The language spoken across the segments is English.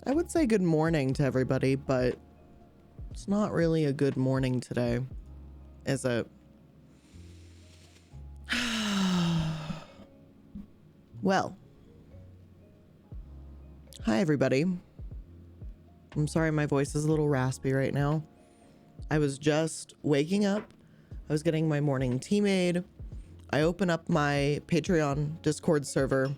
I would say good morning to everybody, but it's not really a good morning today, is it? Well, hi everybody. I'm sorry my voice is a little raspy right now. I was just waking up. I was getting my morning tea made. I open up my Patreon Discord server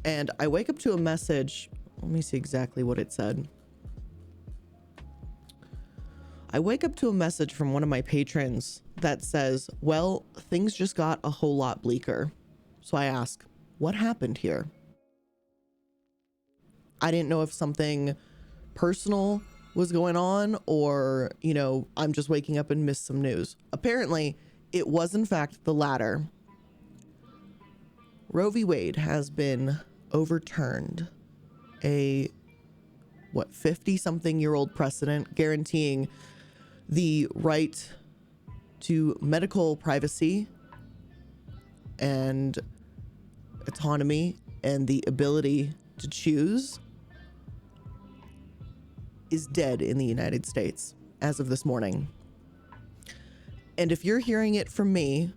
and I wake up to a message. Let me see exactly what it said. I wake up to a message from one of my patrons that says, well, things just got a whole lot bleaker. So I ask, what happened here? I didn't know if something personal was going on or, you know, I'm just waking up and missed some news. Apparently, it was in fact the latter. Roe V Wade has been overturned. A 50-something-year-old precedent guaranteeing the right to medical privacy and autonomy and the ability to choose is dead in the United States as of this morning. And if you're hearing it from me,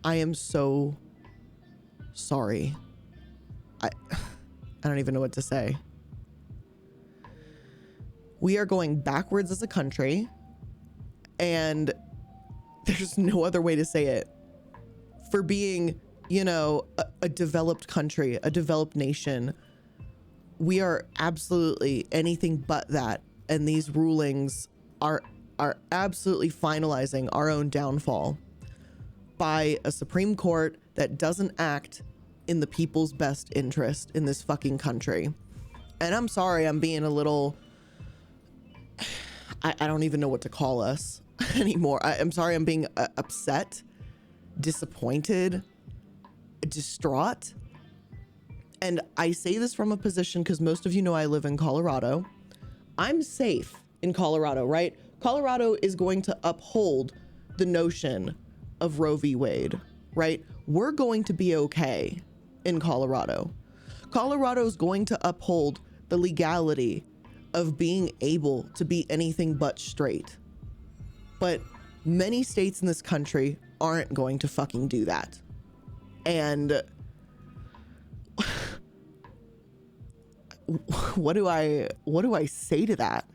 I am so sorry. I don't even know what to say. We are going backwards as a country, and there's no other way to say it. For being, you know, a developed country, a developed nation, we are absolutely anything but that. And these rulings are absolutely finalizing our own downfall by a Supreme Court that doesn't act in the people's best interest in this fucking country. And I'm sorry, I'm being a little, I don't even know what to call us anymore. I'm sorry, I'm being upset, disappointed, distraught. And I say this from a position because most of you know I live in Colorado. I'm safe in Colorado, right? Colorado is going to uphold the notion of Roe v. Wade, right? We're going to be okay in Colorado. Colorado is going to uphold the legality of being able to be anything but straight. But many states in this country aren't going to fucking do that. And what do I say to that?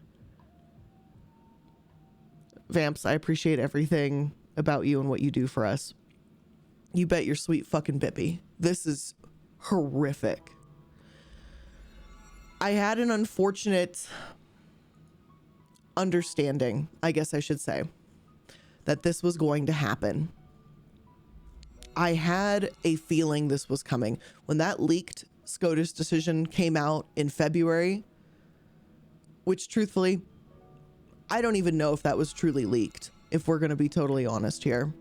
Vamps, I appreciate everything about you and what you do for us. You bet your sweet fucking bippy. This is horrific. I had an unfortunate understanding, I guess I should say, that this was going to happen. I had a feeling this was coming. When that leaked SCOTUS decision came out in February, which truthfully, I don't even know if that was truly leaked, if we're going to be totally honest here.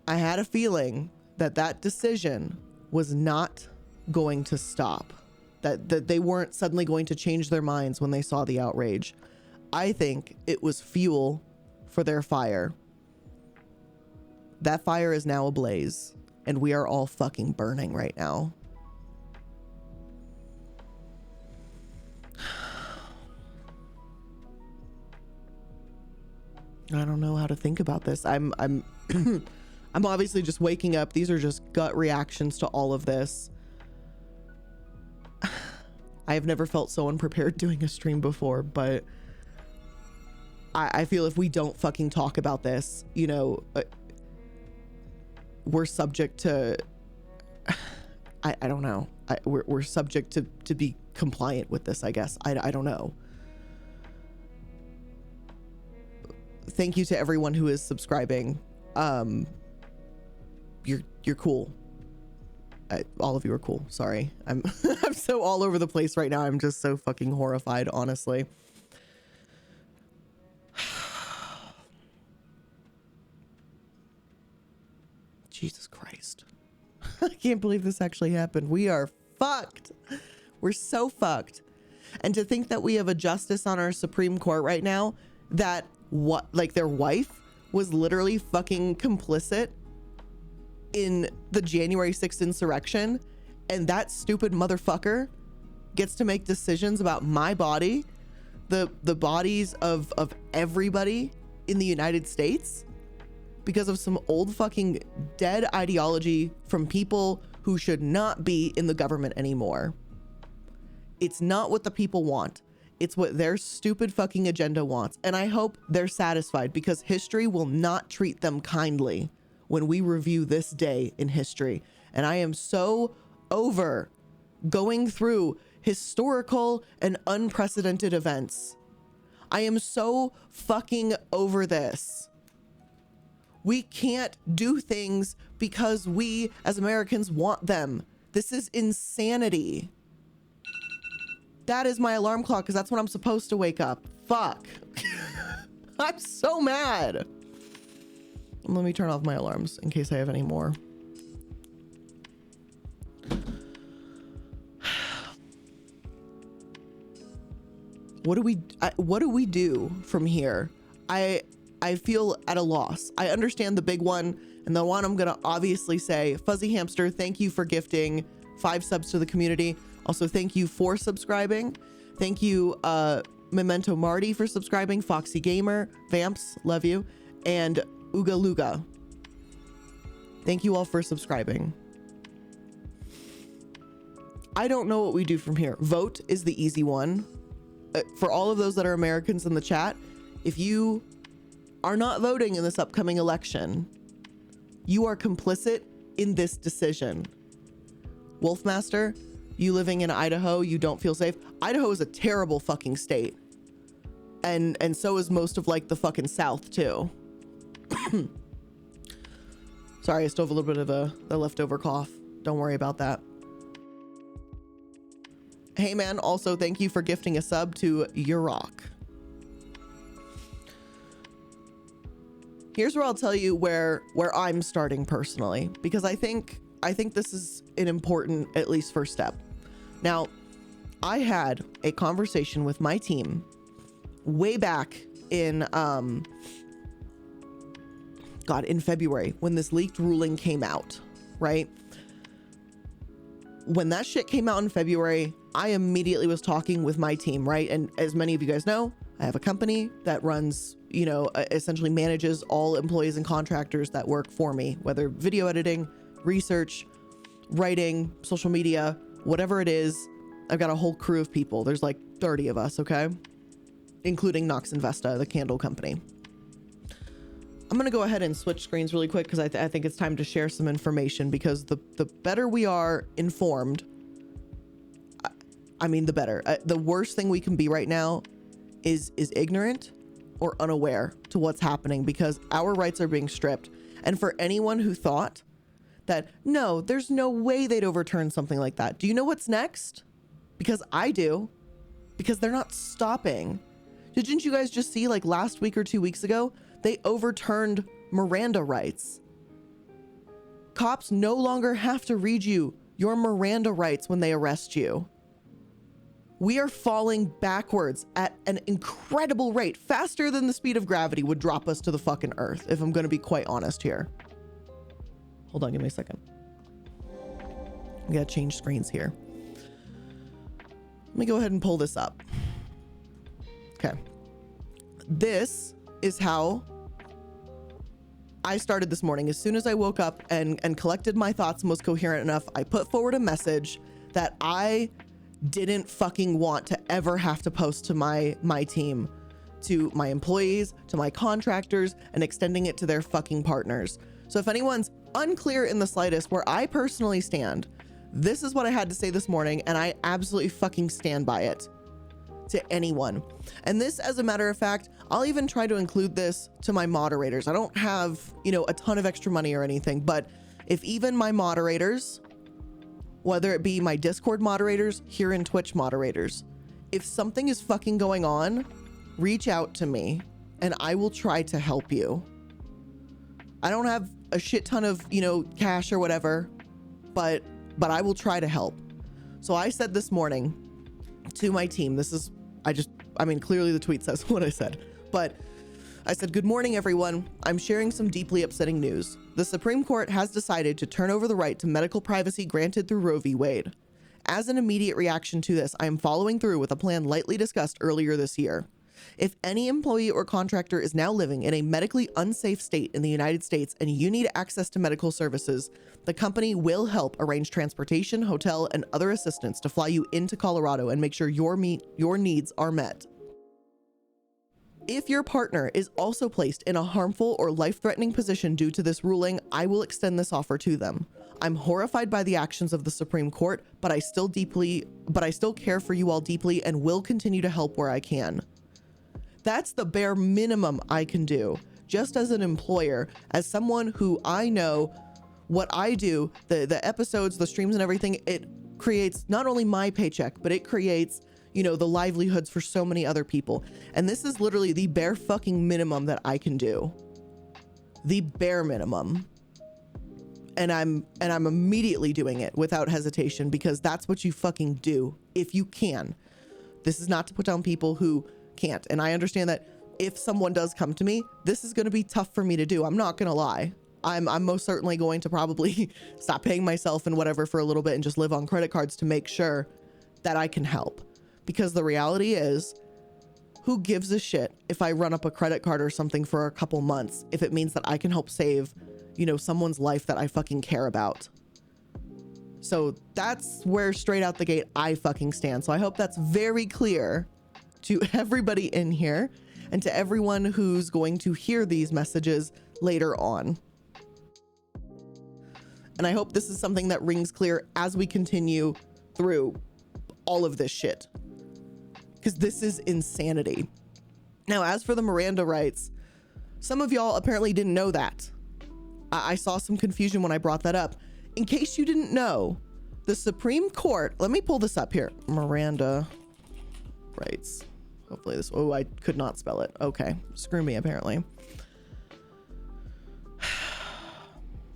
I had a feeling that that decision was not going to stop, that they weren't suddenly going to change their minds when they saw the outrage. I think it was fuel for their fire. That fire is now ablaze. and we are all fucking burning right now. I don't know how to think about this. I'm I'm obviously just waking up. These are just gut reactions to all of this. I have never felt so unprepared doing a stream before, but I feel if we don't fucking talk about this, you know, we're subject to, I don't know. We're subject to be compliant with this, I guess. I don't know. Thank you to everyone who is subscribing. You're cool. All of you are cool. Sorry. I'm I'm so all over the place right now. I'm just so fucking horrified, honestly. Jesus Christ. I can't believe this actually happened. We are fucked. We're so fucked. And to think that we have a justice on our Supreme Court right now that their wife was literally fucking complicit in the January 6th insurrection, and that stupid motherfucker gets to make decisions about my body, the bodies of everybody in the United States, because of some old fucking dead ideology from people who should not be in the government anymore. It's not what the people want. It's what their stupid fucking agenda wants. And I hope they're satisfied, because history will not treat them kindly when we review this day in history. And I am so over going through historical and unprecedented events. I am so fucking over this. We can't do things because we as Americans want them. This is insanity. That is my alarm clock, because that's when I'm supposed to wake up. Fuck. I'm so mad. Let me turn off my alarms in case I have any more. What do we do from here? I feel at a loss. I understand the big one, and the one I'm gonna obviously say, Fuzzy Hamster, thank you for gifting 5 subs to the community. Also, thank you for subscribing. Thank you, Memento Marty, for subscribing. Foxy Gamer, Vamps, love you, and Ooga Luga. Thank you all for subscribing. I don't know what we do from here. Vote is the easy one. For all of those that are Americans in the chat, if you are not voting in this upcoming election, you are complicit in this decision. Wolfmaster, you living in Idaho, you don't feel safe. Idaho is a terrible fucking state. And so is most of like the fucking South too. Sorry, I still have a little bit of a leftover cough. Don't worry about that. Hey man, also thank you for gifting a sub to Urok. Here's where I'll tell you where I'm starting personally, because I think this is an important, at least, first step. Now, I had a conversation with my team way back in in February, when this leaked ruling came out, right? When that shit came out in February, I immediately was talking with my team, right? And as many of you guys know, I have a company that runs, you know, essentially manages all employees and contractors that work for me, whether video editing, research, writing, social media, whatever it is. I've got a whole crew of people. There's like 30 of us, okay? Including Nox Investa, the candle company. I'm going to go ahead and switch screens really quick, because I think it's time to share some information, because the better we are informed, I mean, the better. The worst thing we can be right now is ignorant or unaware to what's happening, because our rights are being stripped. And for anyone who thought that, no, there's no way they'd overturn something like that. Do you know what's next? Because I do. Because they're not stopping. Didn't you guys just see, like last week or 2 weeks ago, they overturned Miranda rights? Cops no longer have to read you your Miranda rights when they arrest you. We are falling backwards at an incredible rate, faster than the speed of gravity would drop us to the fucking earth, if I'm going to be quite honest here. Hold on, give me a second. We gotta change screens here. Let me go ahead and pull this up. Okay. This is how I started this morning. As soon as I woke up and collected my thoughts and was coherent enough, I put forward a message that I didn't fucking want to ever have to post to my team, to my employees, to my contractors, and extending it to their fucking partners. So if anyone's unclear in the slightest where I personally stand, this is what I had to say this morning, and I absolutely fucking stand by it to anyone. And this, as a matter of fact, I'll even try to include this to my moderators. I don't have, a ton of extra money or anything, but if even my moderators, whether it be my Discord moderators, here in Twitch moderators, if something is fucking going on, reach out to me and I will try to help you. I don't have a shit ton of, cash or whatever, but I will try to help. So I said this morning to my team, clearly the tweet says what I said, but I said, "Good morning, everyone. I'm sharing some deeply upsetting news. The Supreme Court has decided to turn over the right to medical privacy granted through Roe v. Wade. As an immediate reaction to this, I am following through with a plan lightly discussed earlier this year. If any employee or contractor is now living in a medically unsafe state in the United States and you need access to medical services, the company will help arrange transportation, hotel, and other assistance to fly you into Colorado and make sure your needs are met. If your partner is also placed in a harmful or life-threatening position due to this ruling, I will extend this offer to them. I'm horrified by the actions of the Supreme Court, but I still care for you all deeply and will continue to help where I can." That's the bare minimum I can do, just as an employer, as someone who I know what I do, the episodes, the streams and everything, it creates not only my paycheck, but it creates, the livelihoods for so many other people. And this is literally the bare fucking minimum that I can do. The bare minimum. And I'm immediately doing it without hesitation, because that's what you fucking do if you can. This is not to put down people who can't. And I understand that if someone does come to me, this is going to be tough for me to do. I'm not going to lie. I'm most certainly going to probably stop paying myself and whatever for a little bit and just live on credit cards to make sure that I can help. Because the reality is, who gives a shit if I run up a credit card or something for a couple months if it means that I can help save, someone's life that I fucking care about. So that's where straight out the gate I fucking stand. So I hope that's very clear to everybody in here and to everyone who's going to hear these messages later on. And I hope this is something that rings clear as we continue through all of this shit, because this is insanity. Now, as for the Miranda rights, some of y'all apparently didn't know that. I saw some confusion when I brought that up. In case you didn't know, the Supreme Court, let me pull this up here. Miranda rights. Hopefully this, I could not spell it. Okay, screw me apparently.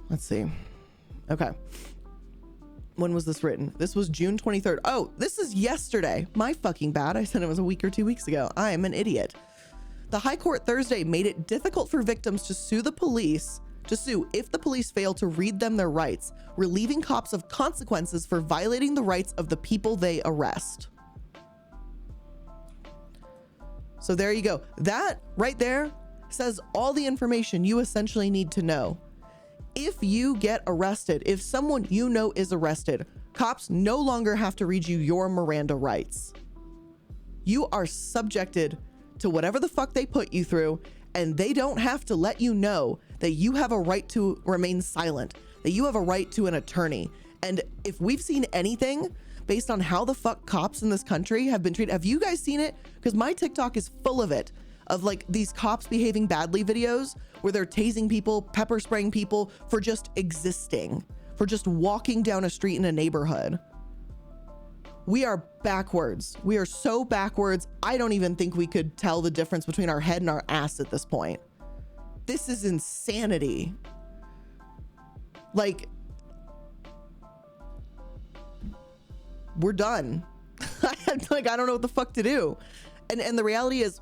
Let's see. Okay. When was this written? This was June 23rd. Oh, this is yesterday. My fucking bad. I said it was a week or 2 weeks ago. I am an idiot. The High Court Thursday made it difficult for victims to sue if the police fail to read them their rights, relieving cops of consequences for violating the rights of the people they arrest. So there you go. That right there says all the information you essentially need to know. If you get arrested, if someone is arrested, cops no longer have to read you your Miranda rights. You are subjected to whatever the fuck they put you through, and they don't have to let you know that you have a right to remain silent, that you have a right to an attorney. And if we've seen anything based on how the fuck cops in this country have been treated, have you guys seen it? Because my TikTok is full of it, of like these cops behaving badly videos where they're tasing people, pepper spraying people for just existing, for just walking down a street in a neighborhood. We are backwards. We are so backwards. I don't even think we could tell the difference between our head and our ass at this point. This is insanity. Like, we're done. I don't know what the fuck to do. And the reality is,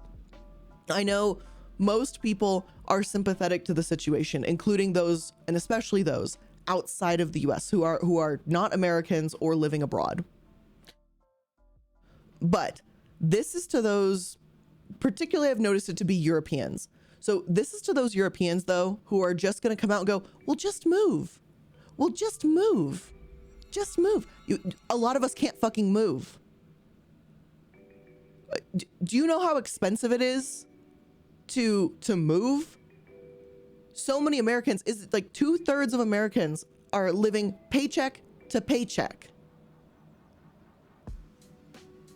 I know most people are sympathetic to the situation, including those, and especially those outside of the US who are not Americans or living abroad. But this is to those, particularly I've noticed it to be Europeans. So this is to those Europeans though, who are just going to come out and go, well, just move. Well, just move. Just move. A lot of us can't fucking move. Do you know how expensive it is to move? So many Americans, is like 2/3 of Americans are living paycheck to paycheck.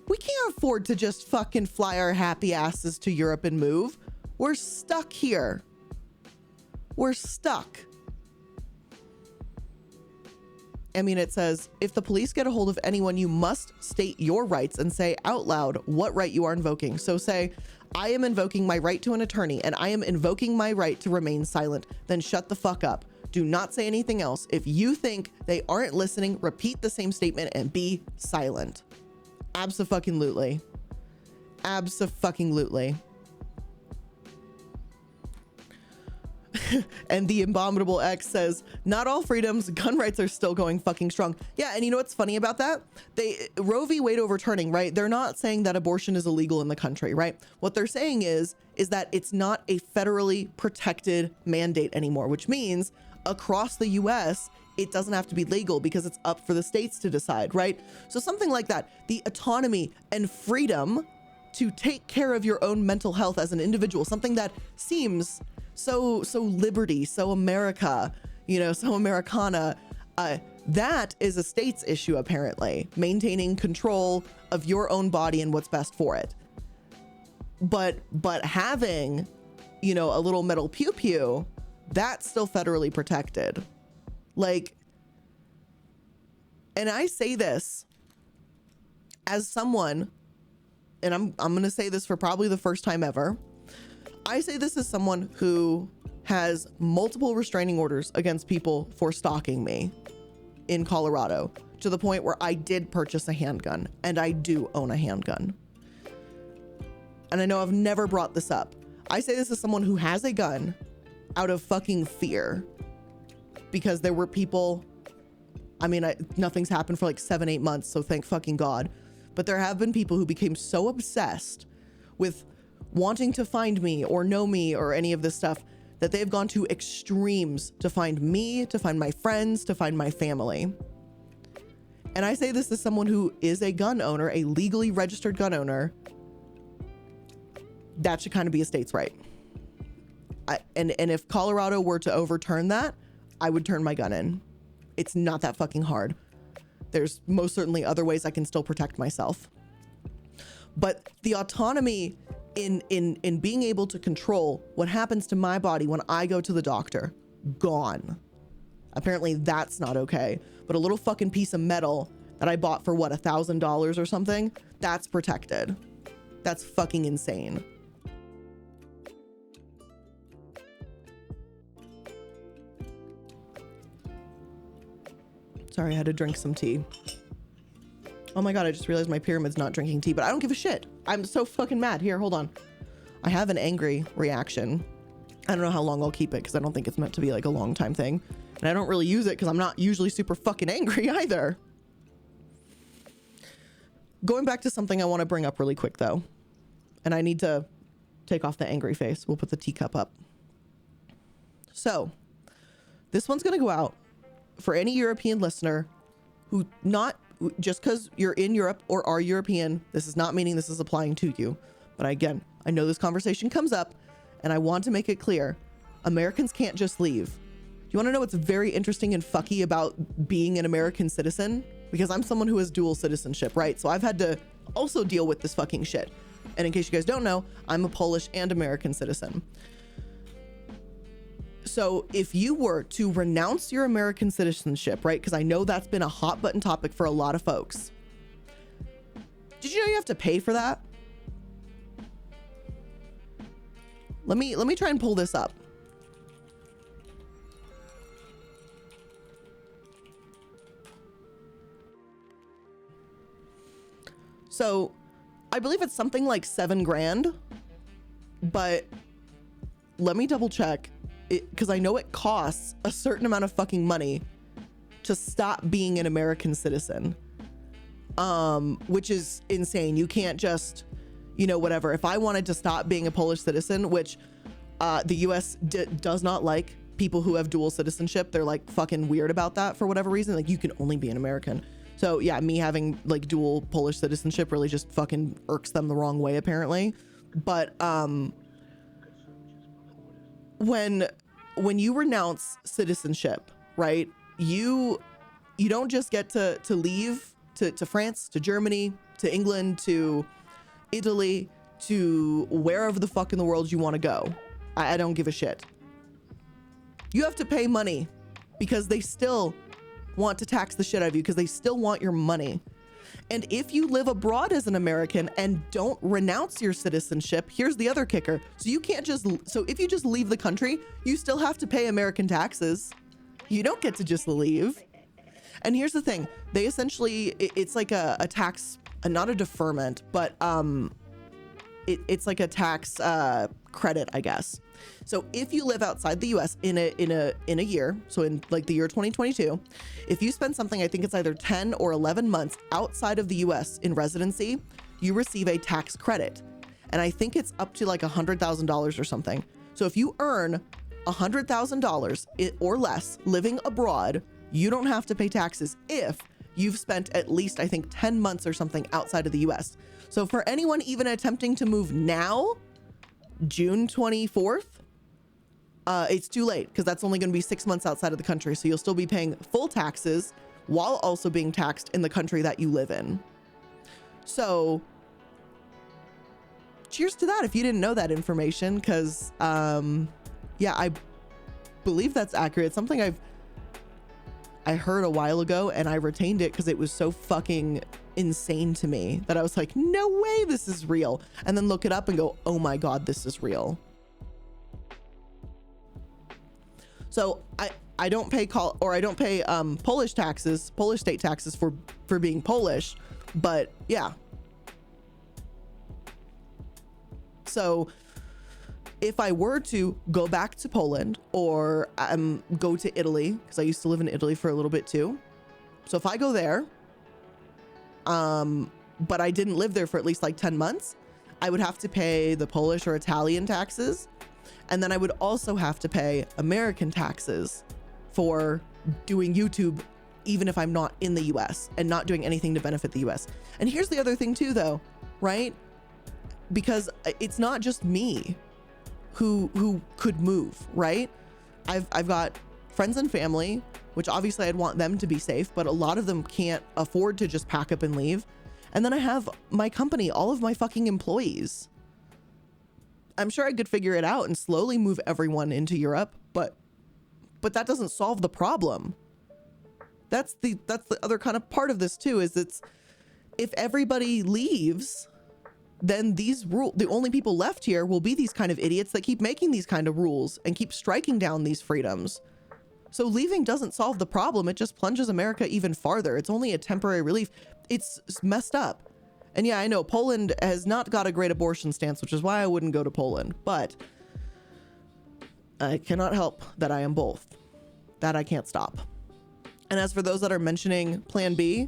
We can't afford to just fucking fly our happy asses to Europe and move. We're stuck here. We're stuck. I mean, it says, if the police get a hold of anyone, you must state your rights and say out loud what right you are invoking. So say, I am invoking my right to an attorney and I am invoking my right to remain silent. Then shut the fuck up. Do not say anything else. If you think they aren't listening, repeat the same statement and be silent. Abso-fucking-lutely. Abso-fucking-lutely. And the Abominable X says, not all freedoms, gun rights are still going fucking strong. Yeah, and you know what's funny about that? Roe v Wade overturning, right? They're not saying that abortion is illegal in the country, right? What they're saying is that it's not a federally protected mandate anymore, which means across the US, it doesn't have to be legal because it's up for the states to decide, right? So something like that, the autonomy and freedom to take care of your own mental health as an individual, something that seems so liberty, so America, you know, so Americana, that is a state's issue, apparently, maintaining control of your own body and what's best for it. But having, you know, a little metal pew pew, that's still federally protected. Like, and I say this as someone, and I'm going to say this for probably the first time ever. I say this as someone who has multiple restraining orders against people for stalking me in Colorado, to the point where I did purchase a handgun, and I do own a handgun. And I know I've never brought this up. I say this as someone who has a gun out of fucking fear, because there were people, I mean, nothing's happened for like 7-8 months, so thank fucking God. But there have been people who became so obsessed with wanting to find me or know me or any of this stuff that they've gone to extremes to find me, to find my friends, to find my family. And I say this as someone who is a gun owner, a legally registered gun owner. That should kind of be a state's right. And if Colorado were to overturn that, I would turn my gun in. It's not that fucking hard. There's most certainly other ways I can still protect myself. But the autonomy in being able to control what happens to my body when I go to the doctor, gone. Apparently that's not okay. But a little fucking piece of metal that I bought for what, $1,000 or something, that's protected. That's fucking insane. Sorry, I had to drink some tea. Oh my God, I just realized my pyramid's not drinking tea, but I don't give a shit. I'm so fucking mad. Here, hold on. I have an angry reaction. I don't know how long I'll keep it because I don't think it's meant to be like a long time thing. And I don't really use it because I'm not usually super fucking angry either. Going back to something I want to bring up really quick though. And I need to take off the angry face. We'll put the teacup up. So this one's going to go out for any European listener who, not just because you're in Europe or are European, this is not meaning this is applying to you. But again, I know this conversation comes up and I want to make it clear. Americans can't just leave. You want to know what's very interesting and fucky about being an American citizen? Because I'm someone who has dual citizenship, right? So I've had to also deal with this fucking shit. And in case you guys don't know, I'm a Polish and American citizen. So if you were to renounce your American citizenship, right? Because I know that's been a hot button topic for a lot of folks. Did you know you have to pay for that? Let me try and pull this up. So I believe it's something like $7,000, but let me double check it, because I know it costs a certain amount of fucking money to stop being an American citizen, which is insane. You can't just, you know, whatever. If I wanted to stop being a Polish citizen, which the US does not like people who have dual citizenship. They're like fucking weird about that for whatever reason. Like, you can only be an American. So yeah, me having like dual Polish citizenship really just fucking irks them the wrong way, apparently. But when you renounce citizenship, right, you don't just get to leave to France, to Germany, to England, to Italy, to wherever the fuck in the world you want to go. I don't give a shit. You have to pay money because they still want to tax the shit out of you, because they still want your money. And if you live abroad as an American and don't renounce your citizenship, here's the other kicker. So you can't just, so if you just leave the country, you still have to pay American taxes. You don't get to just leave. And here's the thing. They essentially, it's like a tax, not a deferment, but it's like a tax credit, I guess. So if you live outside the US in a year, so in like the year 2022, if you spend something, I think it's either 10 or 11 months outside of the US in residency, you receive a tax credit. And I think it's up to like $100,000 or something. So if you earn $100,000 or less living abroad, you don't have to pay taxes if you've spent at least, I think, 10 months or something outside of the US. So for anyone even attempting to move now, June 24th, it's too late, because that's only going to be 6 months outside of the country. So you'll still be paying full taxes while also being taxed in the country that you live in. So cheers to that if you didn't know that information, because yeah, I believe that's accurate. Something I heard a while ago, and I retained it because it was so fucking insane to me that I was like, no way this is real. And then look it up and go, oh my God, this is real. So I don't pay Polish taxes, Polish state taxes for being Polish, but yeah. So if I were to go back to Poland or go to Italy, because I used to live in Italy for a little bit too. So if I go there, but I didn't live there for at least like 10 months, I would have to pay the Polish or Italian taxes. And then I would also have to pay American taxes for doing YouTube, even if I'm not in the US and not doing anything to benefit the US. And here's the other thing too, though, right? Because it's not just me who could move, right? I've got friends and family, which obviously I'd want them to be safe, but a lot of them can't afford to just pack up and leave. And then I have my company, all of my fucking employees. I'm sure I could figure it out and slowly move everyone into Europe, but that doesn't solve the problem. That's the other kind of part of this too, is it's, if everybody leaves, then the only people left here will be these kind of idiots that keep making these kind of rules and keep striking down these freedoms. So leaving doesn't solve the problem. It just plunges America even farther. It's only a temporary relief. It's messed up. And yeah, I know Poland has not got a great abortion stance, which is why I wouldn't go to Poland, but I cannot help that I am both. That I can't stop. And as for those that are mentioning Plan B,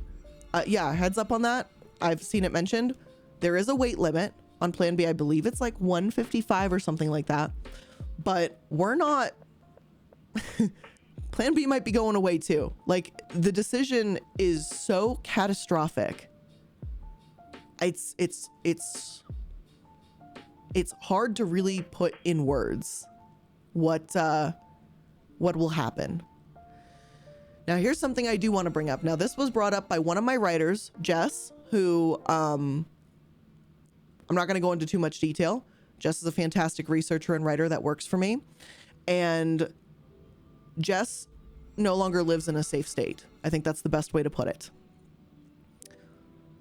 yeah, heads up on that. I've seen it mentioned. There is a weight limit on Plan B. I believe it's like 155 or something like that, but we're not, Plan B might be going away too. Like, the decision is so catastrophic. It's hard to really put in words what will happen. Now, here's something I do want to bring up. Now, this was brought up by one of my writers, Jess, who, I'm not going to go into too much detail. Jess is a fantastic researcher and writer that works for me. And Jess no longer lives in a safe state. I think that's the best way to put it.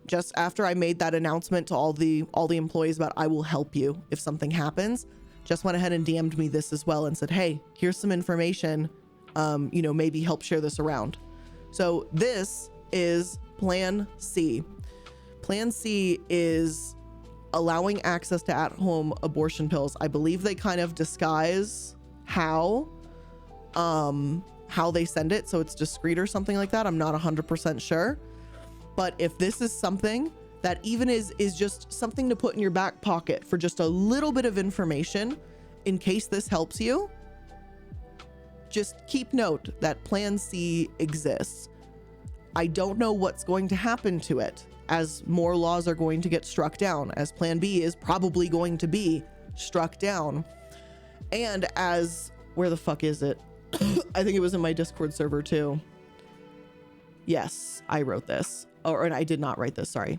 Just after I made that announcement to all the employees about I will help you if something happens, Jess went ahead and DM'd me this as well and said, hey, here's some information, you know, maybe help share this around. So this is Plan C. Plan C is allowing access to at-home abortion pills. I believe they kind of disguise how how they send it, so it's discreet or something like that. I'm not 100% sure. But if this is something that even is just something to put in your back pocket for just a little bit of information in case this helps you, just keep note that Plan C exists. I don't know what's going to happen to it as more laws are going to get struck down, as Plan B is probably going to be struck down. And as, where the fuck is it? I think it was in my Discord server too. Yes, I wrote this. And I did not write this, sorry.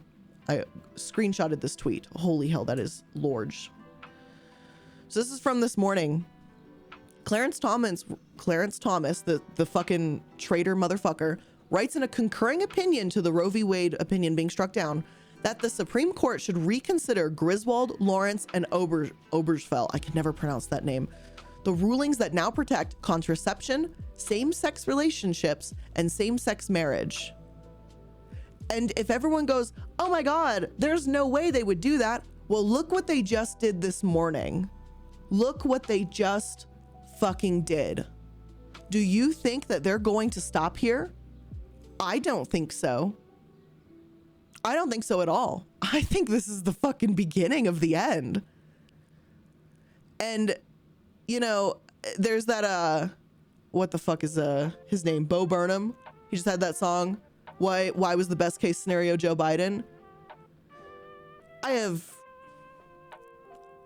I screenshotted this tweet. Holy hell, that is large. So this is from this morning. Clarence Thomas, the fucking traitor motherfucker, writes in a concurring opinion to the Roe v Wade opinion being struck down that the Supreme Court should reconsider Griswold, Lawrence, and Obergefell, I can never pronounce that name, the rulings that now protect contraception, same-sex relationships, and same-sex marriage. And if everyone goes, oh my God, there's no way they would do that. Well, look what they just did this morning. Look what they just fucking did. Do you think that they're going to stop here? I don't think so. I don't think so at all. I think this is the fucking beginning of the end. And, you know, there's that, what the fuck is his name? Bo Burnham. He just had that song. Why was the best case scenario Joe Biden? I'm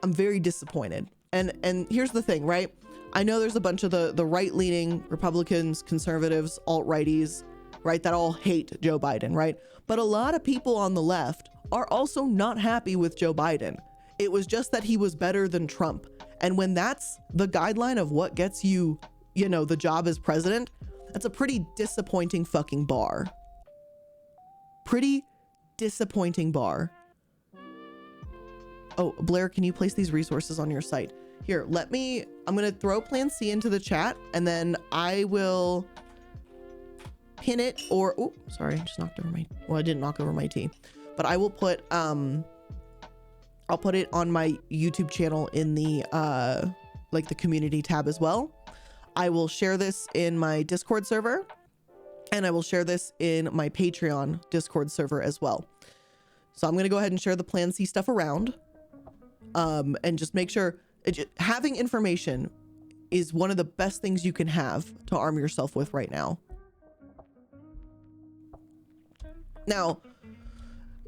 very disappointed. And here's the thing, right? I know there's a bunch of the right-leaning Republicans, conservatives, alt-righties, right, that all hate Joe Biden, right? But a lot of people on the left are also not happy with Joe Biden. It was just that he was better than Trump. And when that's the guideline of what gets you, you know, the job as president, that's a pretty disappointing fucking bar. Pretty disappointing bar. Oh, Blair, can you place these resources on your site? Here, I'm going to throw Plan C into the chat, and then I will pin it, or, oh, sorry, I just knocked over I didn't knock over my tea, but I will put, I'll put it on my YouTube channel in the, like the community tab as well. I will share this in my Discord server, and I will share this in my Patreon Discord server as well. So I'm going to go ahead and share the Plan C stuff around, and just make sure having information is one of the best things you can have to arm yourself with right now. Now,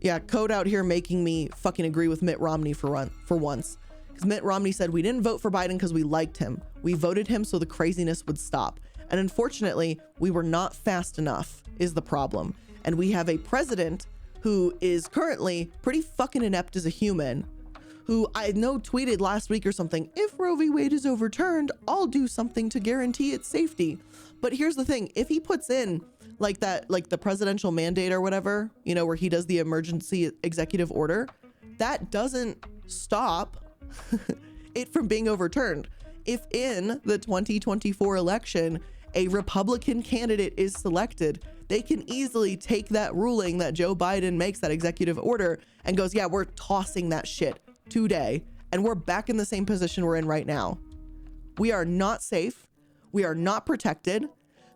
yeah, Code out here making me fucking agree with Mitt Romney for once. Because Mitt Romney said, we didn't vote for Biden because we liked him. We voted him so the craziness would stop. And unfortunately, we were not fast enough is the problem. And we have a president who is currently pretty fucking inept as a human, who I know tweeted last week or something, if Roe v Wade is overturned, I'll do something to guarantee its safety. But here's the thing, if he puts in like that, like the presidential mandate or whatever, you know, where he does the emergency executive order, that doesn't stop it from being overturned. If in the 2024 election, a Republican candidate is selected, they can easily take that ruling that Joe Biden makes, that executive order, and goes, yeah, we're tossing that shit today. And we're back in the same position we're in right now. We are not safe. We are not protected.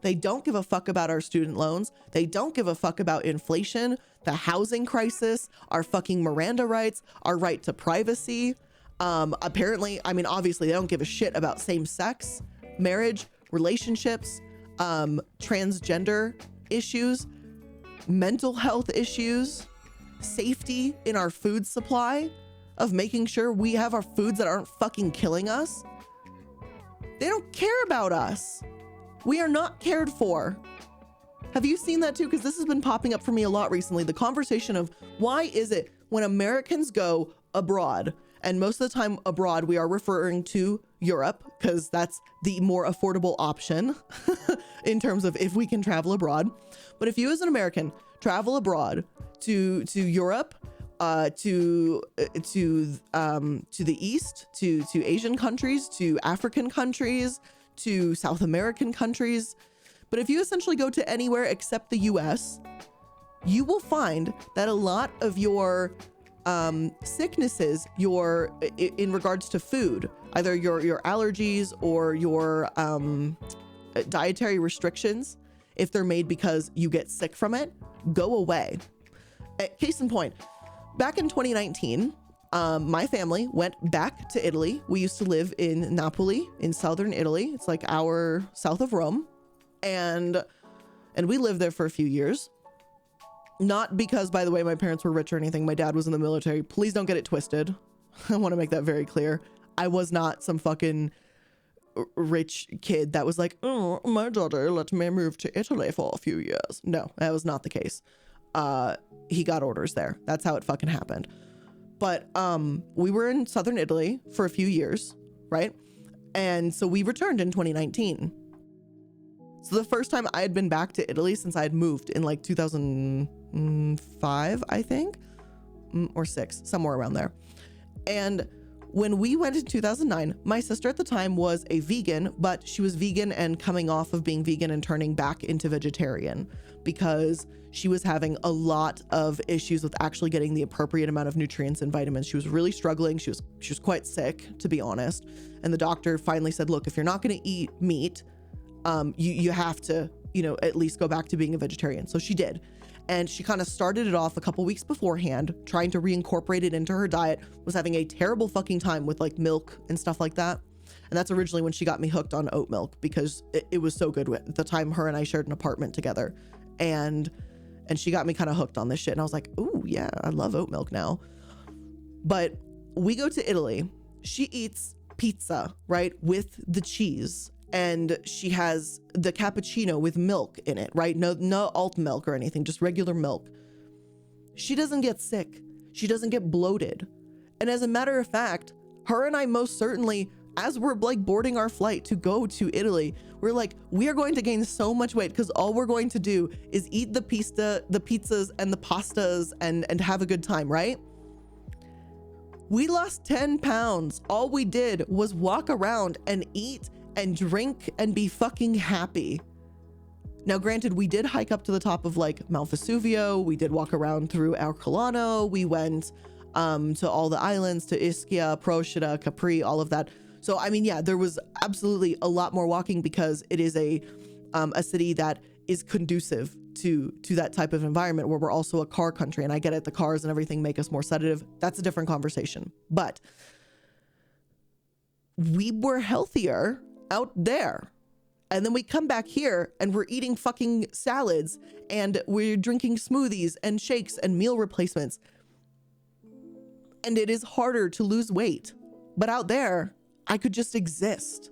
They don't give a fuck about our student loans. They don't give a fuck about inflation, the housing crisis, our fucking Miranda rights, our right to privacy. Apparently, I mean, obviously they don't give a shit about same-sex marriage, relationships, transgender issues, mental health issues, safety in our food supply, of making sure we have our foods that aren't fucking killing us. They don't care about us. We are not cared for. Have you seen that too? Because this has been popping up for me a lot recently. The conversation of why is it when Americans go abroad, and most of the time abroad, we are referring to Europe because that's the more affordable option in terms of if we can travel abroad. But if you as an American travel abroad to Europe, to the East, to Asian countries, to African countries, to South American countries. But if you essentially go to anywhere except the US, you will find that a lot of your sicknesses, in regards to food, either your allergies or your dietary restrictions, if they're made because you get sick from it, go away. Case in point, back in 2019, my family went back to Italy. We used to live in Napoli in southern Italy. It's like hour south of Rome. And we lived there for a few years. Not because, by the way, my parents were rich or anything. My dad was in the military. Please don't get it twisted. I want to make that very clear. I was not some fucking rich kid that was like, oh, my daughter let me move to Italy for a few years. No, that was not the case. He got orders there. That's how it fucking happened. But we were in southern Italy for a few years, right? And so we returned in 2019. So the first time I had been back to Italy since I had moved in like 2005, I think, or 6, somewhere around there. And when we went in 2009, my sister at the time was a vegan, but she was vegan and coming off of being vegan and turning back into vegetarian because she was having a lot of issues with actually getting the appropriate amount of nutrients and vitamins. She was really struggling. She was quite sick, to be honest. And the doctor finally said, look, if you're not going to eat meat, you have to, at least go back to being a vegetarian. So she did. And she kind of started it off a couple weeks beforehand, trying to reincorporate it into her diet, was having a terrible fucking time with like milk and stuff like that. And that's originally when she got me hooked on oat milk because it was so good. At the time, her and I shared an apartment together, and she got me kind of hooked on this shit. And I was like, ooh, yeah, I love oat milk now. But we go to Italy. She eats pizza, right, with the cheese. And she has the cappuccino with milk in it, right? No alt milk or anything, just regular milk. She doesn't get sick. She doesn't get bloated. And as a matter of fact, her and I most certainly, as we're like boarding our flight to go to Italy, we're like, we are going to gain so much weight because all we're going to do is eat the pizzas and the pastas and have a good time, right? We lost 10 pounds. All we did was walk around and eat and drink and be fucking happy. Now, granted, we did hike up to the top of like Mount Vesuvio. We did walk around through Ercolano. We went to all the islands, to Ischia, Procida, Capri, all of that. So, I mean, yeah, there was absolutely a lot more walking because it is a city that is conducive to that type of environment where we're also a car country. And I get it, the cars and everything make us more sedative. That's a different conversation. But we were healthier out there. And then we come back here and we're eating fucking salads and we're drinking smoothies and shakes and meal replacements. And it is harder to lose weight. But out there, I could just exist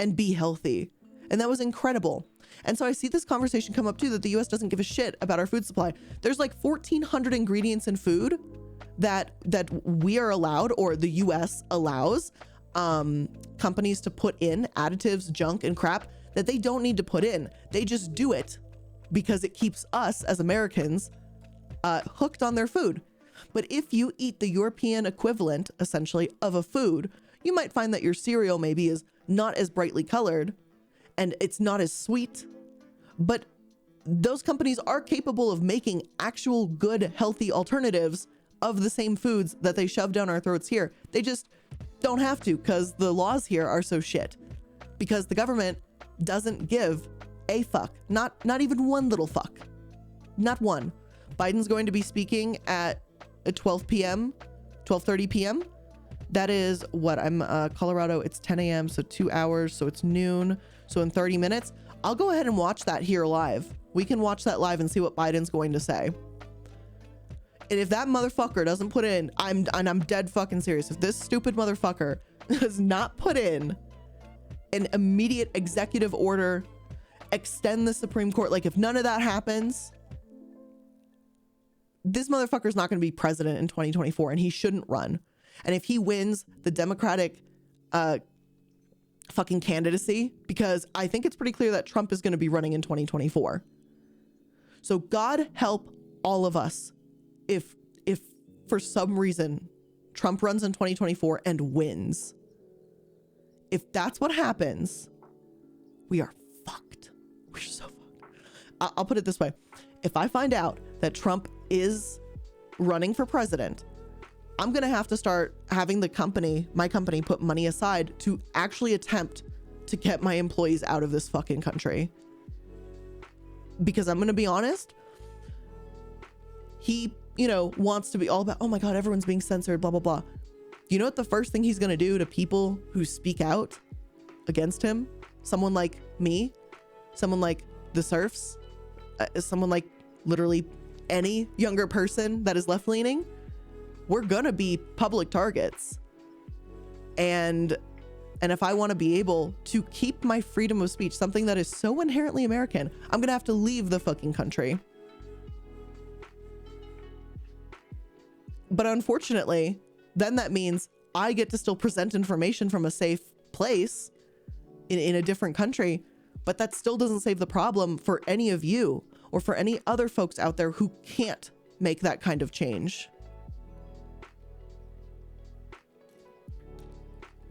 and be healthy. And that was incredible. And so I see this conversation come up too, that the US doesn't give a shit about our food supply. There's like 1,400 ingredients in food that we are allowed, or the US allows companies to put in additives, junk, and crap that they don't need to put in. They just do it because it keeps us as Americans hooked on their food. But if you eat the European equivalent, essentially, of a food, you might find that your cereal maybe is not as brightly colored and it's not as sweet, but those companies are capable of making actual good, healthy alternatives of the same foods that they shove down our throats here. They just don't have to because the laws here are so shit, because the government doesn't give a fuck, not even one little fuck, not one. Biden's going to be speaking at 12 p.m., 12:30 p.m. That is what I'm Colorado. It's 10 a.m. So 2 hours. So it's noon. So in 30 minutes, I'll go ahead and watch that here live. We can watch that live and see what Biden's going to say. And if that motherfucker doesn't put in, I'm dead fucking serious. If this stupid motherfucker does not put in an immediate executive order, extend the Supreme Court, like if none of that happens, this motherfucker's not going to be president in 2024 and he shouldn't run. And if he wins the Democratic fucking candidacy, because I think it's pretty clear that Trump is going to be running in 2024. So God help all of us if for some reason Trump runs in 2024 and wins. If that's what happens, we are fucked. We're so fucked. I'll put it this way. If I find out that Trump is running for president, I'm going to have to start having my company put money aside to actually attempt to get my employees out of this fucking country. Because I'm going to be honest, he, you know, wants to be all about, oh my God, everyone's being censored, blah, blah, blah. You know what the first thing he's going to do to people who speak out against him? Someone like me, someone like the serfs, someone like literally any younger person that is left-leaning, we're gonna be public targets. And if I want to be able to keep my freedom of speech, something that is so inherently American, I'm gonna have to leave the fucking country. But unfortunately, then that means I get to still present information from a safe place in a different country, but that still doesn't save the problem for any of you or for any other folks out there who can't make that kind of change.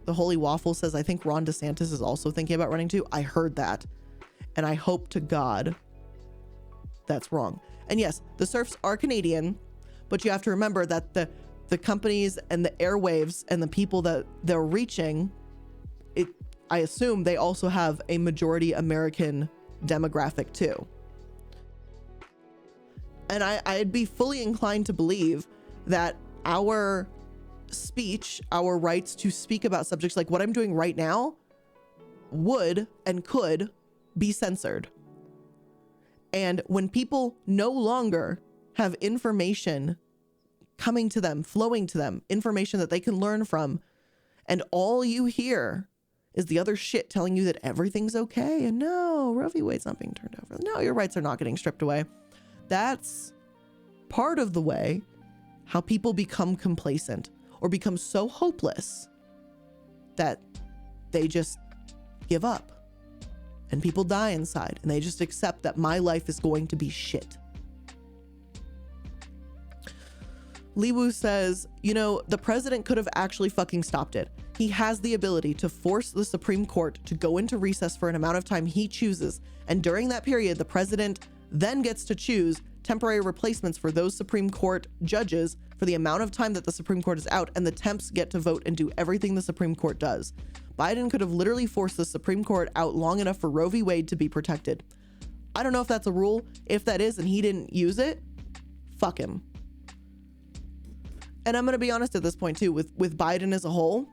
The Holy Waffle says, I think Ron DeSantis is also thinking about running too. I heard that. And I hope to God that's wrong. And yes, the serfs are Canadian, but you have to remember that the companies and the airwaves and the people that they're reaching, I assume they also have a majority American demographic too. And I'd be fully inclined to believe that our speech, our rights to speak about subjects like what I'm doing right now would and could be censored. And when people no longer have information coming to them, flowing to them, information that they can learn from, and all you hear is the other shit telling you that everything's okay and no, Roe V Wade's not being turned over. No, your rights are not getting stripped away. That's part of the way how people become complacent or become so hopeless that they just give up and people die inside and they just accept that my life is going to be shit. Liwu says, you know, the president could have actually fucking stopped it. He has the ability to force the Supreme Court to go into recess for an amount of time he chooses. And during that period, the president then gets to choose temporary replacements for those Supreme Court judges for the amount of time that the Supreme Court is out, and the temps get to vote and do everything the Supreme Court does. Biden could have literally forced the Supreme Court out long enough for Roe v. Wade to be protected. I don't know if that's a rule. If that is and he didn't use it, fuck him. And I'm going to be honest at this point too, with Biden as a whole,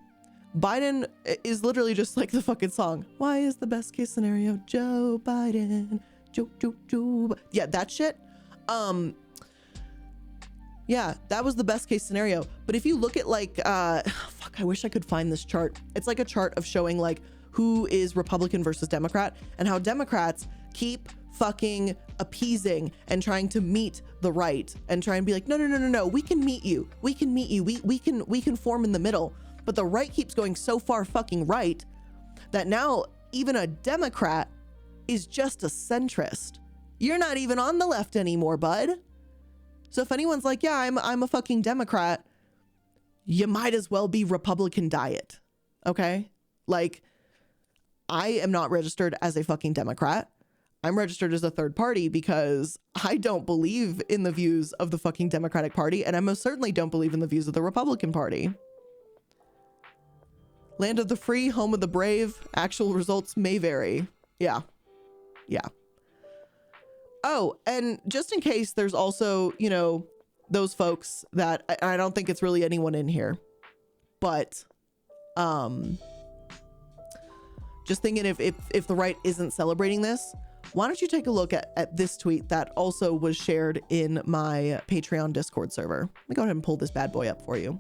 Biden is literally just like the fucking song. Why is the best case scenario Joe Biden? Joe. Yeah, that shit. Yeah, that was the best case scenario. But if you look at like, fuck, I wish I could find this chart. It's like a chart of showing like who is Republican versus Democrat and how Democrats keep fucking appeasing and trying to meet the right and try and be like, no, we can meet you. We can form in the middle. But the right keeps going so far fucking right that now even a Democrat is just a centrist. You're not even on the left anymore, bud. So if anyone's like, yeah, I'm a fucking Democrat, you might as well be Republican diet. Okay? Like, I am not registered as a fucking Democrat. I'm registered as a third party because I don't believe in the views of the fucking Democratic Party, and I most certainly don't believe in the views of the Republican Party. Land of the free, home of the brave, actual results may vary. Yeah. Oh, and just in case there's also, you know, those folks that I don't think it's really anyone in here, but just thinking if the right isn't celebrating this, why don't you take a look at this tweet that also was shared in my Patreon Discord server. Let me go ahead and pull this bad boy up for you.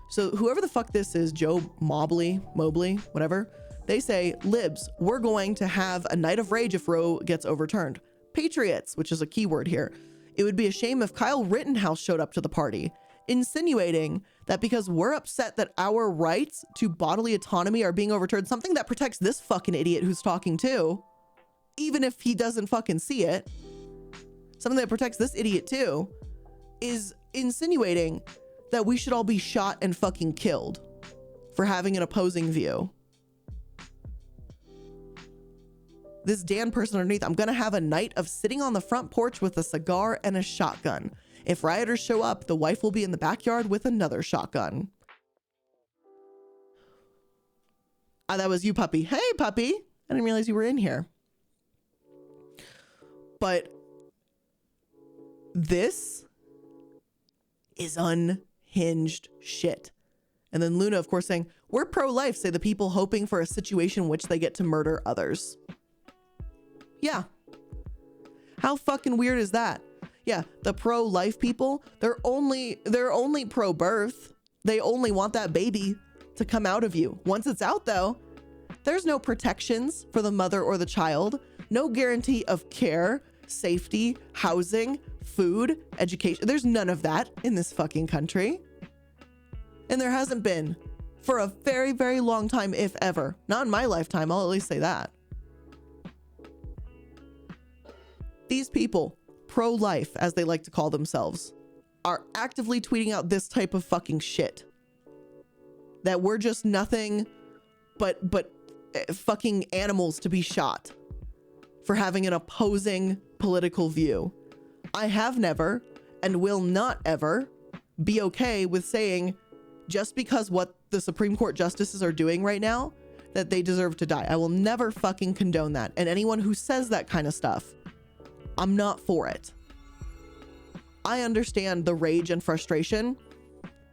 So whoever the fuck this is, Joe Mobley, whatever, they say, libs, we're going to have a night of rage if Roe gets overturned. Patriots, which is a keyword here. It would be a shame if Kyle Rittenhouse showed up to the party, insinuating that because we're upset that our rights to bodily autonomy are being overturned, something that protects this fucking idiot who's talking too, even if he doesn't fucking see it, something that protects this idiot too, is insinuating that we should all be shot and fucking killed for having an opposing view. This Dan person underneath, I'm gonna have a night of sitting on the front porch with a cigar and a shotgun. If rioters show up, the wife will be in the backyard with another shotgun. That was you, puppy. Hey, puppy. I didn't realize you were in here. But this is unhinged shit. And then Luna, of course, saying, we're pro-life, say the people hoping for a situation in which they get to murder others. Yeah. How fucking weird is that? Yeah, the pro-life people, they're only pro-birth. They only want that baby to come out of you. Once it's out, though, there's no protections for the mother or the child, no guarantee of care, safety, housing, food, education. There's none of that in this fucking country. And there hasn't been for a very, very long time, if ever. Not in my lifetime, I'll at least say that. These people, pro-life, as they like to call themselves, are actively tweeting out this type of fucking shit. That we're just nothing but fucking animals to be shot for having an opposing political view. I have never and will not ever be okay with saying just because what the Supreme Court justices are doing right now, that they deserve to die. I will never fucking condone that. And anyone who says that kind of stuff, I'm not for it. I understand the rage and frustration,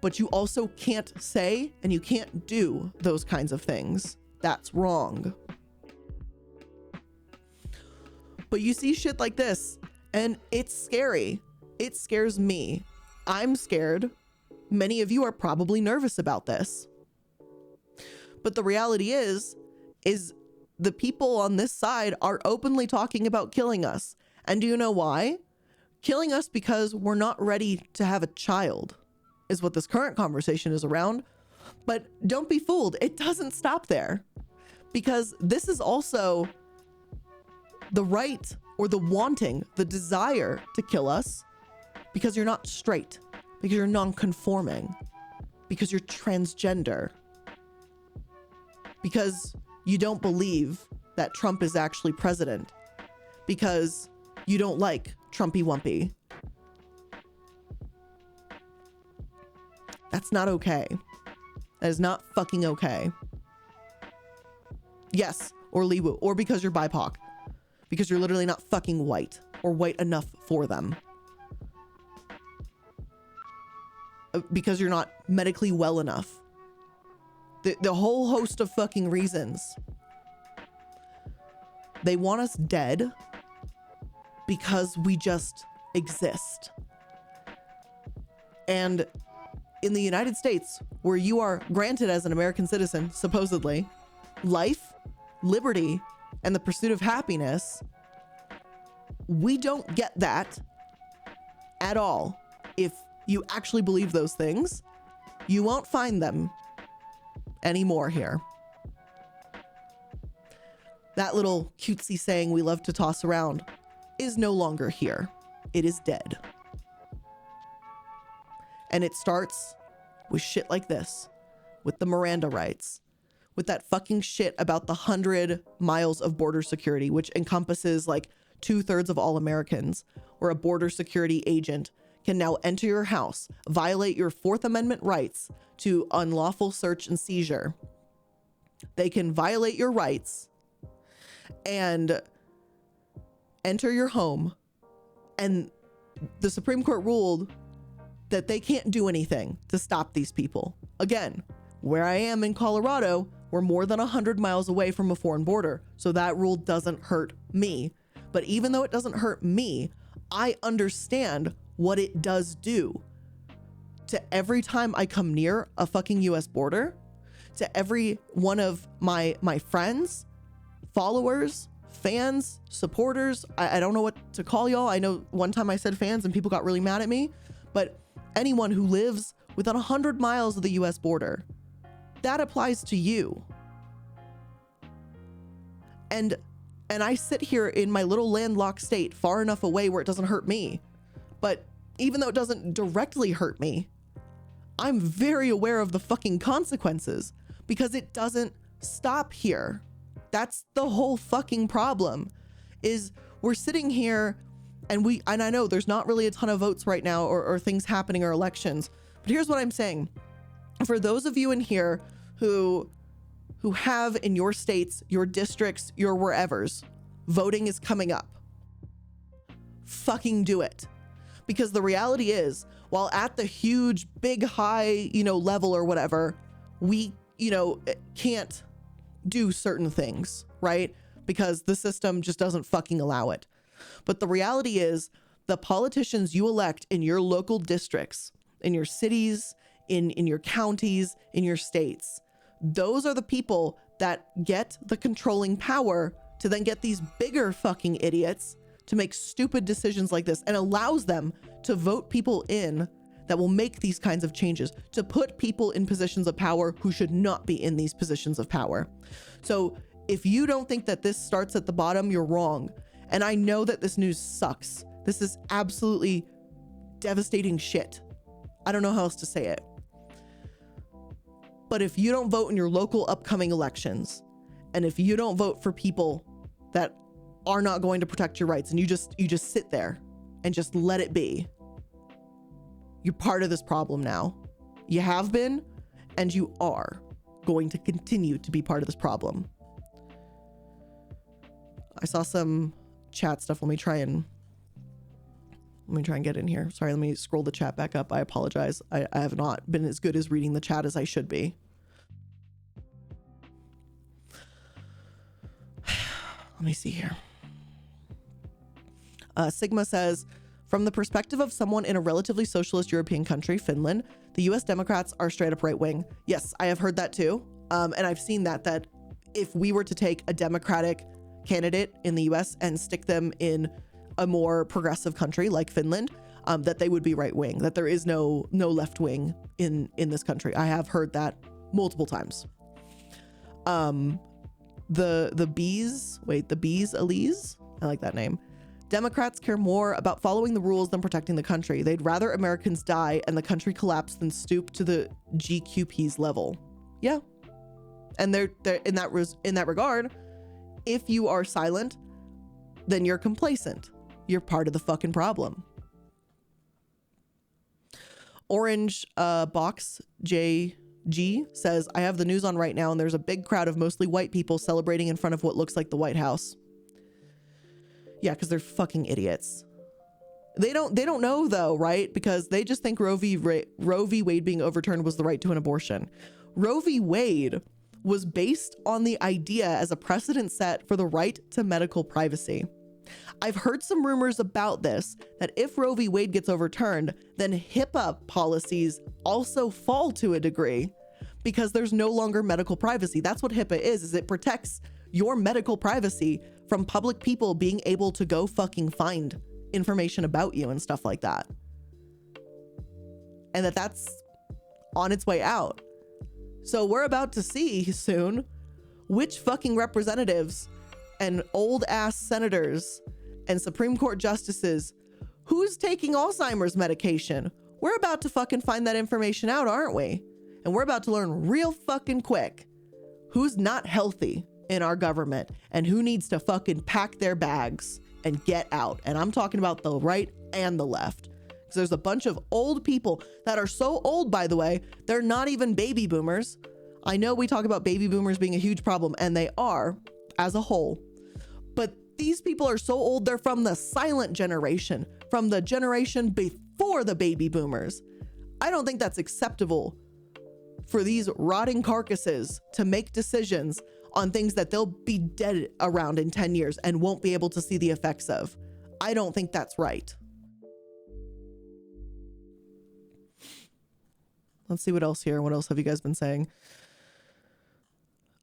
but you also can't say and you can't do those kinds of things. That's wrong. But you see shit like this, and it's scary. It scares me. I'm scared. Many of you are probably nervous about this. But the reality is the people on this side are openly talking about killing us. And do you know why? Killing us because we're not ready to have a child is what this current conversation is around. But don't be fooled. It doesn't stop there, because this is also the right or the wanting, the desire to kill us because you're not straight, because you're non-conforming, because you're transgender, because you don't believe that Trump is actually president, because you don't like Trumpy Wumpy. That's not okay. That is not fucking okay. Yes, or Liwu, or because you're BIPOC. Because you're literally not fucking white, or white enough for them. Because you're not medically well enough. The whole host of fucking reasons. They want us dead because we just exist. And in the United States, where you are granted as an American citizen, supposedly, life, liberty, and the pursuit of happiness, we don't get that at all. If you actually believe those things, you won't find them anymore here. That little cutesy saying we love to toss around is no longer here. It is dead. And it starts with shit like this, with the Miranda Rights, with that fucking shit about the 100 miles of border security, which encompasses like 2/3 of all Americans, where a border security agent can now enter your house, violate your Fourth Amendment rights to unlawful search and seizure. They can violate your rights and enter your home. And the Supreme Court ruled that they can't do anything to stop these people. Again, where I am in Colorado, we're more than 100 miles away from a foreign border, so that rule doesn't hurt me. But even though it doesn't hurt me, I understand what it does do to every time I come near a fucking US border, to every one of my friends, followers, fans, supporters. I don't know what to call y'all. I know one time I said fans and people got really mad at me, but anyone who lives within 100 miles of the US border, that applies to you. And I sit here in my little landlocked state far enough away where it doesn't hurt me. But even though it doesn't directly hurt me, I'm very aware of the fucking consequences, because it doesn't stop here. That's the whole fucking problem, is we're sitting here and I know there's not really a ton of votes right now or things happening or elections, but here's what I'm saying. For those of you in here who who have in your states, your districts, your wherevers, voting is coming up. Fucking do it. Because the reality is, while at the huge, big, high, level or whatever, we, can't do certain things, right? Because the system just doesn't fucking allow it. But the reality is, the politicians you elect in your local districts, in your cities, in your counties, in your states, those are the people that get the controlling power to then get these bigger fucking idiots to make stupid decisions like this, and allows them to vote people in that will make these kinds of changes, to put people in positions of power who should not be in these positions of power. So if you don't think that this starts at the bottom, you're wrong. And I know that this news sucks. This is absolutely devastating shit. I don't know how else to say it. But if you don't vote in your local upcoming elections, and if you don't vote for people that are not going to protect your rights, and you just sit there and just let it be, you're part of this problem now. You have been, and you are going to continue to be part of this problem. I saw some chat stuff. Let me try and get in here. Sorry, let me scroll the chat back up. I apologize. I have not been as good as reading the chat as I should be. Let me see here. Sigma says, from the perspective of someone in a relatively socialist European country, Finland, the US Democrats are straight up right wing. Yes, I have heard that too. And I've seen that if we were to take a Democratic candidate in the US and stick them in a more progressive country like Finland, that they would be right wing, that there is no left wing in this country. I have heard that multiple times. The bees, Elise, I like that name. Democrats care more about following the rules than protecting the country. They'd rather Americans die and the country collapse than stoop to the GQP's level. Yeah. And they're in that regard, if you are silent, then you're complacent. You're part of the fucking problem. Orange Box JG says, I have the news on right now, and there's a big crowd of mostly white people celebrating in front of what looks like the White House. Yeah, because they're fucking idiots. They don't know though, right? Because they just think Roe v Wade being overturned was the right to an abortion. Roe v Wade was based on the idea as a precedent set for the right to medical privacy. I've heard some rumors about this, that if Roe v Wade gets overturned, then HIPAA policies also fall to a degree because there's no longer medical privacy. That's what HIPAA is it protects your medical privacy from public people being able to go fucking find information about you and stuff like that. And that's on its way out. So we're about to see soon which fucking representatives and old ass senators and Supreme Court justices who's taking Alzheimer's medication. We're about to fucking find that information out, aren't we? And we're about to learn real fucking quick who's not healthy in our government and who needs to fucking pack their bags and get out. And I'm talking about the right and the left. Because there's a bunch of old people that are so old, by the way, they're not even baby boomers. I know we talk about baby boomers being a huge problem, and they are as a whole. But these people are so old, they're from the silent generation, from the generation before the baby boomers. I don't think that's acceptable for these rotting carcasses to make decisions on things that they'll be dead around in 10 years and won't be able to see the effects of. I don't think that's right. Let's see what else here. What else have you guys been saying?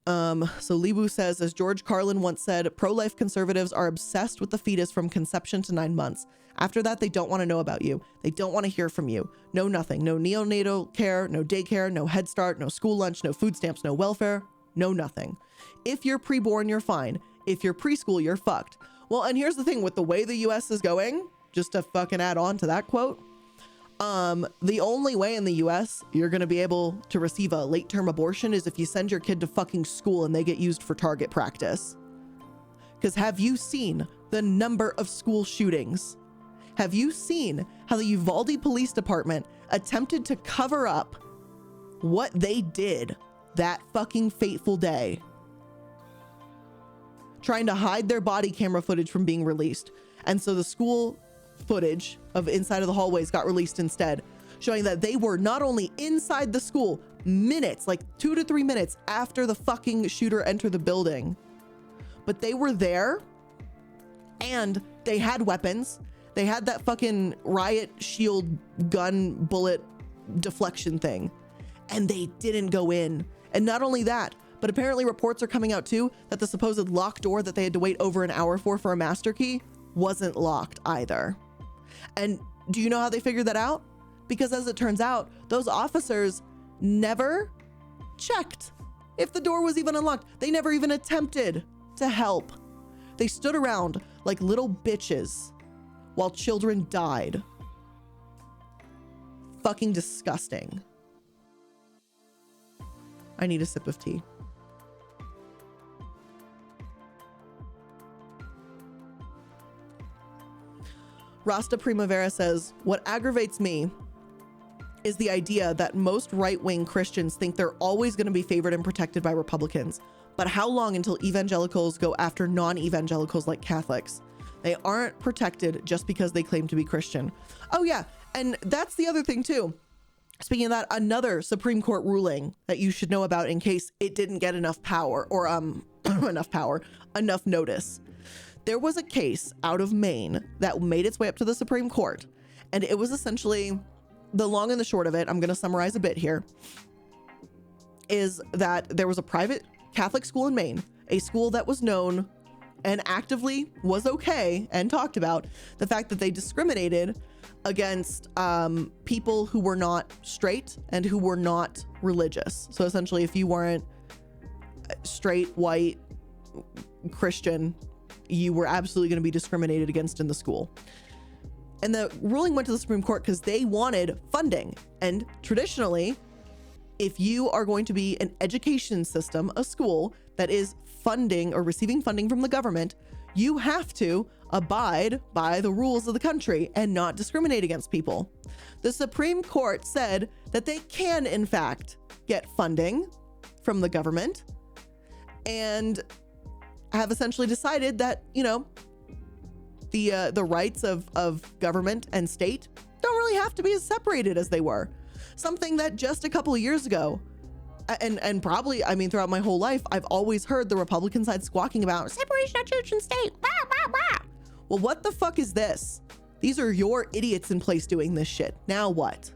So Libu says, as George Carlin once said, pro-life conservatives are obsessed with the fetus from conception to 9 months. After that, they don't want to know about you. They don't want to hear from you. No nothing. No neonatal care, no daycare, no Head Start, no school lunch, no food stamps, no welfare, no nothing. If you're preborn, you're fine. If you're preschool, you're fucked. Well, and here's the thing with the way the US is going, just to fucking add on to that quote, the only way in the US you're going to be able to receive a late-term abortion is if you send your kid to fucking school and they get used for target practice. Because have you seen the number of school shootings? Have you seen how the Uvalde Police Department attempted to cover up what they did that fucking fateful day, trying to hide their body camera footage from being released. And so the school footage of inside of the hallways got released instead, showing that they were not only inside the school minutes, like 2 to 3 minutes after the fucking shooter entered the building, but they were there and they had weapons. They had that fucking riot shield gun bullet deflection thing, and they didn't go in. And not only that, but apparently reports are coming out too that the supposed locked door that they had to wait over an hour for a master key wasn't locked either. And do you know how they figured that out? Because as it turns out, those officers never checked if the door was even unlocked. They never even attempted to help. They stood around like little bitches while children died. Fucking disgusting. I need a sip of tea. Rasta Primavera says, what aggravates me is the idea that most right-wing Christians think they're always going to be favored and protected by Republicans. But how long until evangelicals go after non-evangelicals like Catholics? They aren't protected just because they claim to be Christian. Oh yeah, and that's the other thing too. Speaking of that, another Supreme Court ruling that you should know about in case it didn't get enough power or enough notice. There was a case out of Maine that made its way up to the Supreme Court, and it was essentially, the long and the short of it, I'm going to summarize a bit here, is that there was a private Catholic school in Maine, a school that was known and actively was okay and talked about the fact that they discriminated against people who were not straight and who were not religious. So essentially, if you weren't straight, white, Christian, you were absolutely going to be discriminated against in the school. And the ruling went to the Supreme Court because they wanted funding. And traditionally, if you are going to be an education system, a school that is funding or receiving funding from the government, you have to abide by the rules of the country and not discriminate against people. The Supreme Court said that they can, in fact, get funding from the government and have essentially decided that, you know, the rights of government and state don't really have to be as separated as they were. Something that just a couple of years ago, and probably, I mean, throughout my whole life, I've always heard the Republican side squawking about separation of church and state. Bah, bah, bah. Well, what the fuck is this? These are your idiots in place doing this shit. Now what?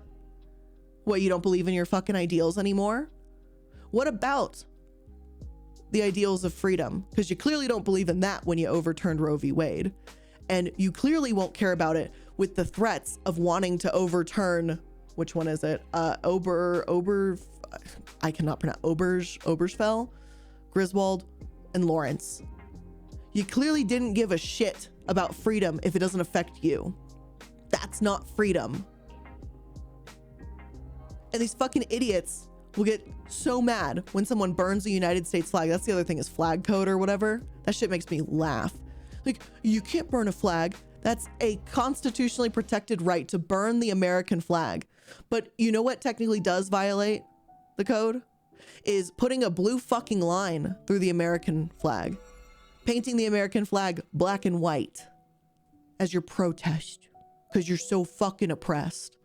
What, you don't believe in your fucking ideals anymore? What about the ideals of freedom? Because you clearly don't believe in that when you overturned Roe V Wade. And you clearly won't care about it with the threats of wanting to overturn, which one is it? I cannot pronounce, Obergefell, Griswold, and Lawrence. You clearly didn't give a shit about freedom if it doesn't affect you. That's not freedom. And these fucking idiots will get so mad when someone burns the United States flag. That's the other thing, is flag code or whatever. That shit makes me laugh. Like, you can't burn a flag. That's a constitutionally protected right to burn the American flag. But you know what technically does violate the code? Is putting a blue fucking line through the American flag. Painting the American flag black and white as your protest because you're so fucking oppressed.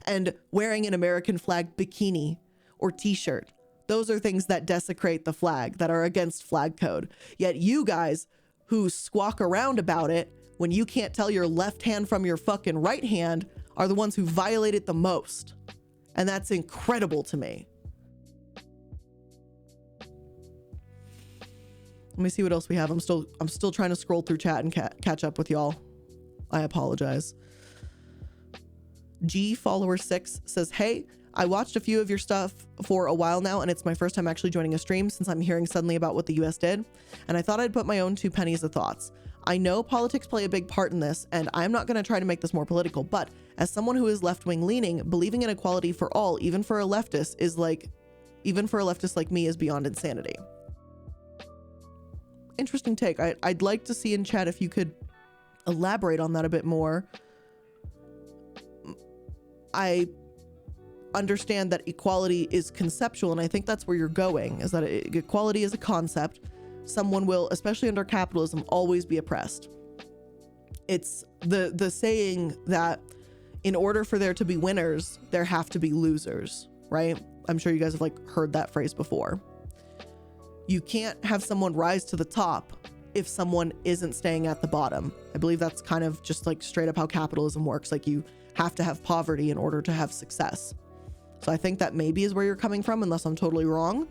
And wearing an American flag bikini or t-shirt. Those are things that desecrate the flag, that are against flag code. Yet you guys who squawk around about it when you can't tell your left hand from your fucking right hand are the ones who violate it the most. And that's incredible to me. Let me see what else we have. I'm still trying to scroll through chat and catch up with y'all. I apologize. G follower 6 says, hey, I watched a few of your stuff for a while now, and it's my first time actually joining a stream since I'm hearing suddenly about what the US did, and I thought I'd put my own 2 pennies of thoughts. I know politics play a big part in this, and I'm not going to try to make this more political, but as someone who is left-wing leaning, believing in equality for all, even for a leftist like me, is beyond insanity. Interesting take. I'd like to see in chat if you could elaborate on that a bit more. I understand that equality is conceptual, and I think that's where you're going, is that equality is a concept. Someone will, especially under capitalism, always be oppressed. It's the saying that in order for there to be winners, there have to be losers, right? I'm sure you guys have like heard that phrase before. You can't have someone rise to the top if someone isn't staying at the bottom. I believe that's kind of just like straight up how capitalism works. Like you have to have poverty in order to have success. So I think that maybe is where you're coming from, unless I'm totally wrong.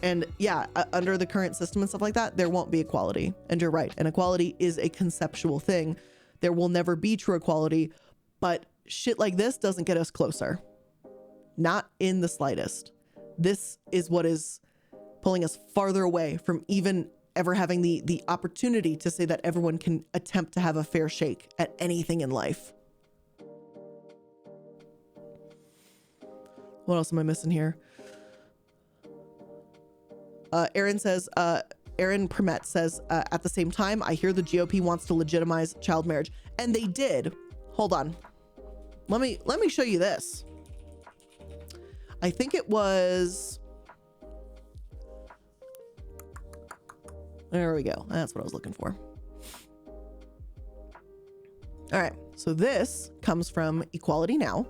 And yeah, under the current system and stuff like that, there won't be equality. And you're right. And equality is a conceptual thing. There will never be true equality, but shit like this doesn't get us closer. Not in the slightest. This is what is pulling us farther away from even ever having the opportunity to say that everyone can attempt to have a fair shake at anything in life. What else am I missing here? Aaron Permet says, at the same time, I hear the GOP wants to legitimize child marriage. And they did. Hold on. Let me show you this. I think it was... There we go. That's what I was looking for. All right. So this comes from Equality Now.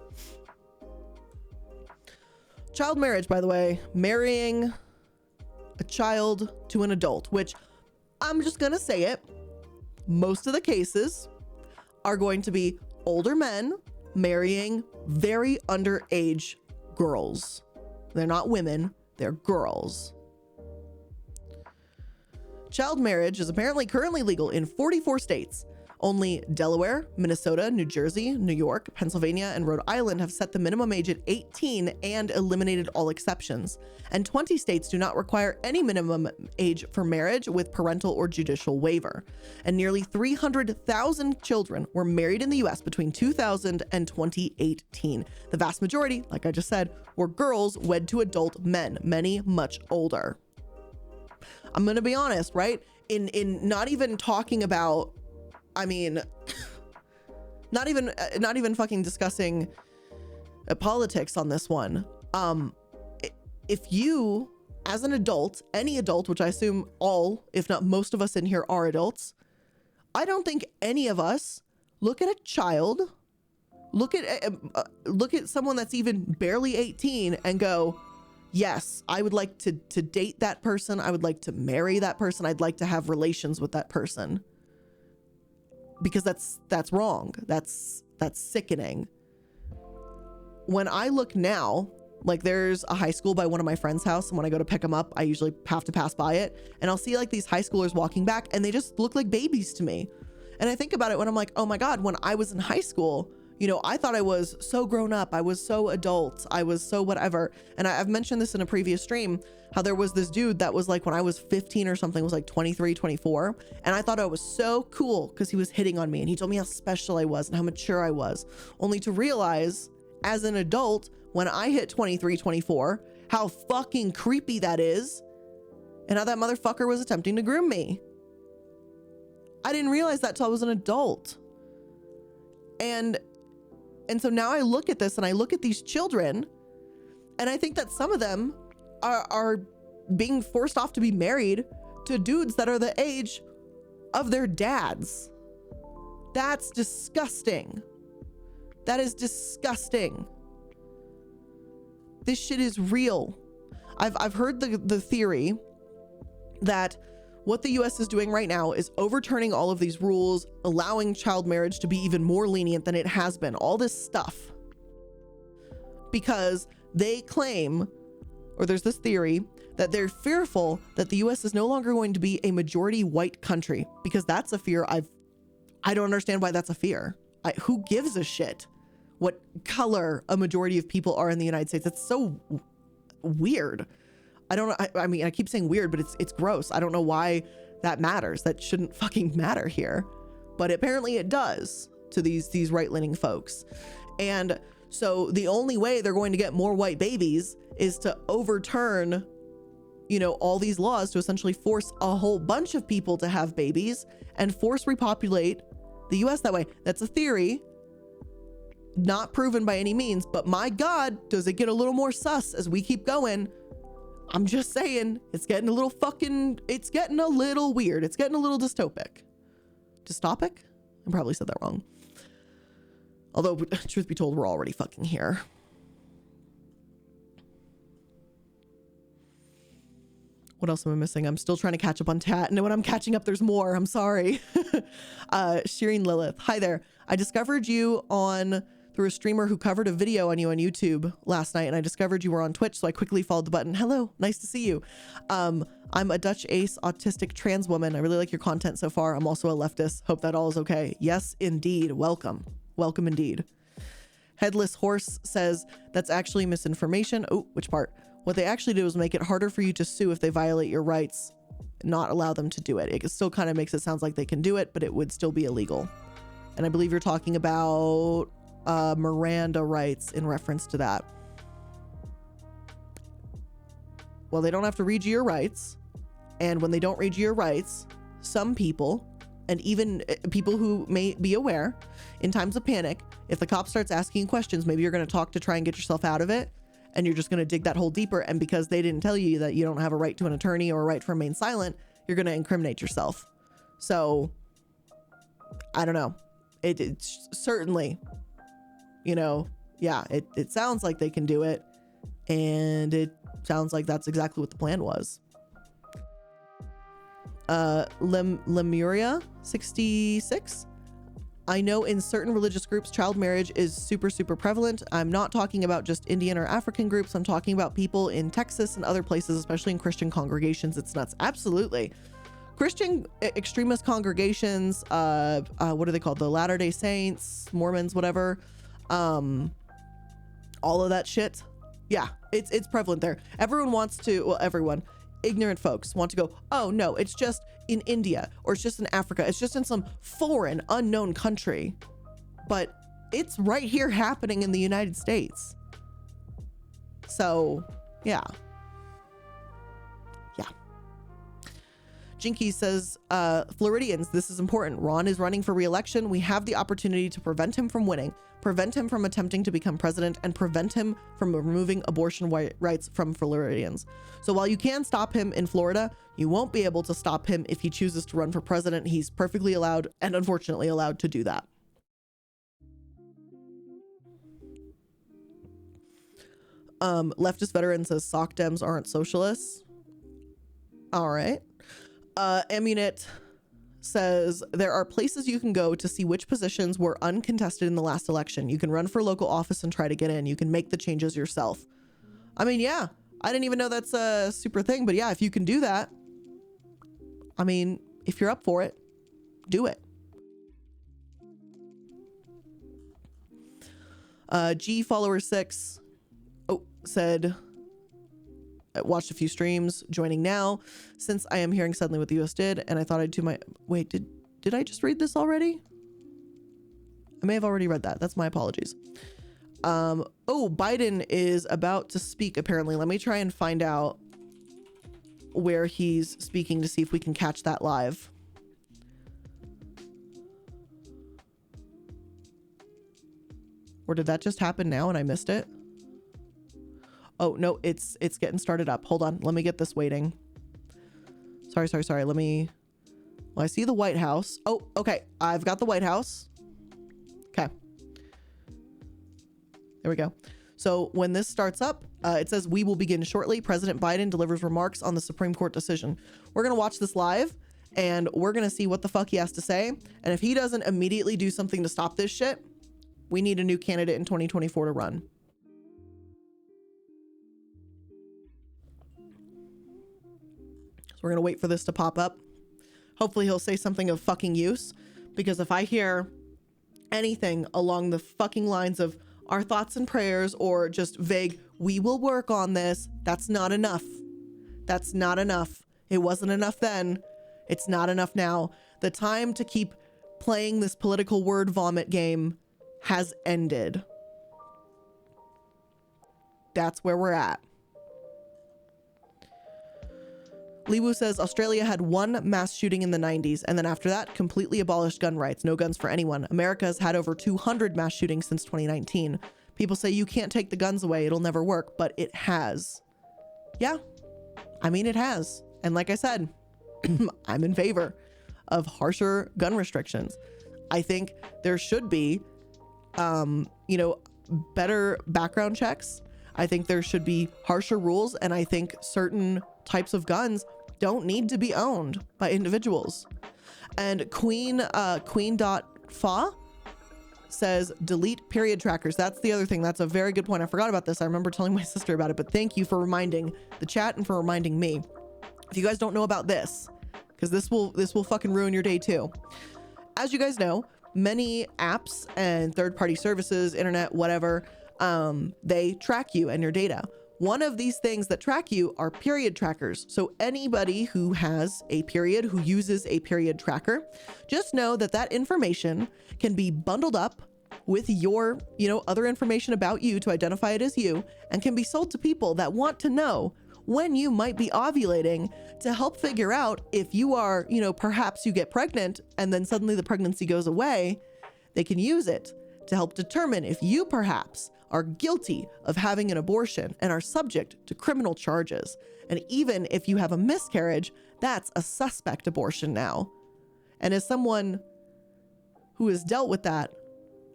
Child marriage, by the way, marrying a child to an adult, which I'm just going to say it. Most of the cases are going to be older men marrying very underage girls. They're not women, they're girls. Child marriage is apparently currently legal in 44 states. Only Delaware, Minnesota, New Jersey, New York, Pennsylvania, and Rhode Island have set the minimum age at 18 and eliminated all exceptions. And 20 states do not require any minimum age for marriage with parental or judicial waiver. And nearly 300,000 children were married in the US between 2000 and 2018. The vast majority, like I just said, were girls wed to adult men, many much older. I'm going to be honest, right? In not even talking about, I mean, not even fucking discussing politics on this one. If you, as an adult, any adult, which I assume all, if not most of us in here are adults, I don't think any of us look at a child, look at someone that's even barely 18 and go, yes, I would like to date that person. I would like to marry that person. I'd like to have relations with that person. Because that's wrong. That's sickening. When I look now, like there's a high school by one of my friend's house, and when I go to pick them up, I usually have to pass by it, and I'll see like these high schoolers walking back, and they just look like babies to me. And I think about it when I'm like, oh my God, when I was in high school, you know, I thought I was so grown up. I was so adult. I was so whatever. And I've mentioned this in a previous stream, how there was this dude that was like, when I was 15 or something, was like 23, 24. And I thought I was so cool because he was hitting on me. And he told me how special I was and how mature I was. Only to realize as an adult, when I hit 23, 24, how fucking creepy that is. And how that motherfucker was attempting to groom me. I didn't realize that till I was an adult. And so now I look at this and I look at these children, and I think that some of them are being forced off to be married to dudes that are the age of their dads. That's disgusting. That is disgusting. This shit is real. I've heard the theory that what the US is doing right now is overturning all of these rules, allowing child marriage to be even more lenient than it has been, all this stuff. Because they claim, or there's this theory, that they're fearful that the US is no longer going to be a majority white country, because that's a fear I don't understand why that's a fear. Who gives a shit what color a majority of people are in the United States? It's so weird. I don't know. I mean, I keep saying weird, but it's gross. I don't know why that matters. That shouldn't fucking matter here, but apparently it does to these right-leaning folks. And so the only way they're going to get more white babies is to overturn, you know, all these laws to essentially force a whole bunch of people to have babies and force repopulate the US that way. That's a theory. Not proven by any means, but my God, does it get a little more sus as we keep going? I'm just saying, it's getting a little weird. It's getting a little dystopic. Dystopic? I probably said that wrong. Although, truth be told, we're already fucking here. What else am I missing? I'm still trying to catch up on Tat. And when I'm catching up, there's more. I'm sorry. Shireen Lilith. Hi there. I discovered you through a streamer who covered a video on you on YouTube last night, and I discovered you were on Twitch, so I quickly followed the button. Hello, nice to see you. I'm a Dutch ace autistic trans woman. I really like your content so far. I'm also a leftist. Hope that all is okay. Yes, indeed. Welcome. Welcome indeed. Headless Horse says that's actually misinformation. Oh, which part? What they actually do is make it harder for you to sue if they violate your rights, not allow them to do it. It still kind of makes it sound like they can do it, but it would still be illegal. And I believe you're talking about Miranda Rights in reference to that. Well, they don't have to read you your rights. And when they don't read you your rights, some people, and even people who may be aware, in times of panic, if the cop starts asking you questions, maybe you're going to talk to try and get yourself out of it. And you're just going to dig that hole deeper. And because they didn't tell you that you don't have a right to an attorney or a right to remain silent, you're going to incriminate yourself. So I don't know. It's certainly, it sounds like they can do it. And it sounds like that's exactly what the plan was. Lemuria 66. I know in certain religious groups, child marriage is super, super prevalent. I'm not talking about just Indian or African groups. I'm talking about people in Texas and other places, especially in Christian congregations. It's nuts. Absolutely. Christian extremist congregations, what are they called? The Latter-day Saints, Mormons, whatever. All of that shit. Yeah, it's prevalent there. Everyone wants to, well, everyone, ignorant folks want to go, oh no, it's just in India, or it's just in Africa, it's just in some foreign unknown country, but it's right here happening in the United States. So yeah. Jinky says, Floridians, this is important. Ron is running for re-election. We have the opportunity to prevent him from winning, prevent him from attempting to become president, and prevent him from removing abortion rights from Floridians. So while you can stop him in Florida, you won't be able to stop him if he chooses to run for president. He's perfectly allowed and unfortunately allowed to do that. Leftist veteran says sock dems aren't socialists. All right. Amunit says there are places you can go to see which positions were uncontested in the last election. You can run for local office and try to get in. You can make the changes yourself. I mean, yeah, I didn't even know that's a super thing, but yeah, if you can do that, I mean, if you're up for it, do it. G follower 6 said, watched a few streams, joining now since I am hearing suddenly what the US did, and I thought I'd do my wait, did I just read this already? I may have already read that. That's my apologies. Biden is about to speak apparently. Let me try and find out where he's speaking to see if we can catch that live. Or did that just happen now and I missed it? Oh, no, it's getting started up. Hold on. Let me get this waiting. Sorry. Let me... Well, I see the White House. Oh, okay. I've got the White House. Okay. There we go. So when this starts up, it says, we will begin shortly. President Biden delivers remarks on the Supreme Court decision. We're going to watch this live, and we're going to see what the fuck he has to say. And if he doesn't immediately do something to stop this shit, we need a new candidate in 2024 to run. So we're going to wait for this to pop up. Hopefully he'll say something of fucking use, because if I hear anything along the fucking lines of our thoughts and prayers or just vague, we will work on this, that's not enough. That's not enough. It wasn't enough then. It's not enough now. The time to keep playing this political word vomit game has ended. That's where we're at. Liwu says Australia had one mass shooting in the 90s, and then after that, completely abolished gun rights. No guns for anyone. America has had over 200 mass shootings since 2019. People say you can't take the guns away, it'll never work, but it has. Yeah, I mean, it has. And like I said, I'm in favor of harsher gun restrictions. I think there should be, better background checks. I think there should be harsher rules, and I think certain types of guns don't need to be owned by individuals. And Queen.fa says delete period trackers. That's the other thing. That's a very good point. I forgot about this. I remember telling my sister about it, but thank you for reminding the chat and for reminding me. If you guys don't know about this, because this will fucking ruin your day too. As you guys know, many apps and third-party services, internet, whatever, they track you and your data. One of these things that track you are period trackers. So anybody who has a period, who uses a period tracker, just know that that information can be bundled up with your, other information about you to identify it as you, and can be sold to people that want to know when you might be ovulating to help figure out if you are, perhaps you get pregnant and then suddenly the pregnancy goes away. They can use it to help determine if you perhaps are guilty of having an abortion and are subject to criminal charges. And even if you have a miscarriage, that's a suspect abortion now. And as someone who has dealt with that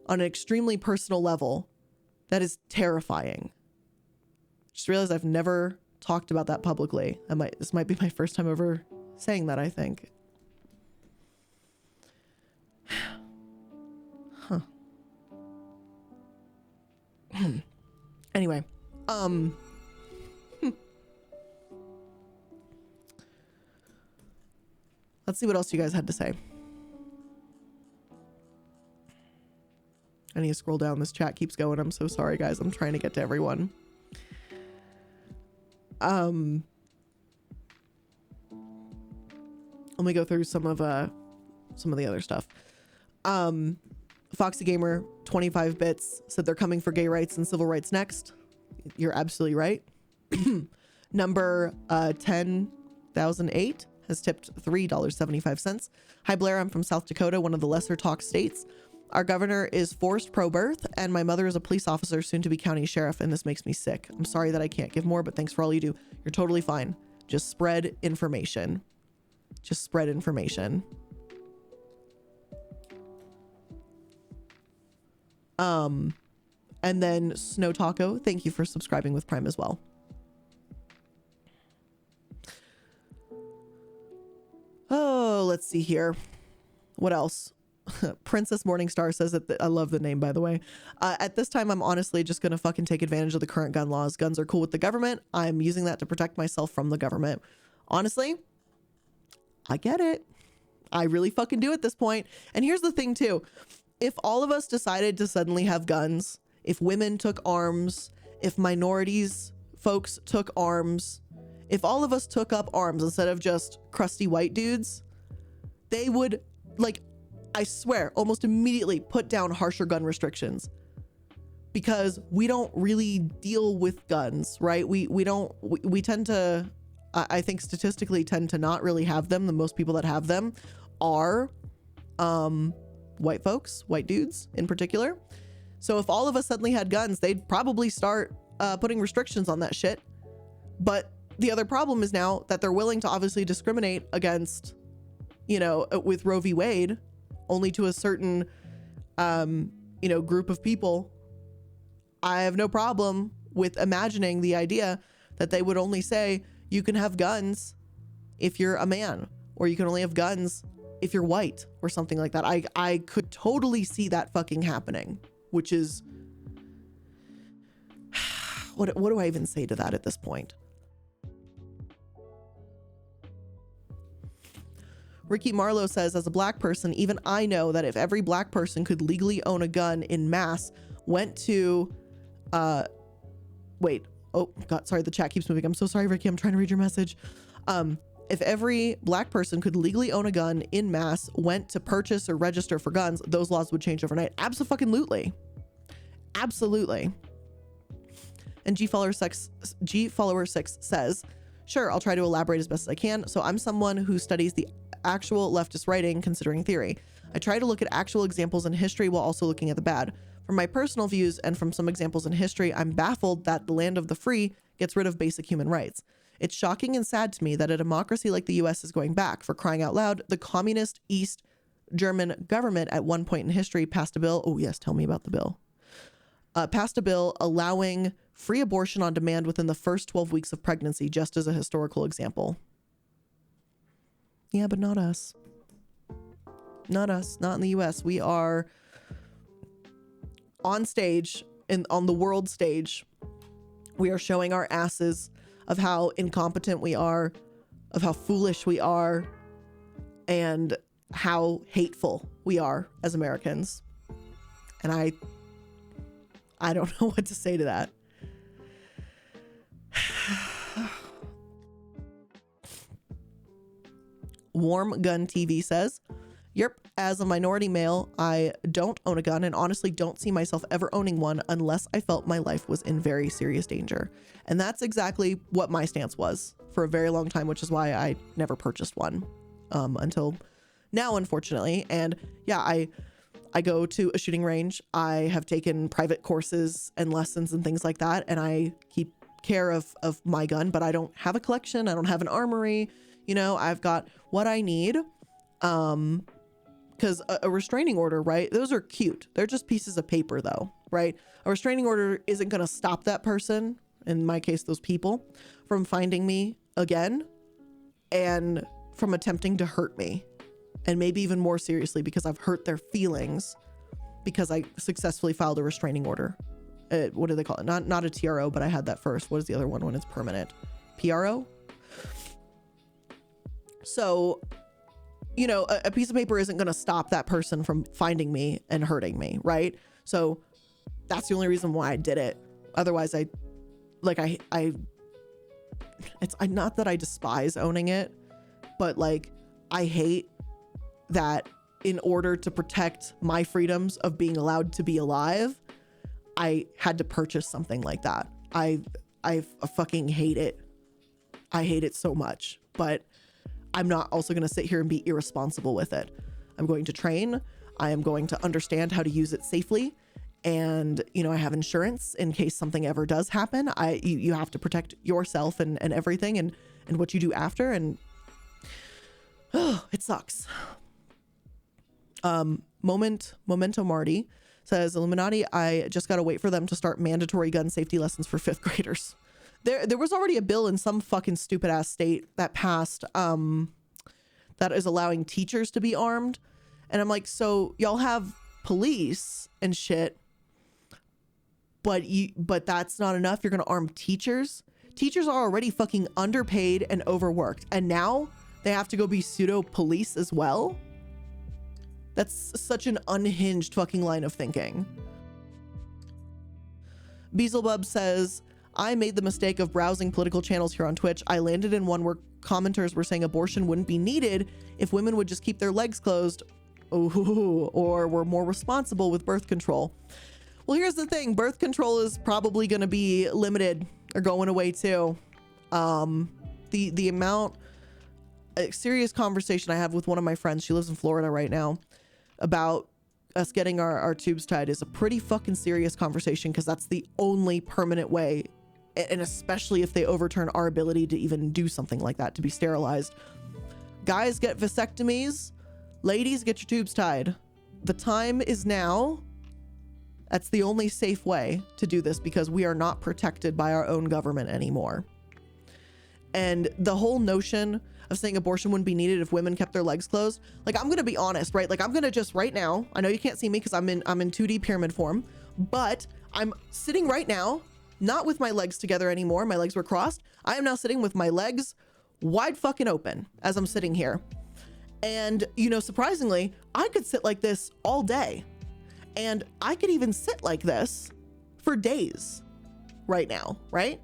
on an extremely personal level, that is terrifying. Just realized I've never talked about that publicly. This might be my first time ever saying that, I think. Huh. Anyway, let's see what else you guys had to say. I need to scroll down. This chat keeps going. I'm so sorry, guys. I'm trying to get to everyone. Let me go through some of the other stuff. Foxy Gamer 25 bits said they're coming for gay rights and civil rights next. You're absolutely right. Number 10,008 has tipped $3.75. Hi Blair, I'm from South Dakota, one of the lesser talk states. Our governor is forced pro-birth, and my mother is a police officer, soon to be county sheriff, and this makes me sick. I'm sorry that I can't give more, but thanks for all you do. You're totally fine. Just spread information. Just spread information. And then Snow Taco, thank you for subscribing with Prime as well. Oh, let's see here. What else? Princess Morningstar says that I love the name, by the way. At this time, I'm honestly just gonna fucking take advantage of the current gun laws. Guns are cool with the government. I'm using that to protect myself from the government. Honestly, I get it. I really fucking do at this point. And here's the thing too. If all of us decided to suddenly have guns, if women took arms, if minorities folks took arms, if all of us took up arms instead of just crusty white dudes, they would, like, I swear, almost immediately put down harsher gun restrictions, because we don't really deal with guns, right? We tend to, I think statistically tend to not really have them. The most people that have them are white folks, white dudes in particular. So if all of us suddenly had guns, they'd probably start putting restrictions on that shit. But the other problem is now that they're willing to obviously discriminate against, with Roe V Wade, only to a certain, group of people. I have no problem with imagining the idea that they would only say you can have guns if you're a man, or you can only have guns if you're white, or something like that. I could totally see that fucking happening, which is, what do I even say to that at this point? Ricky Marlowe says, as a black person, even I know that if every black person could legally own a gun in mass, went to, wait, oh God, sorry, the chat keeps moving. I'm so sorry, Ricky, I'm trying to read your message. If every black person could legally own a gun in mass, went to purchase or register for guns, those laws would change overnight. Absolutely. Absolutely. And G Follower 6 says, Sure, I'll try to elaborate as best as I can. So I'm someone who studies the actual leftist writing considering theory. I try to look at actual examples in history while also looking at the bad. From my personal views and from some examples in history, I'm baffled that the land of the free gets rid of basic human rights. It's shocking and sad to me that a democracy like the US is going back. For crying out loud, the communist East German government at one point in history passed a bill. Oh yes, tell me about the bill. Passed a bill allowing free abortion on demand within the first 12 weeks of pregnancy, just as a historical example. Yeah, but not us. Not us, not in the US. We are on stage, on the world stage. We are showing our asses of how incompetent we are, of how foolish we are, and how hateful we are as Americans. And I don't know what to say to that. Warm Gun TV says, "Yep, as a minority male, I don't own a gun and honestly don't see myself ever owning one unless I felt my life was in very serious danger." And that's exactly what my stance was for a very long time, which is why I never purchased one until now, unfortunately. And yeah, I go to a shooting range. I have taken private courses and lessons and things like that, and I keep care of my gun, but I don't have a collection. I don't have an armory. You know, I've got what I need. Because a restraining order, right? Those are cute. They're just pieces of paper though, right? A restraining order isn't going to stop that person, in my case, those people, from finding me again and from attempting to hurt me. And maybe even more seriously, because I've hurt their feelings because I successfully filed a restraining order. What do they call it? Not a TRO, but I had that first. What is the other one when it's permanent? PRO? So, you know, a piece of paper isn't going to stop that person from finding me and hurting me, right? So that's the only reason why I did it. Otherwise, it's not that I despise owning it, but like, I hate that in order to protect my freedoms of being allowed to be alive, I had to purchase something like that. I fucking hate it. I hate it so much, but I'm not also going to sit here and be irresponsible with it. I'm going to train. I am going to understand how to use it safely. And, you know, I have insurance in case something ever does happen. You have to protect yourself and everything and what you do after. And oh, it sucks. Memento Marty says, Illuminati, I just got to wait for them to start mandatory gun safety lessons for 5th graders. There was already a bill in some fucking stupid ass state that passed that is allowing teachers to be armed. And I'm like, so y'all have police and shit, but that's not enough. You're going to arm teachers. Teachers are already fucking underpaid and overworked. And now they have to go be pseudo police as well. That's such an unhinged fucking line of thinking. Beelzebub says, I made the mistake of browsing political channels here on Twitch. I landed in one where commenters were saying abortion wouldn't be needed if women would just keep their legs closed, or were more responsible with birth control. Well, here's the thing. Birth control is probably going to be limited or going away too. The amount, a serious conversation I have with one of my friends, she lives in Florida right now, about us getting our tubes tied is a pretty fucking serious conversation, because that's the only permanent way. And especially if they overturn our ability to even do something like that, to be sterilized. Guys, get vasectomies. Ladies, get your tubes tied. The time is now. That's the only safe way to do this, because we are not protected by our own government anymore. And the whole notion of saying abortion wouldn't be needed if women kept their legs closed. Like, I'm going to be honest, right? Like, I'm going to just right now, I know you can't see me because I'm in 2D pyramid form, but I'm sitting right now, not with my legs together anymore. My legs were crossed. I am now sitting with my legs wide fucking open as I'm sitting here. And, you know, surprisingly, I could sit like this all day. And I could even sit like this for days right now, right?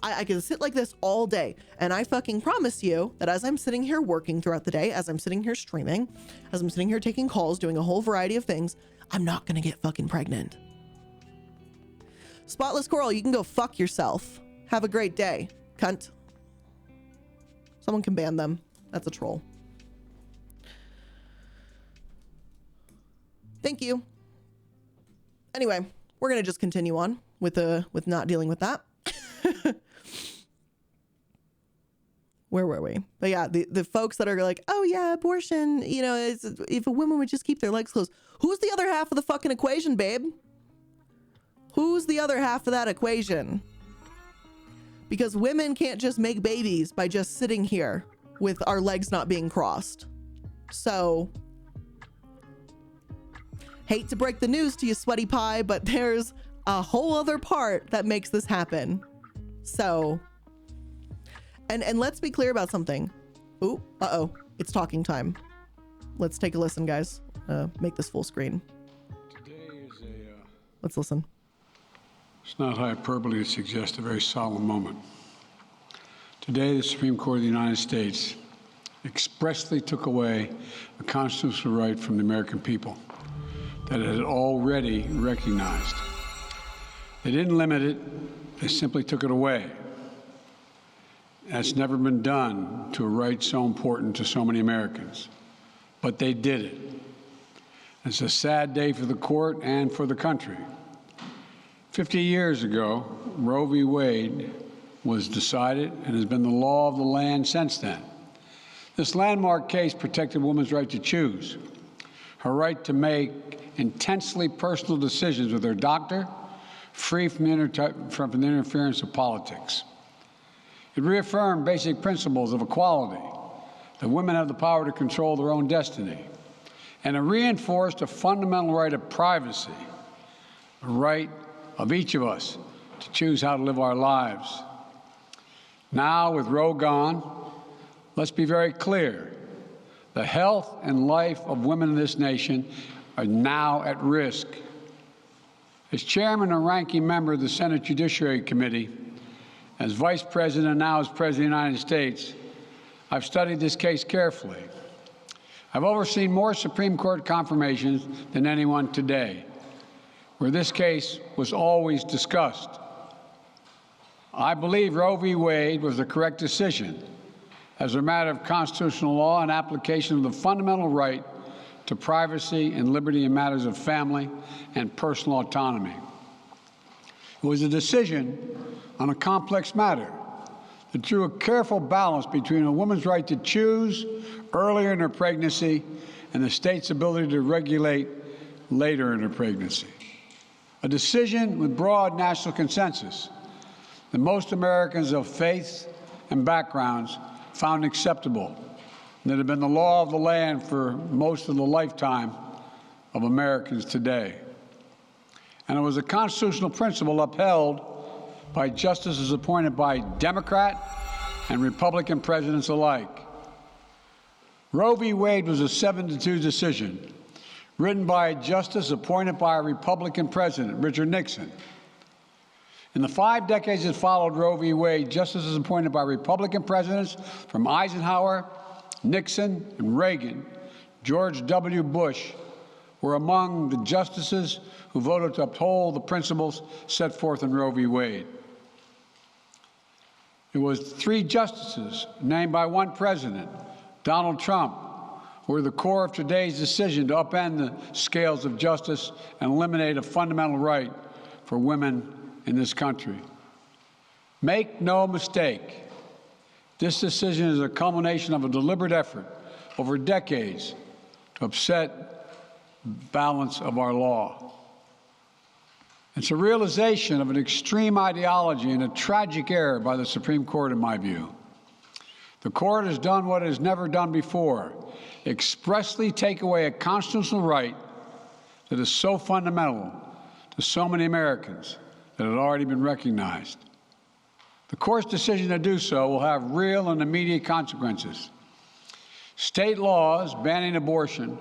I can sit like this all day. And I fucking promise you that as I'm sitting here working throughout the day, as I'm sitting here streaming, as I'm sitting here taking calls, doing a whole variety of things, I'm not gonna get fucking pregnant. Spotless Coral, you can go fuck yourself. Have a great day, cunt. Someone can ban them. That's a troll. Thank you. Anyway, we're going to just continue on with not dealing with that. Where were we? But yeah, the folks that are like, oh yeah, abortion, you know, if a woman would just keep their legs closed. Who's the other half of the fucking equation, babe? Who's the other half of that equation? Because women can't just make babies by just sitting here with our legs not being crossed. So, hate to break the news to you, sweaty pie, but there's a whole other part that makes this happen. So, and let's be clear about something. Ooh, uh-oh, it's talking time. Let's take a listen, guys. Make this full screen. Let's listen. It's not hyperbole to suggest a very solemn moment. Today, the Supreme Court of the United States expressly took away a constitutional right from the American people that it had already recognized. They didn't limit it, they simply took it away. That's never been done to a right so important to so many Americans, but they did it. It's a sad day for the court and for the country. 50 years ago, Roe v. Wade was decided and has been the law of the land since then. This landmark case protected a woman's right to choose, her right to make intensely personal decisions with her doctor, free from the interference of politics. It reaffirmed basic principles of equality, that women have the power to control their own destiny, and it reinforced a fundamental right of privacy, a right of each of us to choose how to live our lives. Now, with Roe gone, let's be very clear. The health and life of women in this nation are now at risk. As chairman and ranking member of the Senate Judiciary Committee, as vice president and now as president of the United States, I've studied this case carefully. I've overseen more Supreme Court confirmations than anyone today, where this case was always discussed. I believe Roe v. Wade was the correct decision as a matter of constitutional law and application of the fundamental right to privacy and liberty in matters of family and personal autonomy. It was a decision on a complex matter that drew a careful balance between a woman's right to choose earlier in her pregnancy and the state's ability to regulate later in her pregnancy. A decision with broad national consensus that most Americans of faith and backgrounds found acceptable, and that had been the law of the land for most of the lifetime of Americans today. And it was a constitutional principle upheld by justices appointed by Democrat and Republican presidents alike. Roe v. Wade was a 7-2 decision written by a justice appointed by a Republican president, Richard Nixon. In the 5 decades that followed Roe v. Wade, justices appointed by Republican presidents from Eisenhower, Nixon, and Reagan, George W. Bush, were among the justices who voted to uphold the principles set forth in Roe v. Wade. It was 3 justices named by one president, Donald Trump, who were the core of today's decision to upend the scales of justice and eliminate a fundamental right for women in this country. Make no mistake, this decision is a culmination of a deliberate effort over decades to upset the balance of our law. It's a realization of an extreme ideology and a tragic error by the Supreme Court, in my view. The court has done what it has never done before, expressly take away a constitutional right that is so fundamental to so many Americans that had already been recognized. The court's decision to do so will have real and immediate consequences. State laws banning abortion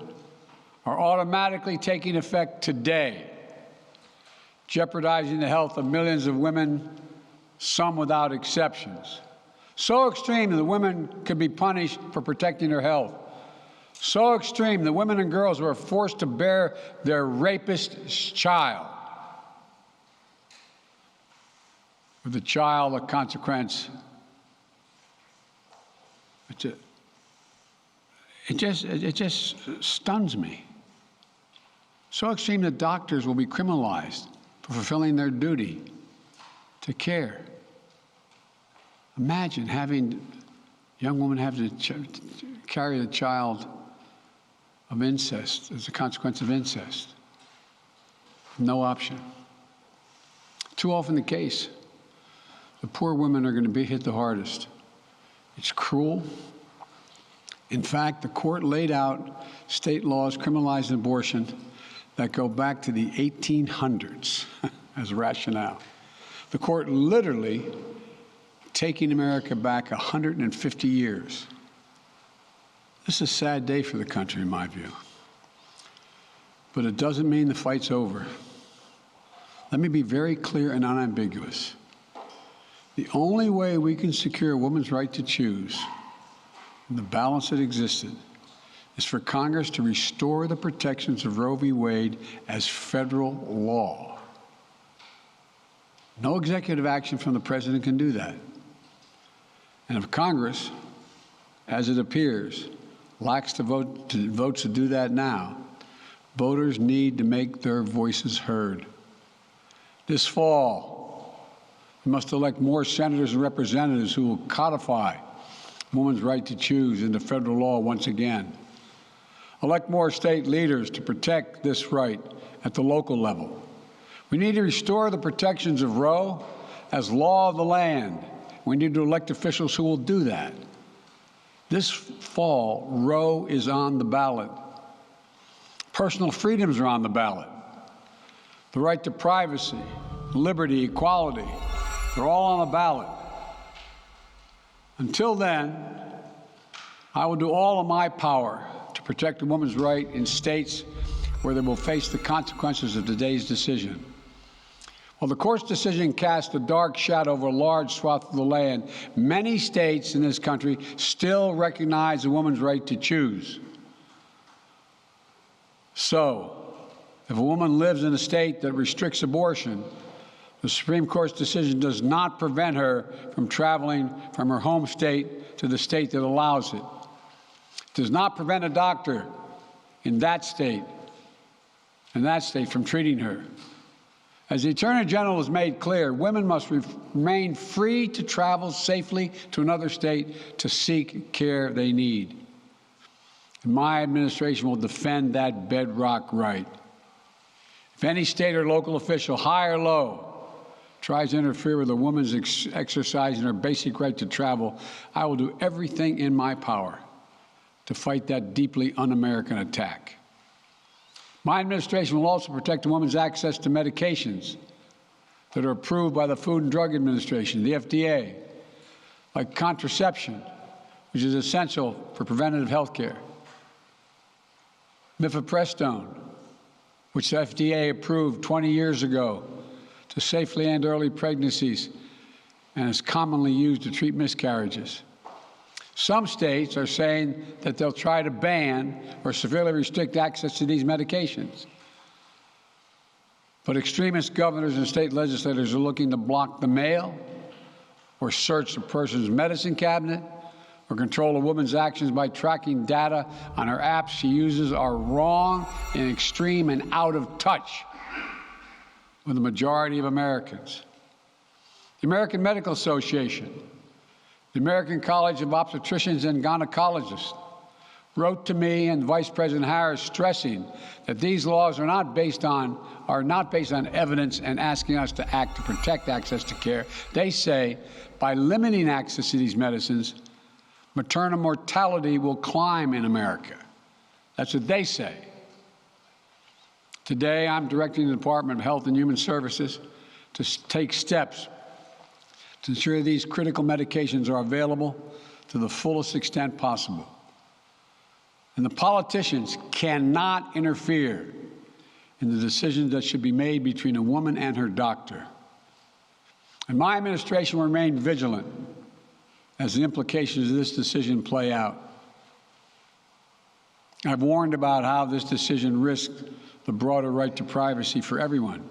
are automatically taking effect today, jeopardizing the health of millions of women, some without exceptions. So extreme that women could be punished for protecting their health. So extreme that women and girls were forced to bear their rapist's child, with the child a consequence It just stuns me. So extreme that doctors will be criminalized for fulfilling their duty to care. Imagine having a young woman have to carry the child of incest as a consequence of incest. No option. Too often the case. The poor women are going to be hit the hardest. It's cruel. In fact, the court laid out state laws criminalizing abortion that go back to the 1800s as rationale. The court literally taking America back 150 years. This is a sad day for the country, in my view. But it doesn't mean the fight's over. Let me be very clear and unambiguous. The only way we can secure a woman's right to choose and the balance that existed is for Congress to restore the protections of Roe v. Wade as federal law. No executive action from the president can do that. And if Congress, as it appears, lacks the votes to do that now, voters need to make their voices heard. This fall, we must elect more senators and representatives who will codify women's right to choose into federal law once again. Elect more state leaders to protect this right at the local level. We need to restore the protections of Roe as law of the land. We need to elect officials who will do that. This fall, Roe is on the ballot. Personal freedoms are on the ballot. The right to privacy, liberty, equality, they're all on the ballot. Until then, I will do all of my power to protect a woman's right in states where they will face the consequences of today's decision. While the court's decision cast a dark shadow over a large swath of the land, many states in this country still recognize a woman's right to choose. So, if a woman lives in a state that restricts abortion, the Supreme Court's decision does not prevent her from traveling from her home state to the state that allows it. It does not prevent a doctor in that state from treating her. As the Attorney General has made clear, women must remain free to travel safely to another state to seek care they need. And my administration will defend that bedrock right. If any state or local official, high or low, tries to interfere with a woman's exercising her basic right to travel, I will do everything in my power to fight that deeply un-American attack. My administration will also protect a woman's access to medications that are approved by the Food and Drug Administration, the FDA, like contraception, which is essential for preventative health care, mifepristone, which the FDA approved 20 years ago to safely end early pregnancies and is commonly used to treat miscarriages. Some states are saying that they'll try to ban or severely restrict access to these medications. But extremist governors and state legislators are looking to block the mail or search a person's medicine cabinet or control a woman's actions by tracking data on her apps she uses are wrong and extreme and out of touch with the majority of Americans. The American Medical Association, the American College of Obstetricians and Gynecologists wrote to me and Vice President Harris stressing that these laws are not based on evidence and asking us to act to protect access to care. They say by limiting access to these medicines, maternal mortality will climb in America. That's what they say. Today, I'm directing the Department of Health and Human Services to take steps to ensure these critical medications are available to the fullest extent possible. And the politicians cannot interfere in the decisions that should be made between a woman and her doctor. And my administration will remain vigilant as the implications of this decision play out. I've warned about how this decision risks the broader right to privacy for everyone.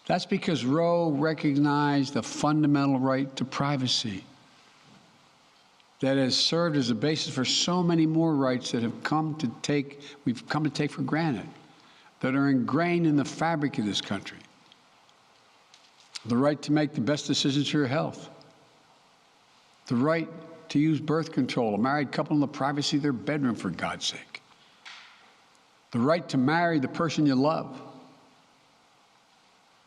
That's because Roe recognized the fundamental right to privacy. that has served as a basis for so many more rights that we've come to take for granted, that are ingrained in the fabric of this country. The right to make the best decisions for your health. The right to use birth control, a married couple in the privacy of their bedroom, for God's sake. The right to marry the person you love.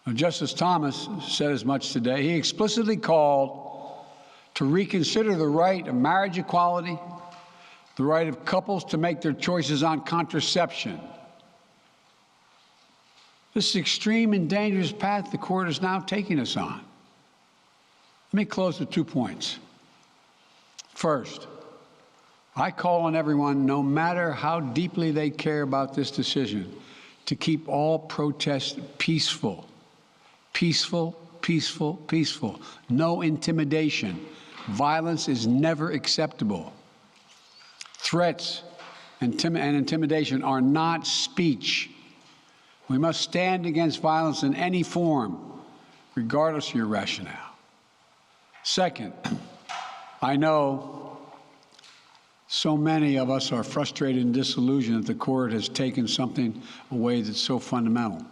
Now, Justice Thomas said as much today. He explicitly called to reconsider the right of marriage equality, the right of couples to make their choices on contraception. This extreme and dangerous path the court is now taking us on. Let me close with 2 points. First, I call on everyone, no matter how deeply they care about this decision, to keep all protests peaceful. Peaceful, peaceful, peaceful. No intimidation. Violence is never acceptable. Threats and intimidation are not speech. We must stand against violence in any form, regardless of your rationale. Second, I know so many of us are frustrated and disillusioned that the court has taken something away that's so fundamental.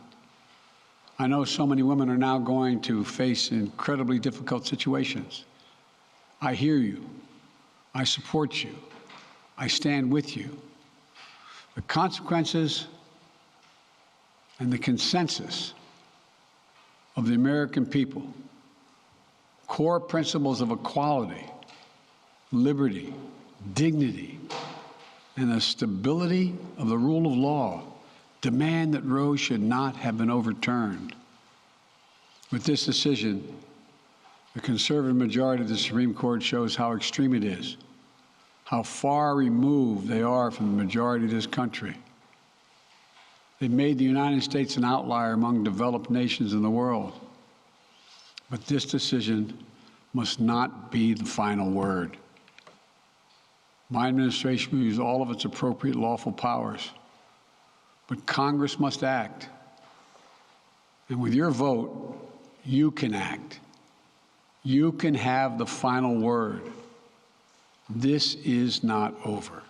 I know so many women are now going to face incredibly difficult situations. I hear you. I support you. I stand with you. The consequences and the consensus of the American people, core principles of equality, liberty, dignity, and the stability of the rule of law demand that Roe should not have been overturned. With this decision, the conservative majority of the Supreme Court shows how extreme it is, how far removed they are from the majority of this country. They've made the United States an outlier among developed nations in the world. But this decision must not be the final word. My administration will use all of its appropriate lawful powers, but Congress must act. And with your vote, you can act. You can have the final word. This is not over.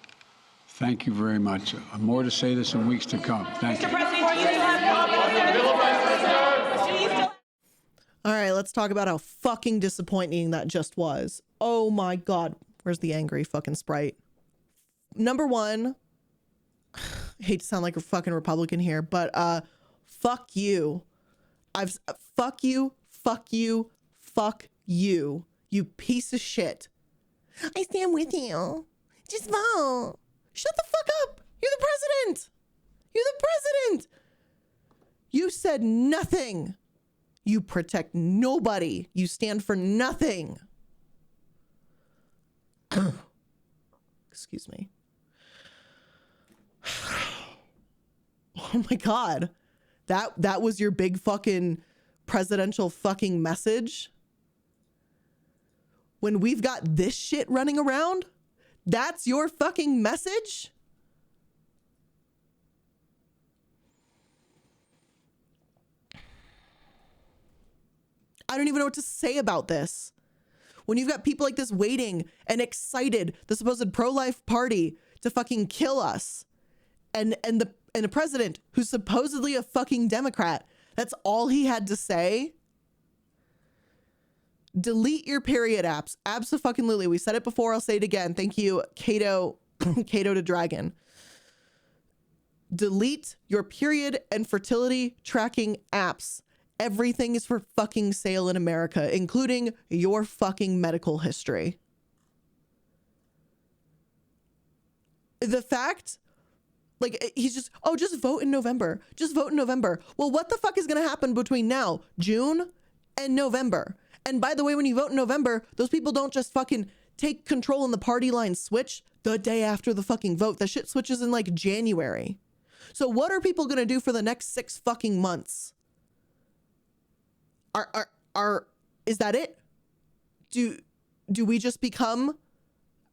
Thank you very much. More to say this in weeks to come. Thank you. All right, let's talk about how fucking disappointing that just was. Oh my God. Where's the angry fucking Sprite? Number one, I hate to sound like a fucking Republican here, but fuck you. Fuck you, fuck you, fuck you, you piece of shit. I stand with you. Just vote. Shut the fuck up. You're the president. You're the president. You said nothing. You protect nobody. You stand for nothing. Excuse me. Oh my God. That was your big fucking presidential fucking message? When we've got this shit running around? That's your fucking message? I don't even know what to say about this. When you've got people like this waiting and excited, the supposed pro-life party to fucking kill us, and the president, who's supposedly a fucking Democrat, that's all he had to say. Delete your period apps. Abso-fucking-lutely. We said it before. I'll say it again. Thank you, Cato to Dragon. Delete your period and fertility tracking apps. Everything is for fucking sale in America, including your fucking medical history. The fact, like, he's just vote in November. Just vote in November. Well, what the fuck is going to happen between now, June, and November? And by the way, when you vote in November, those people don't just fucking take control and the party line switch the day after the fucking vote. That shit switches in like January. So what are people going to do for the next 6 fucking months? Is that it? Do we just become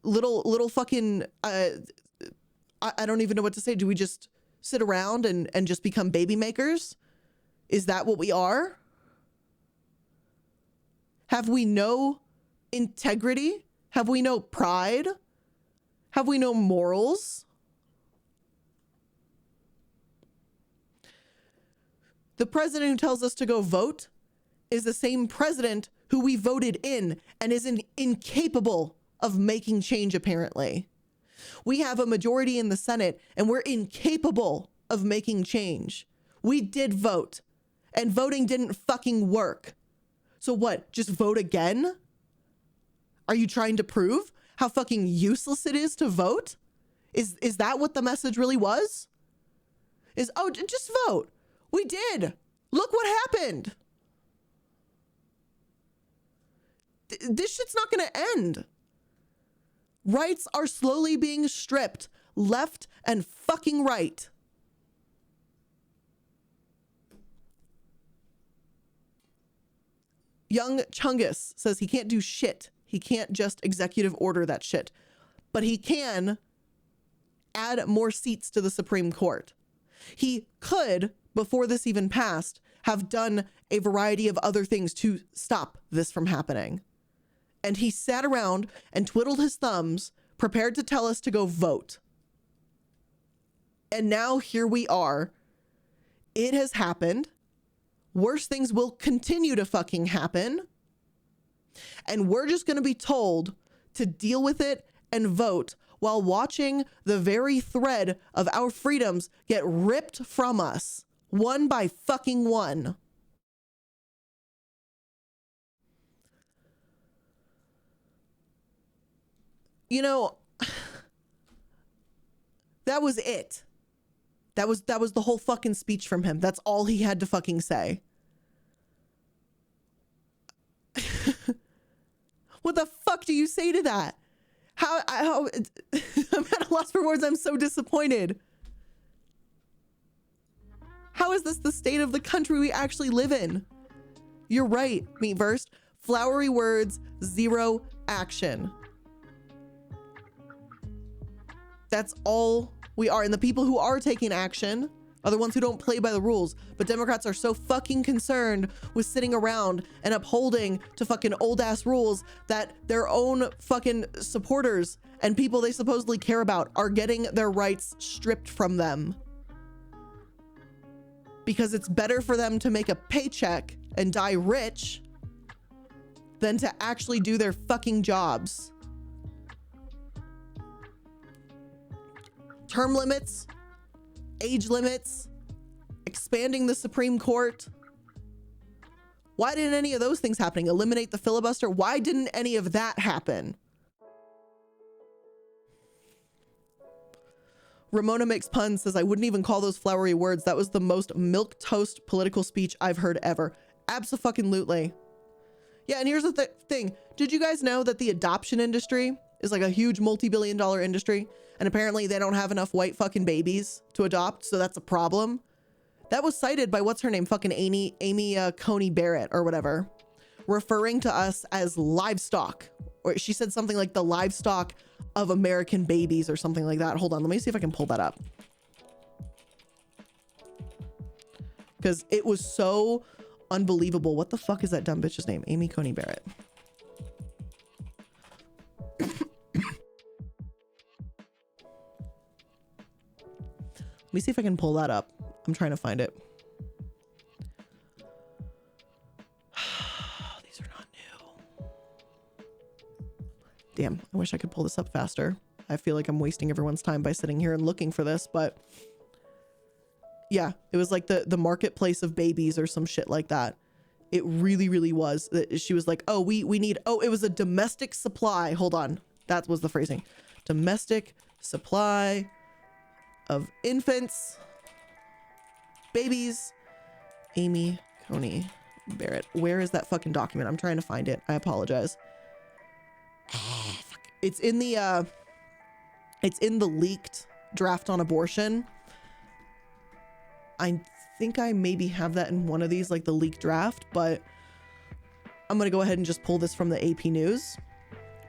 little fucking, I don't even know what to say. Do we just sit around and just become baby makers? Is that what we are? Have we no integrity? Have we no pride? Have we no morals? The president who tells us to go vote is the same president who we voted in and is incapable of making change, apparently. We have a majority in the Senate and we're incapable of making change. We did vote and voting didn't fucking work. So what, just vote again? Are you trying to prove how fucking useless it is to vote? Is that what the message really was? Oh, just vote. We did. Look what happened. This shit's not gonna end. Rights are slowly being stripped, left and fucking right. Young Chungus says he can't do shit. He can't just executive order that shit. But he can add more seats to the Supreme Court. He could, before this even passed, have done a variety of other things to stop this from happening. And he sat around and twiddled his thumbs, prepared to tell us to go vote. And now here we are. It has happened. Worse things will continue to fucking happen. And we're just going to be told to deal with it and vote while watching the very thread of our freedoms get ripped from us, one by fucking one. You know, that was it. That was the whole fucking speech from him. That's all he had to fucking say. What the fuck do you say to that? How I'm at a loss for words. I'm so disappointed. How is this the state of the country we actually live in? You're right, Meatverse. Flowery words, zero action. That's all we are. And the people who are taking action are the ones who don't play by the rules. But Democrats are so fucking concerned with sitting around and upholding to fucking old ass rules that their own fucking supporters and people they supposedly care about are getting their rights stripped from them. Because it's better for them to make a paycheck and die rich than to actually do their fucking jobs. Term limits, age limits, expanding the Supreme Court. Why didn't any of those things happen? Eliminate the filibuster? Why didn't any of that happen? Ramona Makes Puns says, I wouldn't even call those flowery words. That was the most milquetoast political speech I've heard ever. Abso-fucking-lutely. Yeah, and here's the thing. Did you guys know that the adoption industry is like a huge multi-billion-dollar industry? And apparently they don't have enough white fucking babies to adopt, so that's a problem. That was cited by what's her name? Fucking Amy Coney Barrett or whatever, referring to us as livestock. Or she said something like the livestock of American babies or something like that. Hold on, let me see if I can pull that up. Because it was so unbelievable. What the fuck is that dumb bitch's name? Amy Coney Barrett. Let me see if I can pull that up. I'm trying to find it. These are not new. Damn, I wish I could pull this up faster. I feel like I'm wasting everyone's time by sitting here and looking for this, but yeah, it was like the marketplace of babies or some shit like that. It really, really was. She was like, oh, we need, oh, it was a domestic supply. Hold on. That was the phrasing. Domestic supply of infants, babies. Amy Coney Barrett. Where is that fucking document? I'm trying to find it. I apologize. It's in the leaked draft on abortion. I think I maybe have that in one of these, like the leaked draft, but I'm gonna go ahead and just pull this from the AP News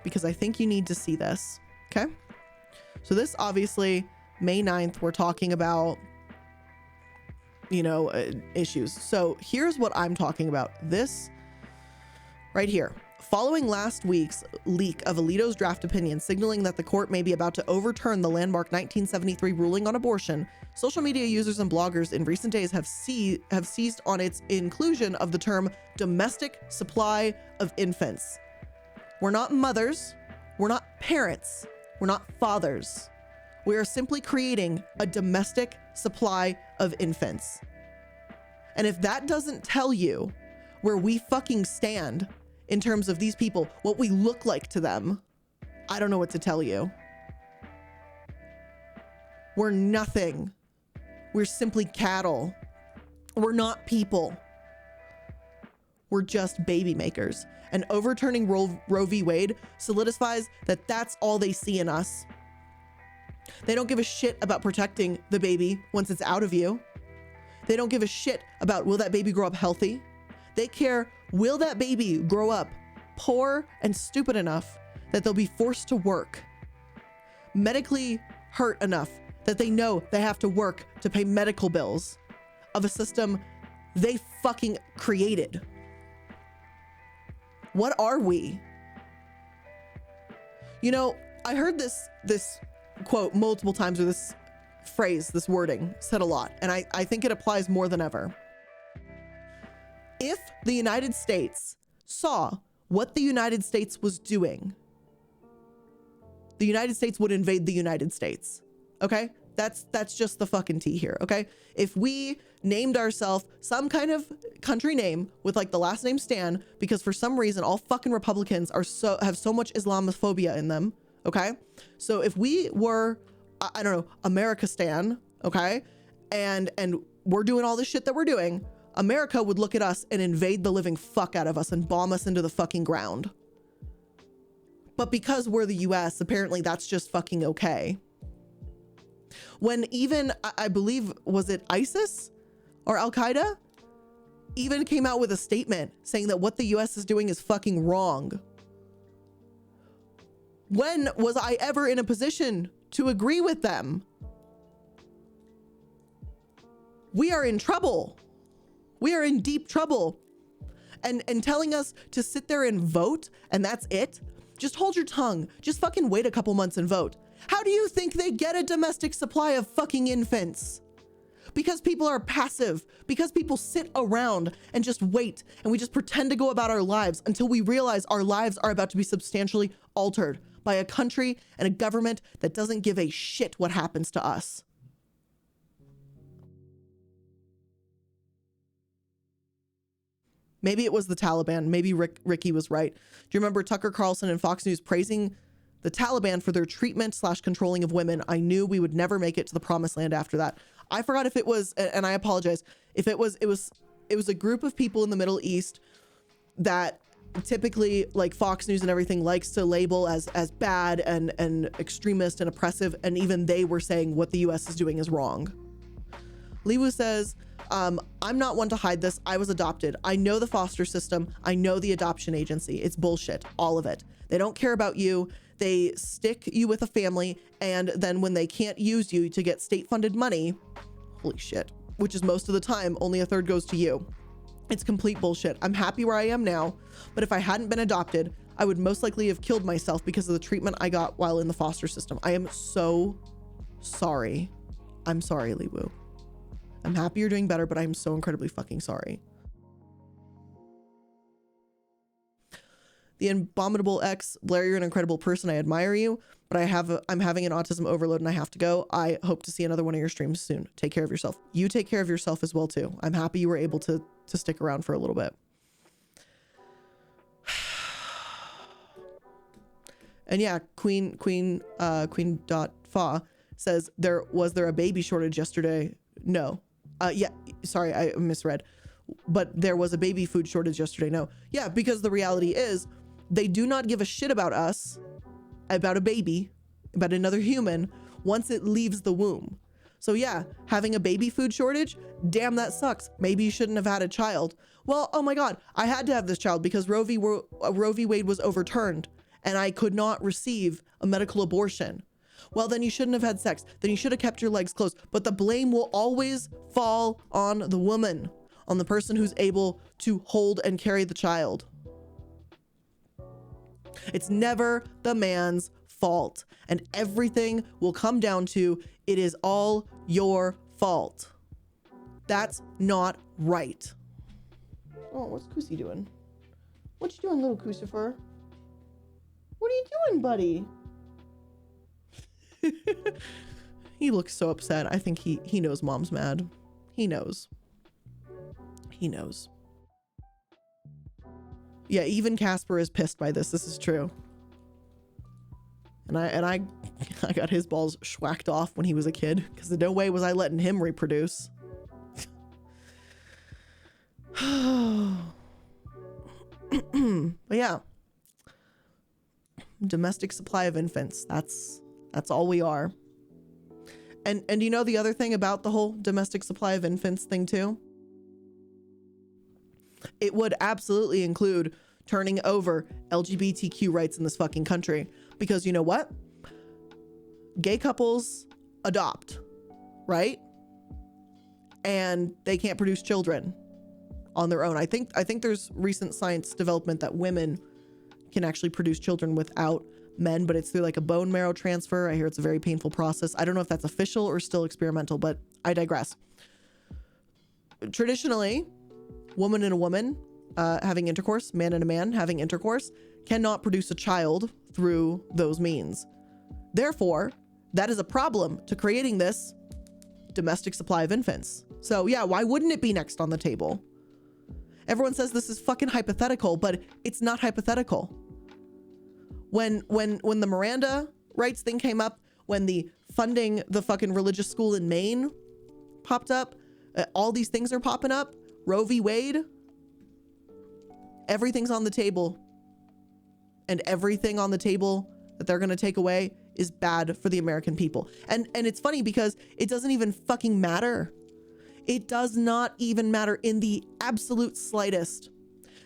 because I think you need to see this. Okay. So this obviously May 9th, we're talking about, you know, issues. So here's what I'm talking about. This right here. Following last week's leak of Alito's draft opinion signaling that the court may be about to overturn the landmark 1973 ruling on abortion, social media users and bloggers in recent days have seized on its inclusion of the term domestic supply of infants. We're not mothers, we're not parents, we're not fathers. We are simply creating a domestic supply of infants. And if that doesn't tell you where we fucking stand in terms of these people, what we look like to them, I don't know what to tell you. We're nothing. We're simply cattle. We're not people. We're just baby makers. And overturning Roe V Wade solidifies that that's all they see in us. They don't give a shit about protecting the baby once it's out of you. They don't give a shit about, will that baby grow up healthy? They care, will that baby grow up poor and stupid enough that they'll be forced to work, medically hurt enough that they know they have to work to pay medical bills of a system they fucking created? What are we? You know, I heard this quote multiple times, or this phrase, this wording said a lot, and I think it applies more than ever. If the United States saw what the United States was doing, the United States would invade the United States. Okay? That's just the fucking tea here. Okay? If we named ourselves some kind of country name with like the last name Stan, because for some reason all fucking Republicans have so much Islamophobia in them. Okay? So if we were, I don't know, America Stan, okay, and we're doing all this shit that we're doing, America would look at us and invade the living fuck out of us and bomb us into the fucking ground. But because we're the US, apparently that's just fucking okay. When even, I believe, was it ISIS or Al-Qaeda, even came out with a statement saying that what the US is doing is fucking wrong. When was I ever in a position to agree with them? We are in trouble. We are in deep trouble. And telling us to sit there and vote and that's it? Just hold your tongue. Just fucking wait a couple months and vote. How do you think they get a domestic supply of fucking infants? Because people are passive. Because people sit around and just wait, and we just pretend to go about our lives until we realize our lives are about to be substantially altered by a country and a government that doesn't give a shit what happens to us. Maybe it was the Taliban. Maybe Ricky was right. Do you remember Tucker Carlson and Fox News praising the Taliban for their treatment / controlling of women? I knew we would never make it to the promised land after that. I forgot if it was, and I apologize, if it was a group of people in the Middle East that typically, like Fox News and everything, likes to label as bad and extremist and oppressive, and even they were saying what the US is doing is wrong. Liwu says, I'm not one to hide this. I was adopted. I know the foster system. I know the adoption agency. It's bullshit. All of it. They don't care about you. They stick you with a family, and then when they can't use you to get state-funded money, holy shit, which is most of the time, only a third goes to you. It's complete bullshit. I'm happy where I am now, but if I hadn't been adopted, I would most likely have killed myself because of the treatment I got while in the foster system. I am so sorry. I'm sorry, Liwu. I'm happy you're doing better, but I'm so incredibly fucking sorry. The Abominable X, Blair, you're an incredible person. I admire you, but I'm having an autism overload and I have to go. I hope to see another one of your streams soon. Take care of yourself. You take care of yourself as well too. I'm happy you were able to stick around for a little bit. And yeah, Queen.fa says, was there a baby shortage yesterday? No. Yeah, sorry, I misread. But there was a baby food shortage yesterday. No. Yeah, because the reality is they do not give a shit about us, about a baby, about another human once it leaves the womb. So yeah, having a baby food shortage, damn, that sucks. Maybe you shouldn't have had a child. Well, oh my God, I had to have this child because Roe v Wade was overturned and I could not receive a medical abortion. Well, then you shouldn't have had sex. Then you should have kept your legs closed. But the blame will always fall on the woman, on the person who's able to hold and carry the child. It's never the man's fault. And everything will come down to, it is all your fault. That's not right. Oh, what's Kusi doing? What you doing, little Kusifer? What are you doing, buddy? He looks so upset. I think he knows mom's mad. He knows. He knows. Yeah, even Casper is pissed by this. This is true. And I got his balls schwacked off when he was a kid, because no way was I letting him reproduce. But yeah, domestic supply of infants. That's all we are. And you know the other thing about the whole domestic supply of infants thing too? It would absolutely include turning over LGBTQ rights in this fucking country. Because you know what? Gay couples adopt, right? And they can't produce children on their own. I think there's recent science development that women can actually produce children without men, but it's through like a bone marrow transfer. I hear it's a very painful process. I don't know if that's official or still experimental, but I digress. Traditionally, woman and a woman having intercourse, man and a man having intercourse, cannot produce a child through those means. Therefore, that is a problem to creating this domestic supply of infants. So yeah, why wouldn't it be next on the table? Everyone says this is fucking hypothetical, but it's not hypothetical. When the Miranda Rights thing came up, when the funding the fucking religious school in Maine popped up, all these things are popping up. Roe V Wade, everything's on the table. And everything on the table that they're going to take away is bad for the American people. And it's funny because it doesn't even fucking matter. It does not even matter in the absolute slightest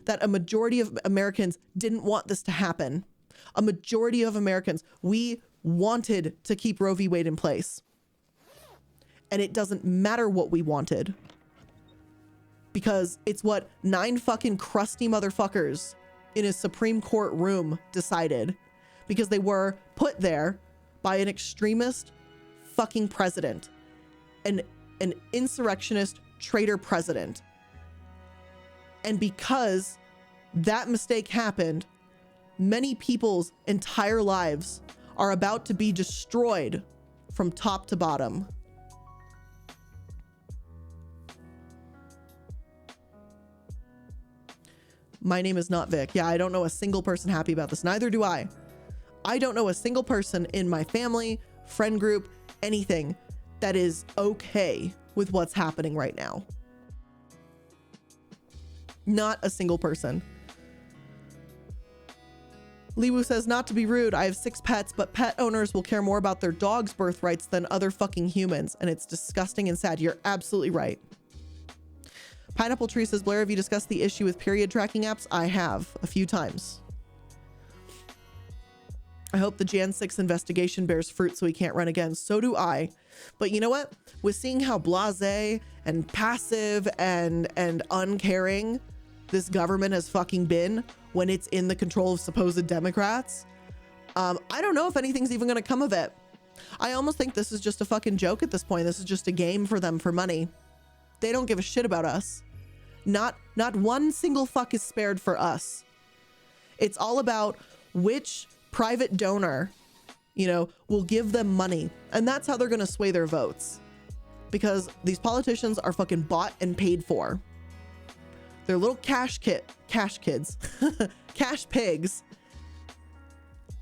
that a majority of Americans didn't want this to happen. A majority of Americans, we wanted to keep Roe v. Wade in place. And it doesn't matter what we wanted. Because it's what 9 fucking crusty motherfuckers in a Supreme Court room decided. Because they were put there by an extremist fucking president. An insurrectionist traitor president. And because that mistake happened, many people's entire lives are about to be destroyed from top to bottom. My name is not Vic. Yeah, I don't know a single person happy about this. Neither do I. I don't know a single person in my family, friend group, anything that is okay with what's happening right now. Not a single person. Liwu says, not to be rude, I have 6 pets, but pet owners will care more about their dog's birth rights than other fucking humans. And it's disgusting and sad. You're absolutely right. Pineapple Tree says, Blair, have you discussed the issue with period tracking apps? I have a few times. I hope the Jan 6 investigation bears fruit so he can't run again. So do I. But you know what? With seeing how blasé and passive and uncaring this government has fucking been when it's in the control of supposed Democrats, I don't know if anything's even going to come of it. I almost think this is just a fucking joke at this point. This is just a game for them for money. They don't give a shit about us. Not one single fuck is spared for us. It's all about which private donor, will give them money. And that's how they're going to sway their votes. Because these politicians are fucking bought and paid for. They're little cash kids, cash pigs.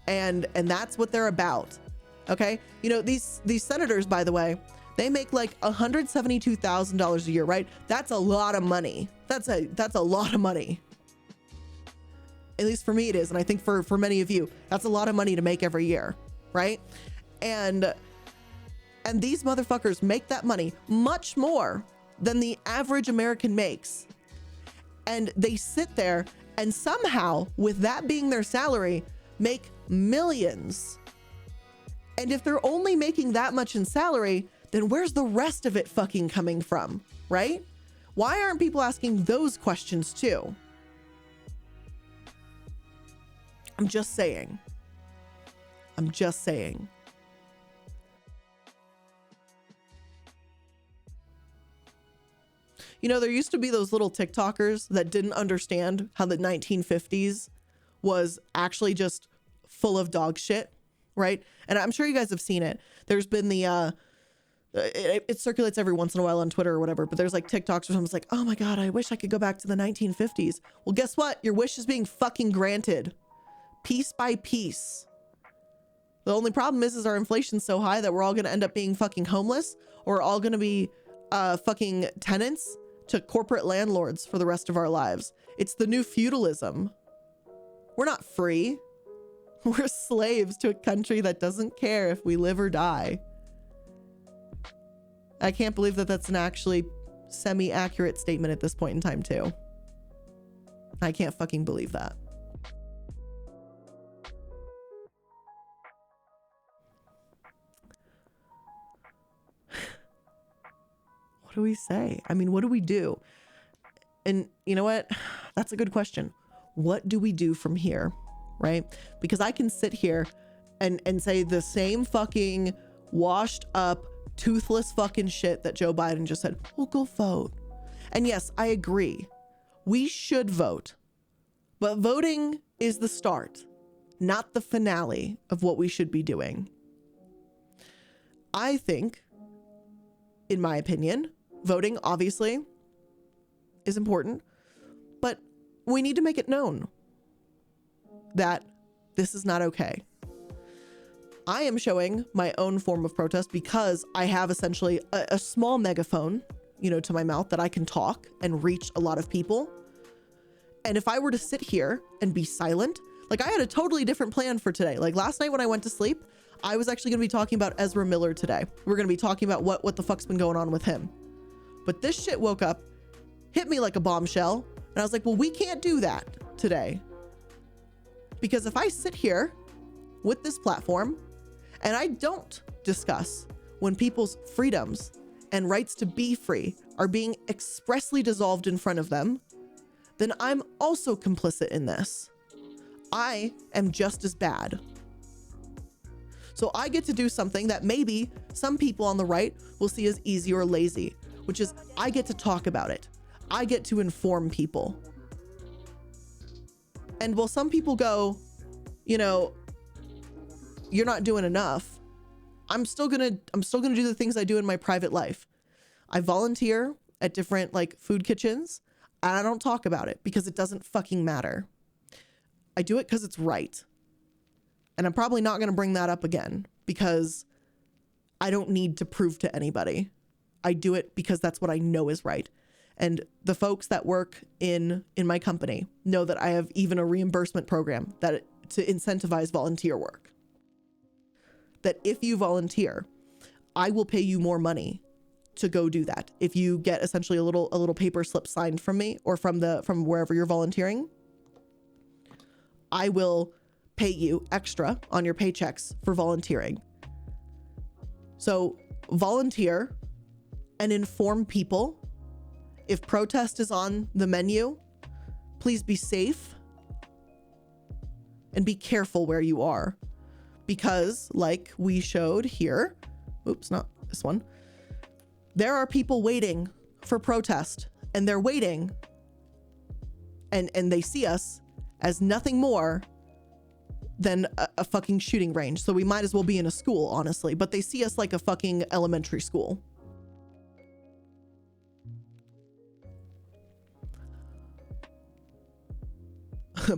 And that's what they're about. Okay. These senators, by the way, they make like $172,000 a year, right? That's a lot of money. That's a lot of money. At least for me it is. And I think for many of you, that's a lot of money to make every year, right? And these motherfuckers make that money much more than the average American makes. And they sit there and somehow, with that being their salary, make millions. And if they're only making that much in salary, then where's the rest of it fucking coming from, right? Why aren't people asking those questions too? I'm just saying. I'm just saying. You know, there used to be those little TikTokers that didn't understand how the 1950s was actually just full of dog shit, right? And I'm sure you guys have seen it. There's been the, it circulates every once in a while on Twitter or whatever, but there's like TikToks where someone's like, oh my God, I wish I could go back to the 1950s. Well, guess what? Your wish is being fucking granted piece by piece. The only problem is our inflation's so high that we're all going to end up being fucking homeless, or we're all going to be fucking tenants to corporate landlords for the rest of our lives. It's the new feudalism. We're not free. We're slaves to a country that doesn't care if we live or die. I can't believe that that's an actually semi-accurate statement at this point in time too. I can't fucking believe that. What do we say? I mean, what do we do? And you know what? That's a good question. What do we do from here? Right? Because I can sit here and say the same fucking washed up, toothless fucking shit that Joe Biden just said. Well, go vote. And yes, I agree. We should vote. But voting is the start, not the finale of what we should be doing. I think, in my opinion, voting obviously is important, but we need to make it known that this is not okay. I am showing my own form of protest because I have essentially a small megaphone, you know, to my mouth that I can talk and reach a lot of people. And if I were to sit here and be silent, like I had a totally different plan for today. Like last night when I went to sleep, I was actually going to be talking about Ezra Miller today. We're going to be talking about what the fuck's been going on with him. But this shit woke up, hit me like a bombshell. And I was like, well, we can't do that today. Because if I sit here with this platform and I don't discuss when people's freedoms and rights to be free are being expressly dissolved in front of them, then I'm also complicit in this. I am just as bad. So I get to do something that maybe some people on the right will see as easy or lazy, which is I get to talk about it. I get to inform people. And while some people go, you know, you're not doing enough, I'm still gonna do the things I do in my private life. I volunteer at different like food kitchens and I don't talk about it because it doesn't fucking matter. I do it because it's right. And I'm probably not going to bring that up again because I don't need to prove to anybody. I do it because that's what I know is right. And the folks that work in my company know that I have even a reimbursement program that to incentivize volunteer work. That if you volunteer, I will pay you more money to go do that. If you get essentially a little paper slip signed from me or from wherever you're volunteering, I will pay you extra on your paychecks for volunteering. So volunteer and inform people. If protest is on the menu, please be safe and be careful where you are. Because like we showed here, oops, not this one. There are people waiting for protest and they're waiting and they see us as nothing more than a fucking shooting range. So we might as well be in a school, honestly, but they see us like a fucking elementary school.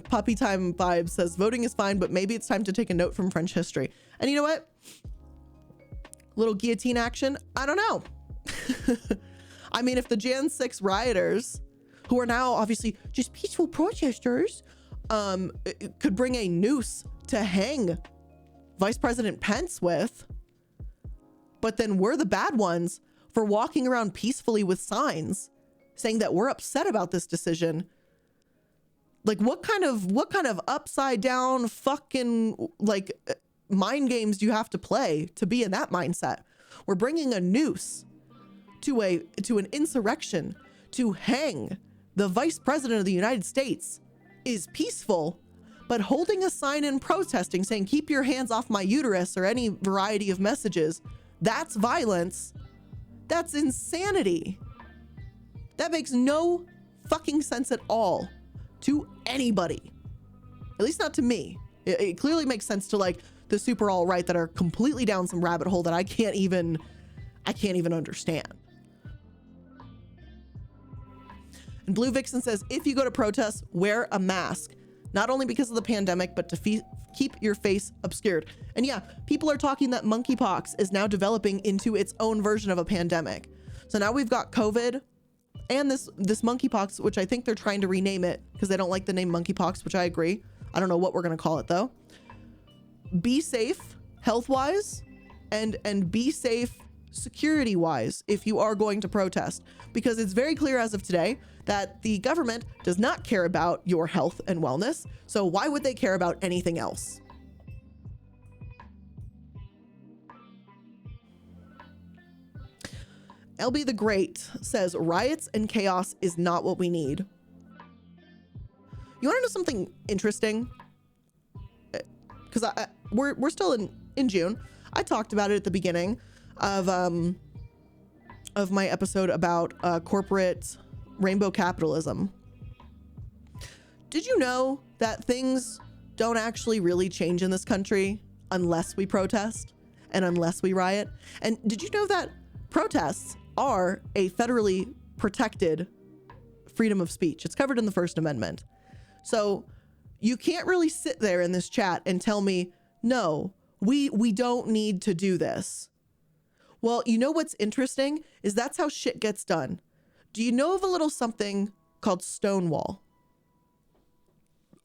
Puppy Time Vibe says voting is fine, but maybe it's time to take a note from French history. And you know what? Little guillotine action. I don't know. I mean, if the Jan 6 rioters, who are now obviously just peaceful protesters, could bring a noose to hang Vice President Pence with, but then we're the bad ones for walking around peacefully with signs saying that we're upset about this decision. Like what kind of upside down fucking like mind games do you have to play to be in that mindset? We're bringing a noose to an insurrection to hang the Vice President of the United States is peaceful, But holding a sign and protesting saying, keep your hands off my uterus, or any variety of messages, that's violence. That's insanity. That makes no fucking sense at all to anybody. At least not to me. It clearly makes sense to like the super all right that are completely down some rabbit hole that I can't even understand. And Blue Vixen says, if you go to protests, wear a mask, not only because of the pandemic, but to keep your face obscured. And yeah, people are talking that monkeypox is now developing into its own version of a pandemic. So now we've got COVID and this monkeypox, which I think they're trying to rename it because they don't like the name monkeypox, which I agree. I don't know what we're going to call it though. Be safe health-wise and be safe security-wise if you are going to protest, because it's very clear as of today that the government does not care about your health and wellness. So why would they care about anything else? LB the Great says, riots and chaos is not what we need. You want to know something interesting? Because we're still in June. I talked about it at the beginning of my episode about corporate rainbow capitalism. Did you know that things don't actually really change in this country unless we protest and unless we riot? And did you know that protests are a federally protected freedom of speech? It's covered in the First Amendment. So you can't really sit there in this chat and tell me, no, we don't need to do this. Well, you know what's interesting is that's how shit gets done. Do you know of a little something called Stonewall?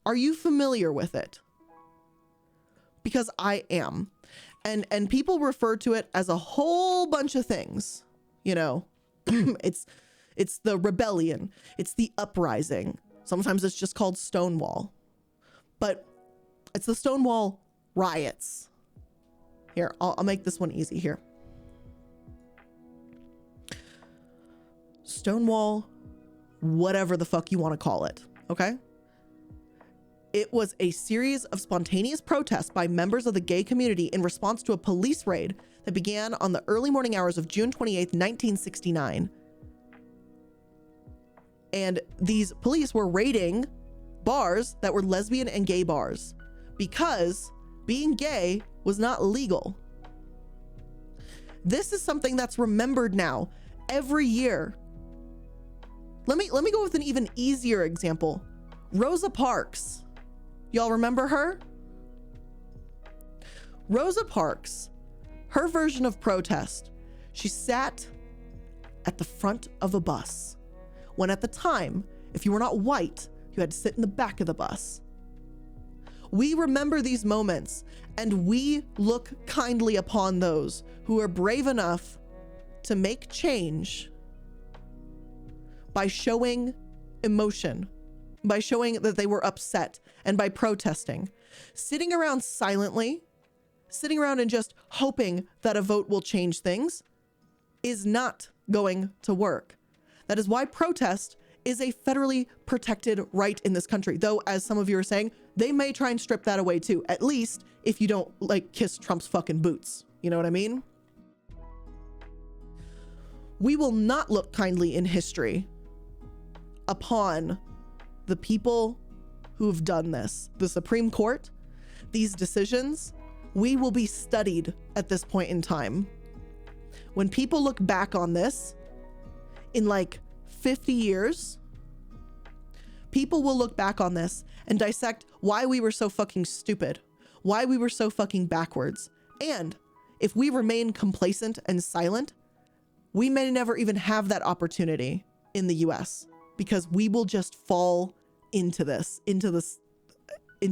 Are you familiar with it? Because I am. And people refer to it as a whole bunch of things. You know, it's the rebellion. It's the uprising. Sometimes it's just called Stonewall. But it's the Stonewall riots. Here, I'll make this one easy here. Stonewall, whatever the fuck you want to call it, okay? It was a series of spontaneous protests by members of the gay community in response to a police raid that began on the early morning hours of June 28th, 1969. And these police were raiding bars that were lesbian and gay bars because being gay was not legal. This is something that's remembered now every year. Let me go with an even easier example. Rosa Parks. Y'all remember her? Rosa Parks, her version of protest, she sat at the front of a bus when at the time, if you were not white, you had to sit in the back of the bus. We remember these moments and we look kindly upon those who are brave enough to make change by showing emotion, by showing that they were upset, and by protesting. Sitting around silently, sitting around and just hoping that a vote will change things is not going to work. That is why protest is a federally protected right in this country. Though, as some of you are saying, they may try and strip that away too, at least if you don't like kiss Trump's fucking boots. You know what I mean? We will not look kindly in history upon the people who have done this. The Supreme Court, these decisions, we will be studied at this point in time. When people look back on this in like 50 years, people will look back on this and dissect why we were so fucking stupid, why we were so fucking backwards. And if we remain complacent and silent, we may never even have that opportunity in the US, because we will just fall into the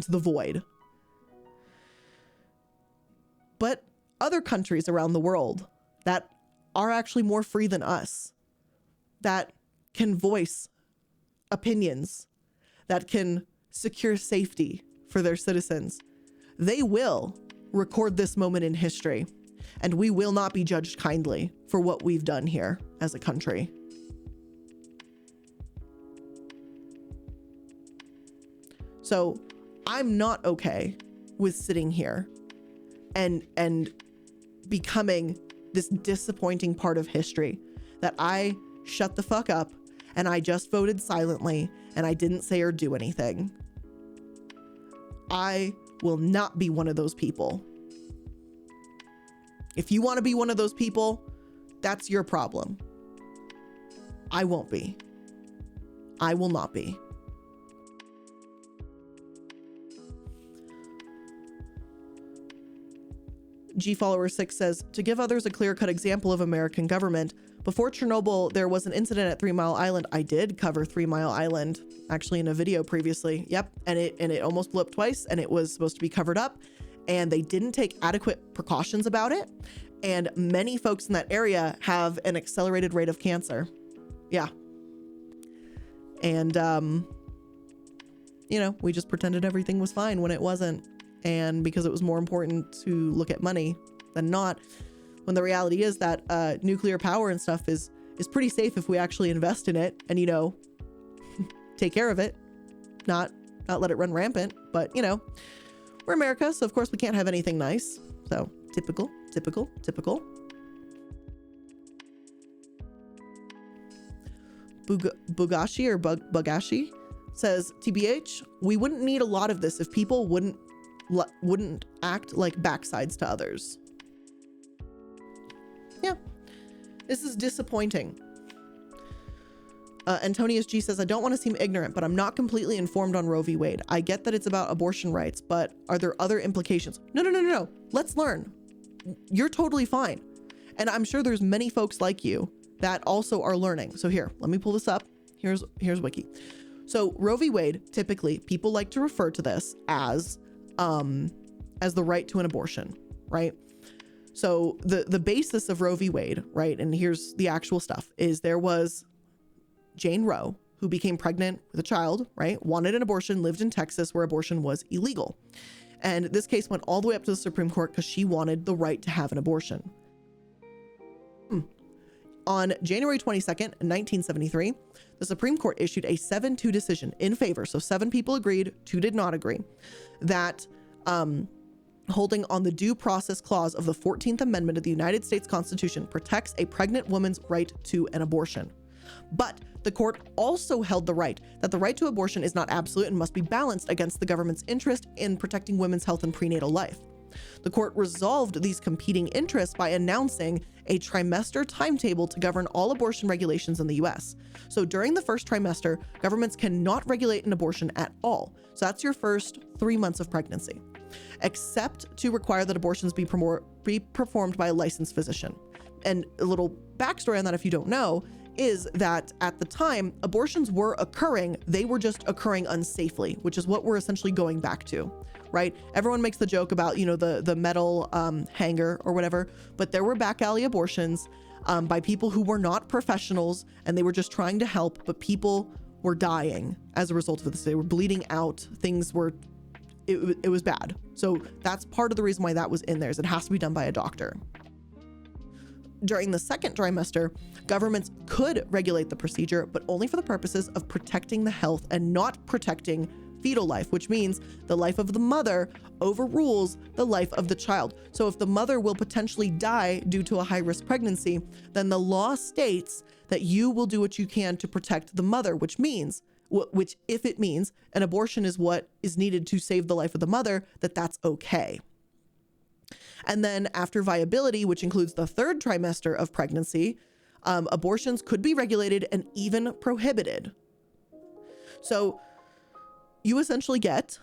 void. But other countries around the world that are actually more free than us, that can voice opinions, that can secure safety for their citizens, they will record this moment in history, and we will not be judged kindly for what we've done here as a country. So I'm not okay with sitting here and becoming this disappointing part of history that I shut the fuck up and I just voted silently and I didn't say or do anything. I will not be one of those people. If you want to be one of those people, that's your problem. I won't be. I will not be. GFollower6 says, to give others a clear-cut example of American government, before Chernobyl, there was an incident at 3 Mile Island. I did cover 3 Mile Island, actually, in a video previously. Yep, and it almost blew up twice, and it was supposed to be covered up, and they didn't take adequate precautions about it, and many folks in that area have an accelerated rate of cancer. Yeah. And, you know, we just pretended everything was fine when it wasn't. And because it was more important to look at money than not, when the reality is that nuclear power and stuff is pretty safe if we actually invest in it and, you know, take care of it, not let it run rampant. But, you know, we're America, so of course we can't have anything nice. So typical. Bugashi or Bugashi says, TBH, we wouldn't need a lot of this if people wouldn't act like backsides to others. Yeah, this is disappointing. Antonius G says, I don't want to seem ignorant, but I'm not completely informed on Roe v. Wade. I get that it's about abortion rights, but are there other implications? No. Let's learn. You're totally fine. And I'm sure there's many folks like you that also are learning. So here, let me pull this up. Here's Wiki. So Roe v. Wade, typically people like to refer to this as the right to an abortion, right? So the basis of Roe v. Wade, right? And here's the actual stuff is there was Jane Roe, who became pregnant with a child, right? Wanted an abortion, lived in Texas where abortion was illegal. And this case went all the way up to the Supreme Court because she wanted the right to have an abortion. On January 22nd, 1973, the Supreme Court issued a 7-2 decision in favor. So 7 people agreed, 2 did not agree, that holding on the due process clause of the 14th Amendment of the United States Constitution protects a pregnant woman's right to an abortion. But the court also held the right that the right to abortion is not absolute and must be balanced against the government's interest in protecting women's health and prenatal life. The court resolved these competing interests by announcing a trimester timetable to govern all abortion regulations in the US. So during the first trimester, governments cannot regulate an abortion at all. So that's your first 3 months of pregnancy, except to require that abortions be performed by a licensed physician. And a little backstory on that, if you don't know, is that at the time, abortions were occurring, they were just occurring unsafely, which is what we're essentially going back to, right? Everyone makes the joke about, you know, the metal hanger or whatever, but there were back alley abortions by people who were not professionals and they were just trying to help, but people were dying as a result of this. They were bleeding out, things were, it was bad. So that's part of the reason why that was in there, is it has to be done by a doctor. During the second trimester, governments could regulate the procedure, but only for the purposes of protecting the health and not protecting fetal life, which means the life of the mother overrules the life of the child. So if the mother will potentially die due to a high-risk pregnancy, then the law states that you will do what you can to protect the mother, which if it means an abortion is what is needed to save the life of the mother, that's okay. And then after viability, which includes the third trimester of pregnancy, abortions could be regulated and even prohibited. So you essentially get,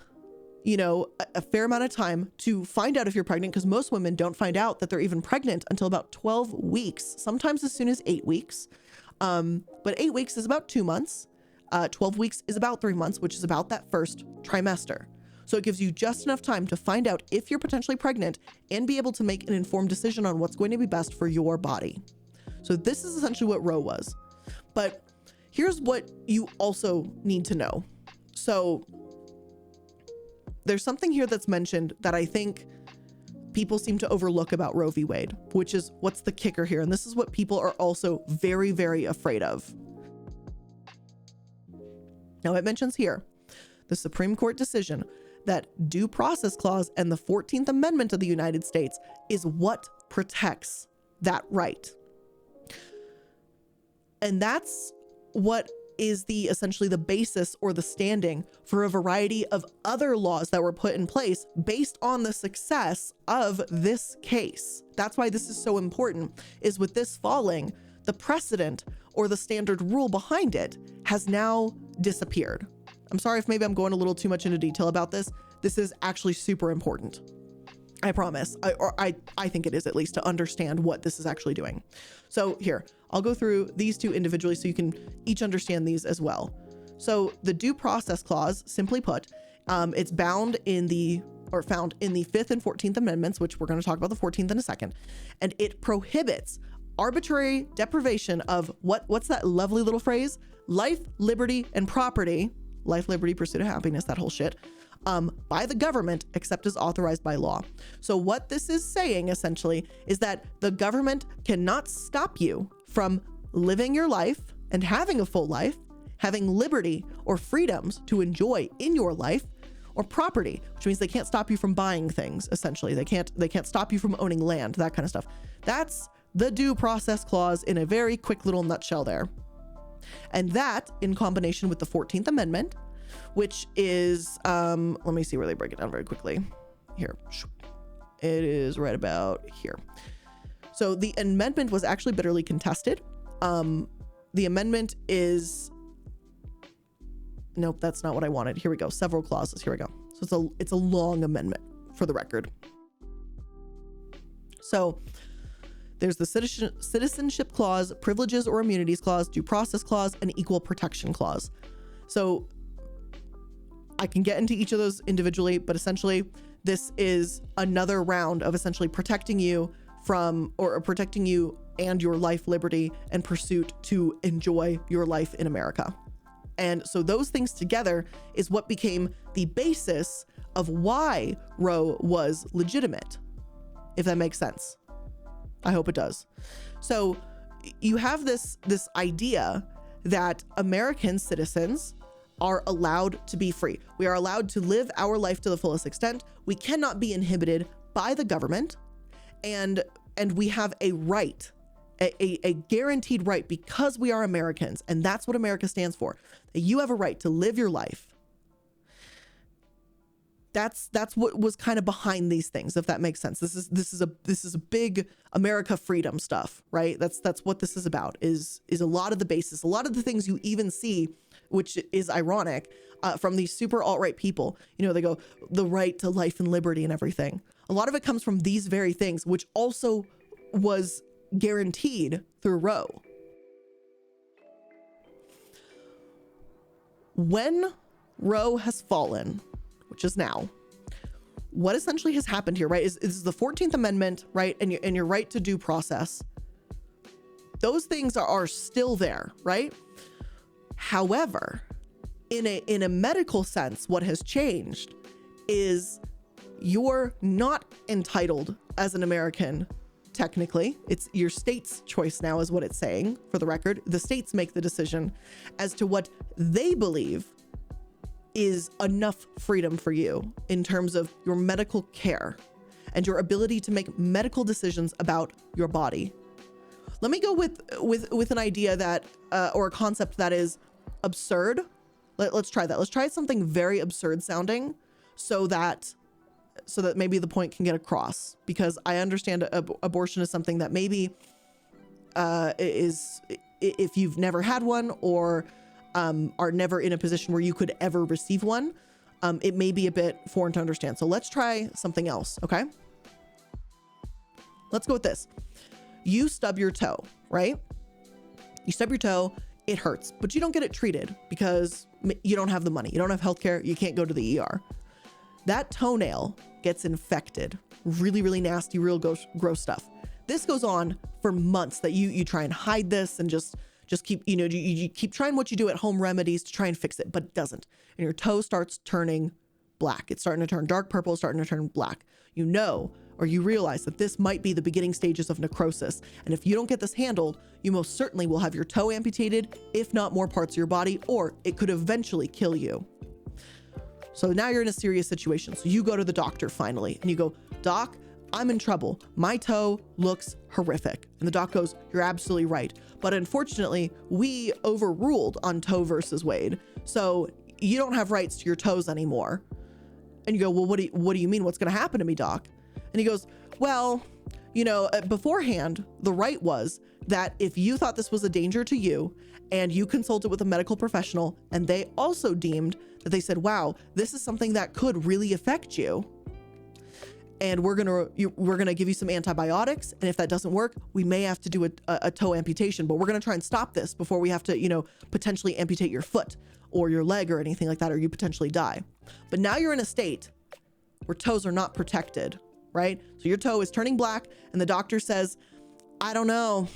you know, a fair amount of time to find out if you're pregnant, because most women don't find out that they're even pregnant until about 12 weeks, sometimes as soon as 8 weeks. But 8 weeks is about 2 months. 12 weeks is about 3 months, which is about that first trimester. So it gives you just enough time to find out if you're potentially pregnant and be able to make an informed decision on what's going to be best for your body. So this is essentially what Roe was. But here's what you also need to know. So there's something here that's mentioned that I think people seem to overlook about Roe v. Wade, which is what's the kicker here. And this is what people are also very, very afraid of. Now it mentions here the Supreme Court decision that due process clause and the 14th Amendment of the United States is what protects that right. And that's what is essentially the basis or the standing for a variety of other laws that were put in place based on the success of this case. That's why this is so important, is with this falling, the precedent or the standard rule behind it has now disappeared. I'm sorry if maybe I'm going a little too much into detail about this. This is actually super important. I promise, I think it is, at least, to understand what this is actually doing. So here, I'll go through these two individually so you can each understand these as well. So the due process clause, simply put, it's found in the 5th and 14th Amendments, which we're going to talk about the 14th in a second. And it prohibits arbitrary deprivation of what's that lovely little phrase? Life, liberty, and property. Life, liberty, pursuit of happiness, that whole shit. By the government, except as authorized by law. So what this is saying essentially is that the government cannot stop you from living your life and having a full life, having liberty or freedoms to enjoy in your life, or property, which means they can't stop you from buying things. Essentially, they can't stop you from owning land, that kind of stuff. That's the due process clause in a very quick little nutshell there. And that, in combination with the 14th Amendment, which is, let me see where they break it down very quickly. Here, it is right about here. So the amendment was actually bitterly contested. The amendment is, nope, that's not what I wanted. Here we go. Several clauses. Here we go. So it's a long amendment, for the record. So there's the citizenship clause, privileges or immunities clause, due process clause, and equal protection clause. So I can get into each of those individually, but essentially this is another round of essentially protecting you from, or protecting you and your life, liberty, and pursuit to enjoy your life in America. And so those things together is what became the basis of why Roe was legitimate, if that makes sense. I hope it does. So you have this idea that American citizens are allowed to be free. We are allowed to live our life to the fullest extent. We cannot be inhibited by the government, and we have a right, a guaranteed right, because we are Americans, and that's what America stands for. That you have a right to live your life. That's what was kind of behind these things, if that makes sense. This is a big America freedom stuff, right? That's what this is about. Is a lot of the basis, a lot of the things you even see, which is ironic, from these super alt-right people. You know, they go, the right to life and liberty and everything. A lot of it comes from these very things, which also was guaranteed through Roe. When Roe has fallen, which is now, what essentially has happened here, right, is the 14th Amendment, right, and your right to due process. Those things are still there, right? However, in a medical sense, what has changed is you're not entitled as an American. Technically, it's your state's choice now, is what it's saying. For the record, the states make the decision as to what they believe is enough freedom for you in terms of your medical care and your ability to make medical decisions about your body. Let me go with an idea that, or a concept that is absurd. Let's try that. Let's try something very absurd sounding so that maybe the point can get across, because I understand abortion is something that maybe is, if you've never had one or are never in a position where you could ever receive one, it may be a bit foreign to understand. So let's try something else, okay? Let's go with this. You stub your toe, right? You stub your toe, it hurts, but you don't get it treated because you don't have the money. You don't have healthcare. You can't go to the ER. That toenail gets infected. Really, really nasty, real gross stuff. This goes on for months, that you try and hide this and just keep, you keep trying what you do at home remedies to try and fix it, but it doesn't. And your toe starts turning black. It's starting to turn dark purple, starting to turn black. Or you realize that this might be the beginning stages of necrosis. And if you don't get this handled, you most certainly will have your toe amputated, if not more parts of your body, or it could eventually kill you. So now you're in a serious situation. So you go to the doctor finally and you go, "Doc, I'm in trouble. My toe looks horrific." And the doc goes, "You're absolutely right. But unfortunately, we overruled on Roe versus Wade. So you don't have rights to your toes anymore." And you go, "Well, what do you mean? What's going to happen to me, doc?" And he goes, "Well, beforehand, the right was that if you thought this was a danger to you and you consulted with a medical professional and they also deemed that, they said, wow, this is something that could really affect you, and we're gonna give you some antibiotics, and if that doesn't work, we may have to do a toe amputation, but we're gonna try and stop this before we have to, potentially amputate your foot or your leg or anything like that, or you potentially die." But now you're in a state where toes are not protected, right? So your toe is turning black and the doctor says, "I don't know,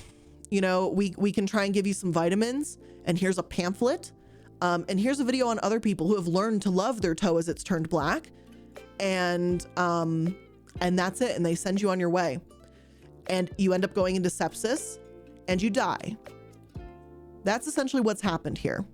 we can try and give you some vitamins, and here's a pamphlet, and here's a video on other people who have learned to love their toe as it's turned black, and that's it." And they send you on your way, and you end up going into sepsis and you die. That's essentially what's happened here.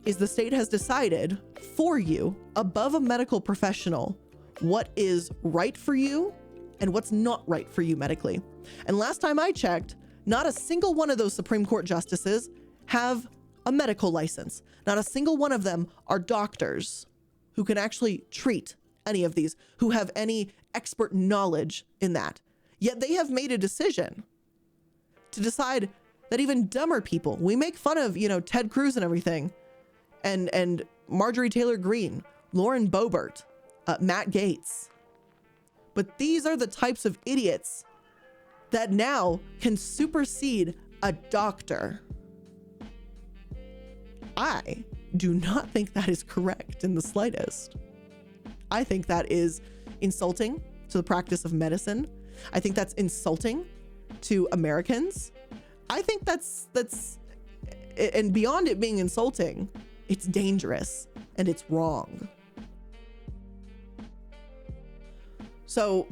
Is the state has decided for you, above a medical professional, what is right for you and what's not right for you medically. And last time I checked, not a single one of those Supreme Court justices have a medical license. Not a single one of them are doctors who can actually treat any of these, who have any expert knowledge in that. Yet they have made a decision to decide that even dumber people, we make fun of, Ted Cruz and everything, and Marjorie Taylor Greene, Lauren Boebert, Matt Gaetz. But these are the types of idiots that now can supersede a doctor. I do not think that is correct in the slightest. I think that is insulting to the practice of medicine. I think that's insulting to Americans. I think that's, and beyond it being insulting, it's dangerous and it's wrong. So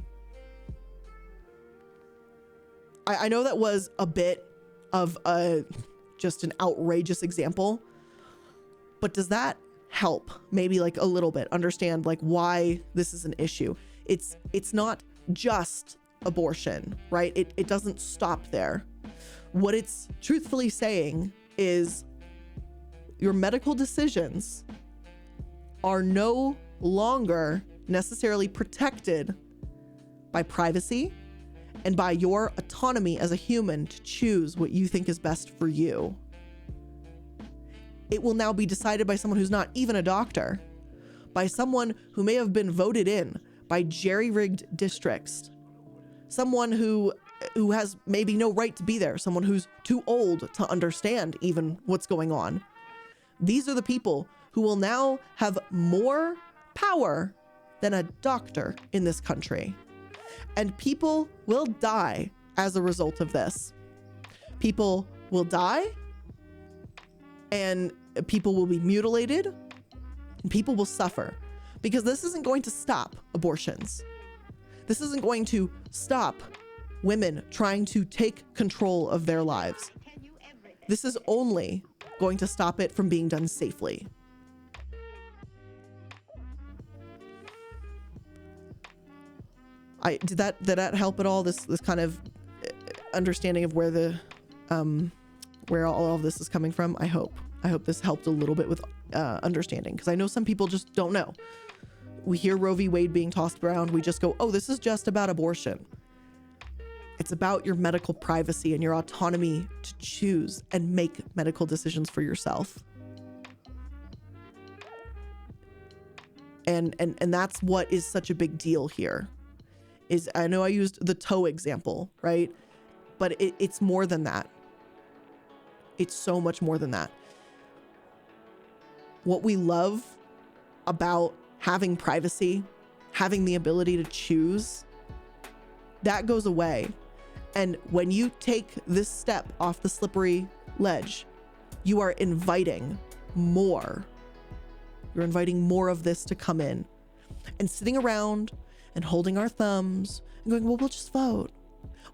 I know that was a bit of just an outrageous example, but does that help maybe like a little bit understand like why this is an issue? It's not just abortion, right? It doesn't stop there. What it's truthfully saying is your medical decisions are no longer necessarily protected by privacy and by your autonomy as a human to choose what you think is best for you. It will now be decided by someone who's not even a doctor, by someone who may have been voted in by jerry-rigged districts, someone who has maybe no right to be there, someone who's too old to understand even what's going on. These are the people who will now have more power than a doctor in this country. And people will die as a result of this. People will die, and people will be mutilated, and people will suffer, because this isn't going to stop abortions. This isn't going to stop women trying to take control of their lives. This is only going to stop it from being done safely. Did that help at all? This kind of understanding of where where all of this is coming from. I hope this helped a little bit with understanding, because I know some people just don't know. We hear Roe v. Wade being tossed around. We just go, oh, this is just about abortion. It's about your medical privacy and your autonomy to choose and make medical decisions for yourself. And that's what is such a big deal here. Is, I know I used the toe example, right? But it's more than that. It's so much more than that. What we love about having privacy, having the ability to choose, that goes away. And when you take this step off the slippery ledge, you are inviting more. You're inviting more of this to come in. And sitting around and holding our thumbs and going, well, we'll just vote.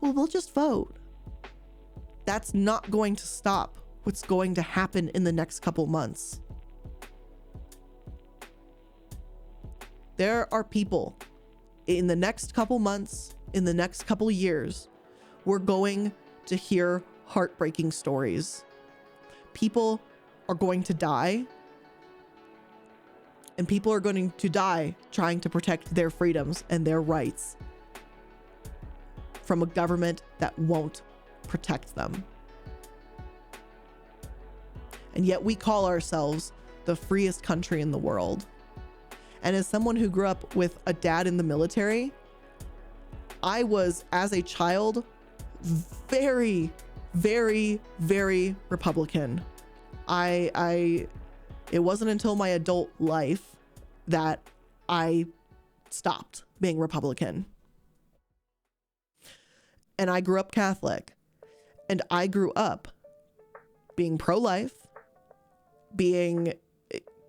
Well, we'll just vote. That's not going to stop what's going to happen in the next couple months. There are people in the next couple months, in the next couple years, we're going to hear heartbreaking stories. People are going to die, and people are going to die trying to protect their freedoms and their rights from a government that won't protect them. And yet we call ourselves the freest country in the world. And as someone who grew up with a dad in the military, I was, as a child, very, very, very Republican. It wasn't until my adult life that I stopped being Republican. And I grew up Catholic. And I grew up being pro-life, being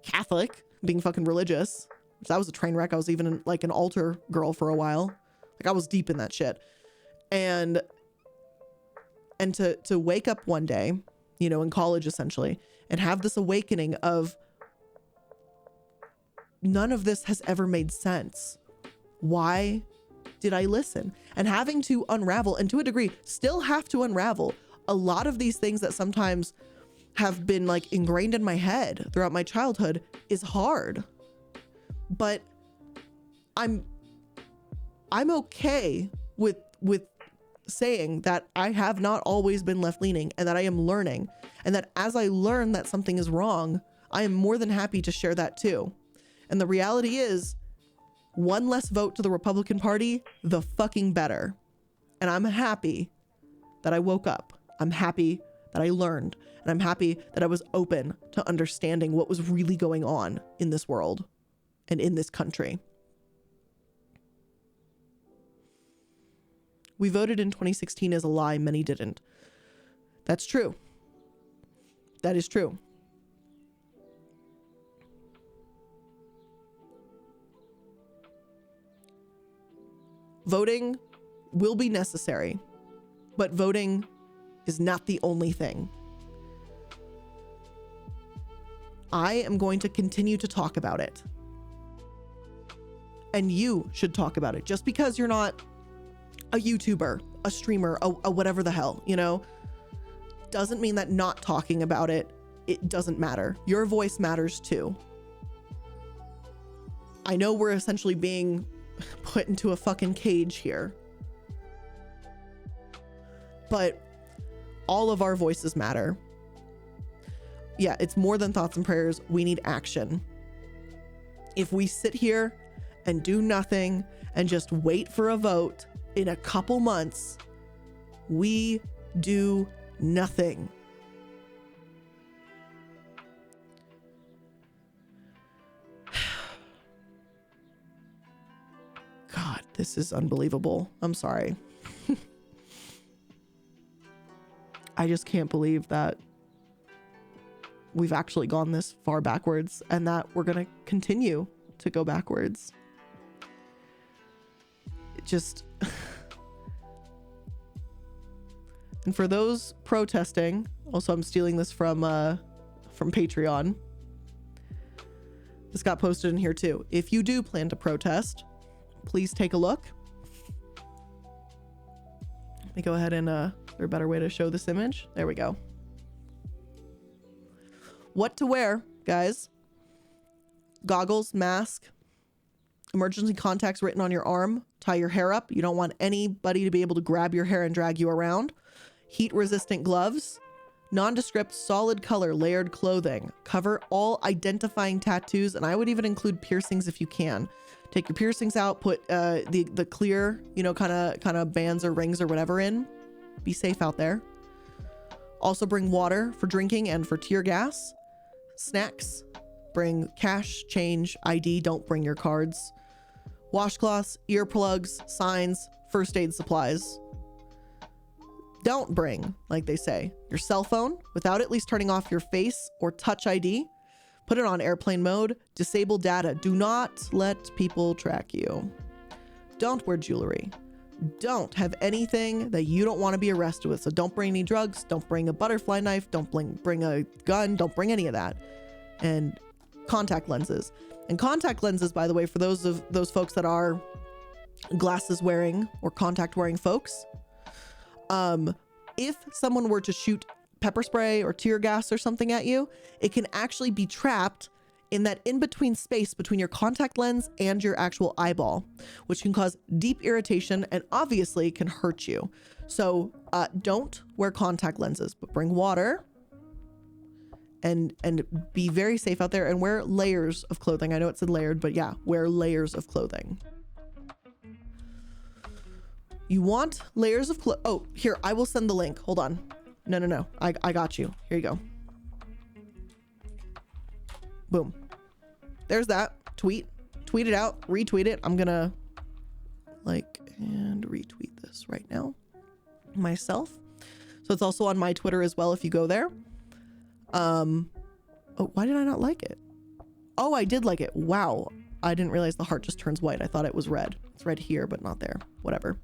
Catholic, being fucking religious. That was a train wreck. I was even like an altar girl for a while. Like I was deep in that shit. And to wake up one day, you know, in college essentially, and have this awakening of none of this has ever made sense. Why did I listen? And having to unravel, and to a degree still have to unravel, a lot of these things that sometimes have been like ingrained in my head throughout my childhood is hard. But I'm okay with saying that I have not always been left-leaning, and that I am learning, and that as I learn that something is wrong, I am more than happy to share that too. And the reality is, one less vote to the Republican Party, the fucking better. And I'm happy that I woke up. I'm happy that I learned, and I'm happy that I was open to understanding what was really going on in this world and in this country. We voted in 2016 as a lie. Many didn't. That's true. That is true. Voting will be necessary, but voting is not the only thing. I am going to continue to talk about it. And you should talk about it. Just because you're not a YouTuber, a streamer, a whatever the hell, you know, doesn't mean that not talking about it, it doesn't matter. Your voice matters too. I know we're essentially being put into a fucking cage here, but all of our voices matter. Yeah, it's more than thoughts and prayers. We need action. If we sit here and do nothing and just wait for a vote in a couple months, we do nothing. God, this is unbelievable. I'm sorry. I just can't believe that we've actually gone this far backwards, and that we're going to continue to go backwards. It just... And for those protesting, also I'm stealing this from Patreon. This got posted in here too. If you do plan to protest, please take a look. Let me go ahead and is there a better way to show this image? There we go. What to wear, guys. Goggles, mask, emergency contacts written on your arm, tie your hair up. You don't want anybody to be able to grab your hair and drag you around. Heat resistant gloves, nondescript solid color layered clothing, cover all identifying tattoos, and I would even include piercings if you can. Take your piercings out, put the clear, you know, kind of bands or rings or whatever in. Be safe out there. Also bring water for drinking and for tear gas. Snacks, bring cash, change, ID, don't bring your cards. Washcloths, earplugs, signs, first aid supplies. Don't bring, like they say, your cell phone without at least turning off your face or touch ID. Put it on airplane mode. Disable data. Do not let people track you. Don't wear jewelry. Don't have anything that you don't want to be arrested with. So don't bring any drugs. Don't bring a butterfly knife. Don't bring a gun. Don't bring any of that. And contact lenses. And contact lenses, by the way, for those folks that are glasses wearing or contact wearing folks, if someone were to shoot pepper spray or tear gas or something at you, it can actually be trapped in that in-between space between your contact lens and your actual eyeball, which can cause deep irritation and obviously can hurt you. So don't wear contact lenses, but bring water and be very safe out there and wear layers of clothing. I know it said layered, but yeah, wear layers of clothing. You want layers of oh, here, I will send the link. Hold on. No. I got you. Here you go. Boom. There's that tweet it out, retweet it. I'm gonna like and retweet this right now myself. So it's also on my Twitter as well if you go there. Oh, why did I not like it? Oh, I did like it. Wow. I didn't realize the heart just turns white. I thought it was red. It's red here, but not there. Whatever.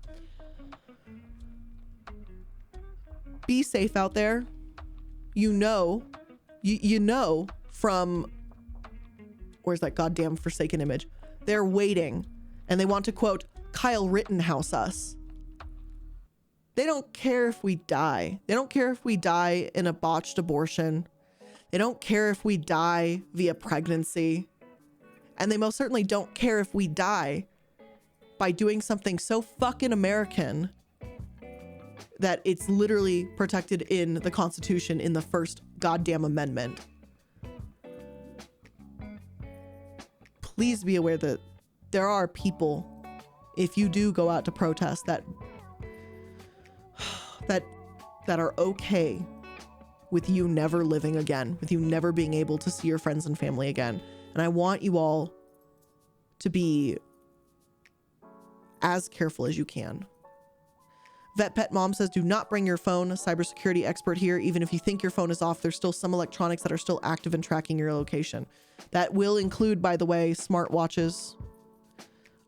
Be safe out there. You know from, where's that goddamn forsaken image? They're waiting and they want to quote Kyle Rittenhouse us. They don't care if we die. They don't care if we die in a botched abortion. They don't care if we die via pregnancy. And they most certainly don't care if we die by doing something so fucking American that it's literally protected in the Constitution in the first goddamn amendment. Please be aware that there are people, if you do go out to protest, that are okay with you never living again, with you never being able to see your friends and family again. And I want you all to be as careful as you can. Vet Pet Mom says, do not bring your phone. Cybersecurity expert here. Even if you think your phone is off, there's still some electronics that are still active and tracking your location. That will include, by the way, smartwatches,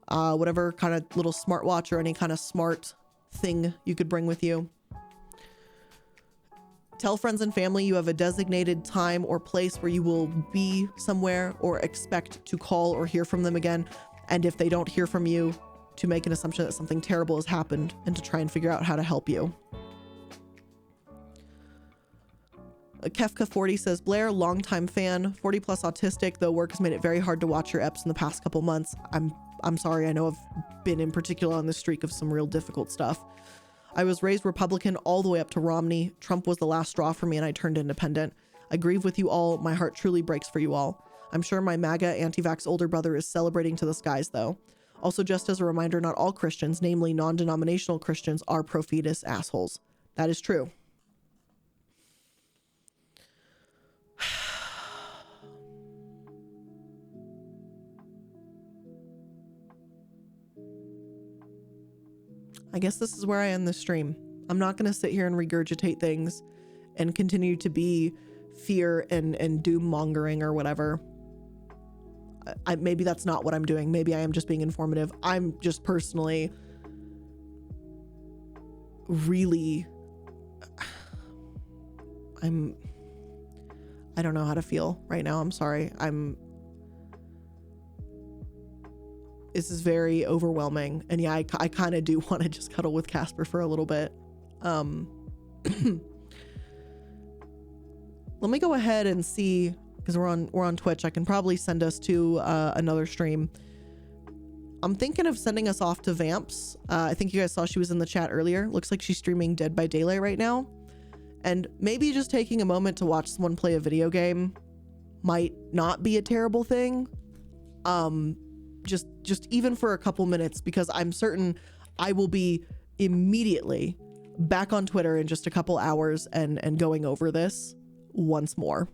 whatever kind of little smartwatch or any kind of smart thing you could bring with you. Tell friends and family you have a designated time or place where you will be somewhere or expect to call or hear from them again. And if they don't hear from you, to make an assumption that something terrible has happened and to try and figure out how to help you. Kefka 40 says, Blair, longtime fan, 40 plus autistic, though work has made it very hard to watch your eps in the past couple months. I'm sorry, I know I've been in particular on this streak of some real difficult stuff. I was raised Republican all the way up to Romney. Trump was the last straw for me and I turned independent. I grieve with you all. My heart truly breaks for you all. I'm sure my MAGA anti-vax older brother is celebrating to the skies though. Also, just as a reminder, not all Christians, namely non-denominational Christians, are pro-fetus assholes. That is true. I guess this is where I end the stream. I'm not going to sit here and regurgitate things and continue to be fear and doom mongering or whatever. Maybe that's not what I'm doing. Maybe I am just being informative. I'm just personally really, I don't know how to feel right now. I'm sorry. This is very overwhelming. And yeah, I kind of do want to just cuddle with Casper for a little bit. Let me go ahead and see, because we're on Twitch. I can probably send us to another stream. I'm thinking of sending us off to Vamps. I think you guys saw she was in the chat earlier. Looks like she's streaming Dead by Daylight right now. And maybe just taking a moment to watch someone play a video game might not be a terrible thing. Just even for a couple minutes, because I'm certain I will be immediately back on Twitter in just a couple hours and going over this once more.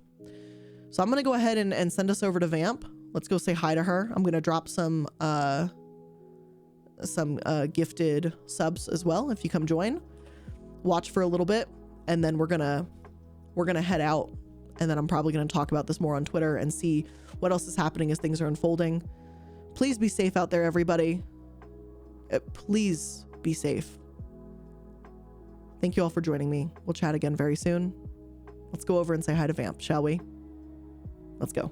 So I'm going to go ahead and send us over to Vamp. Let's go say hi to her. I'm going to drop some gifted subs as well if you come join. Watch for a little bit, and then we're going to head out, and then I'm probably going to talk about this more on Twitter and see what else is happening as things are unfolding. Please be safe out there, everybody. Please be safe. Thank you all for joining me. We'll chat again very soon. Let's go over and say hi to Vamp, shall we? Let's go.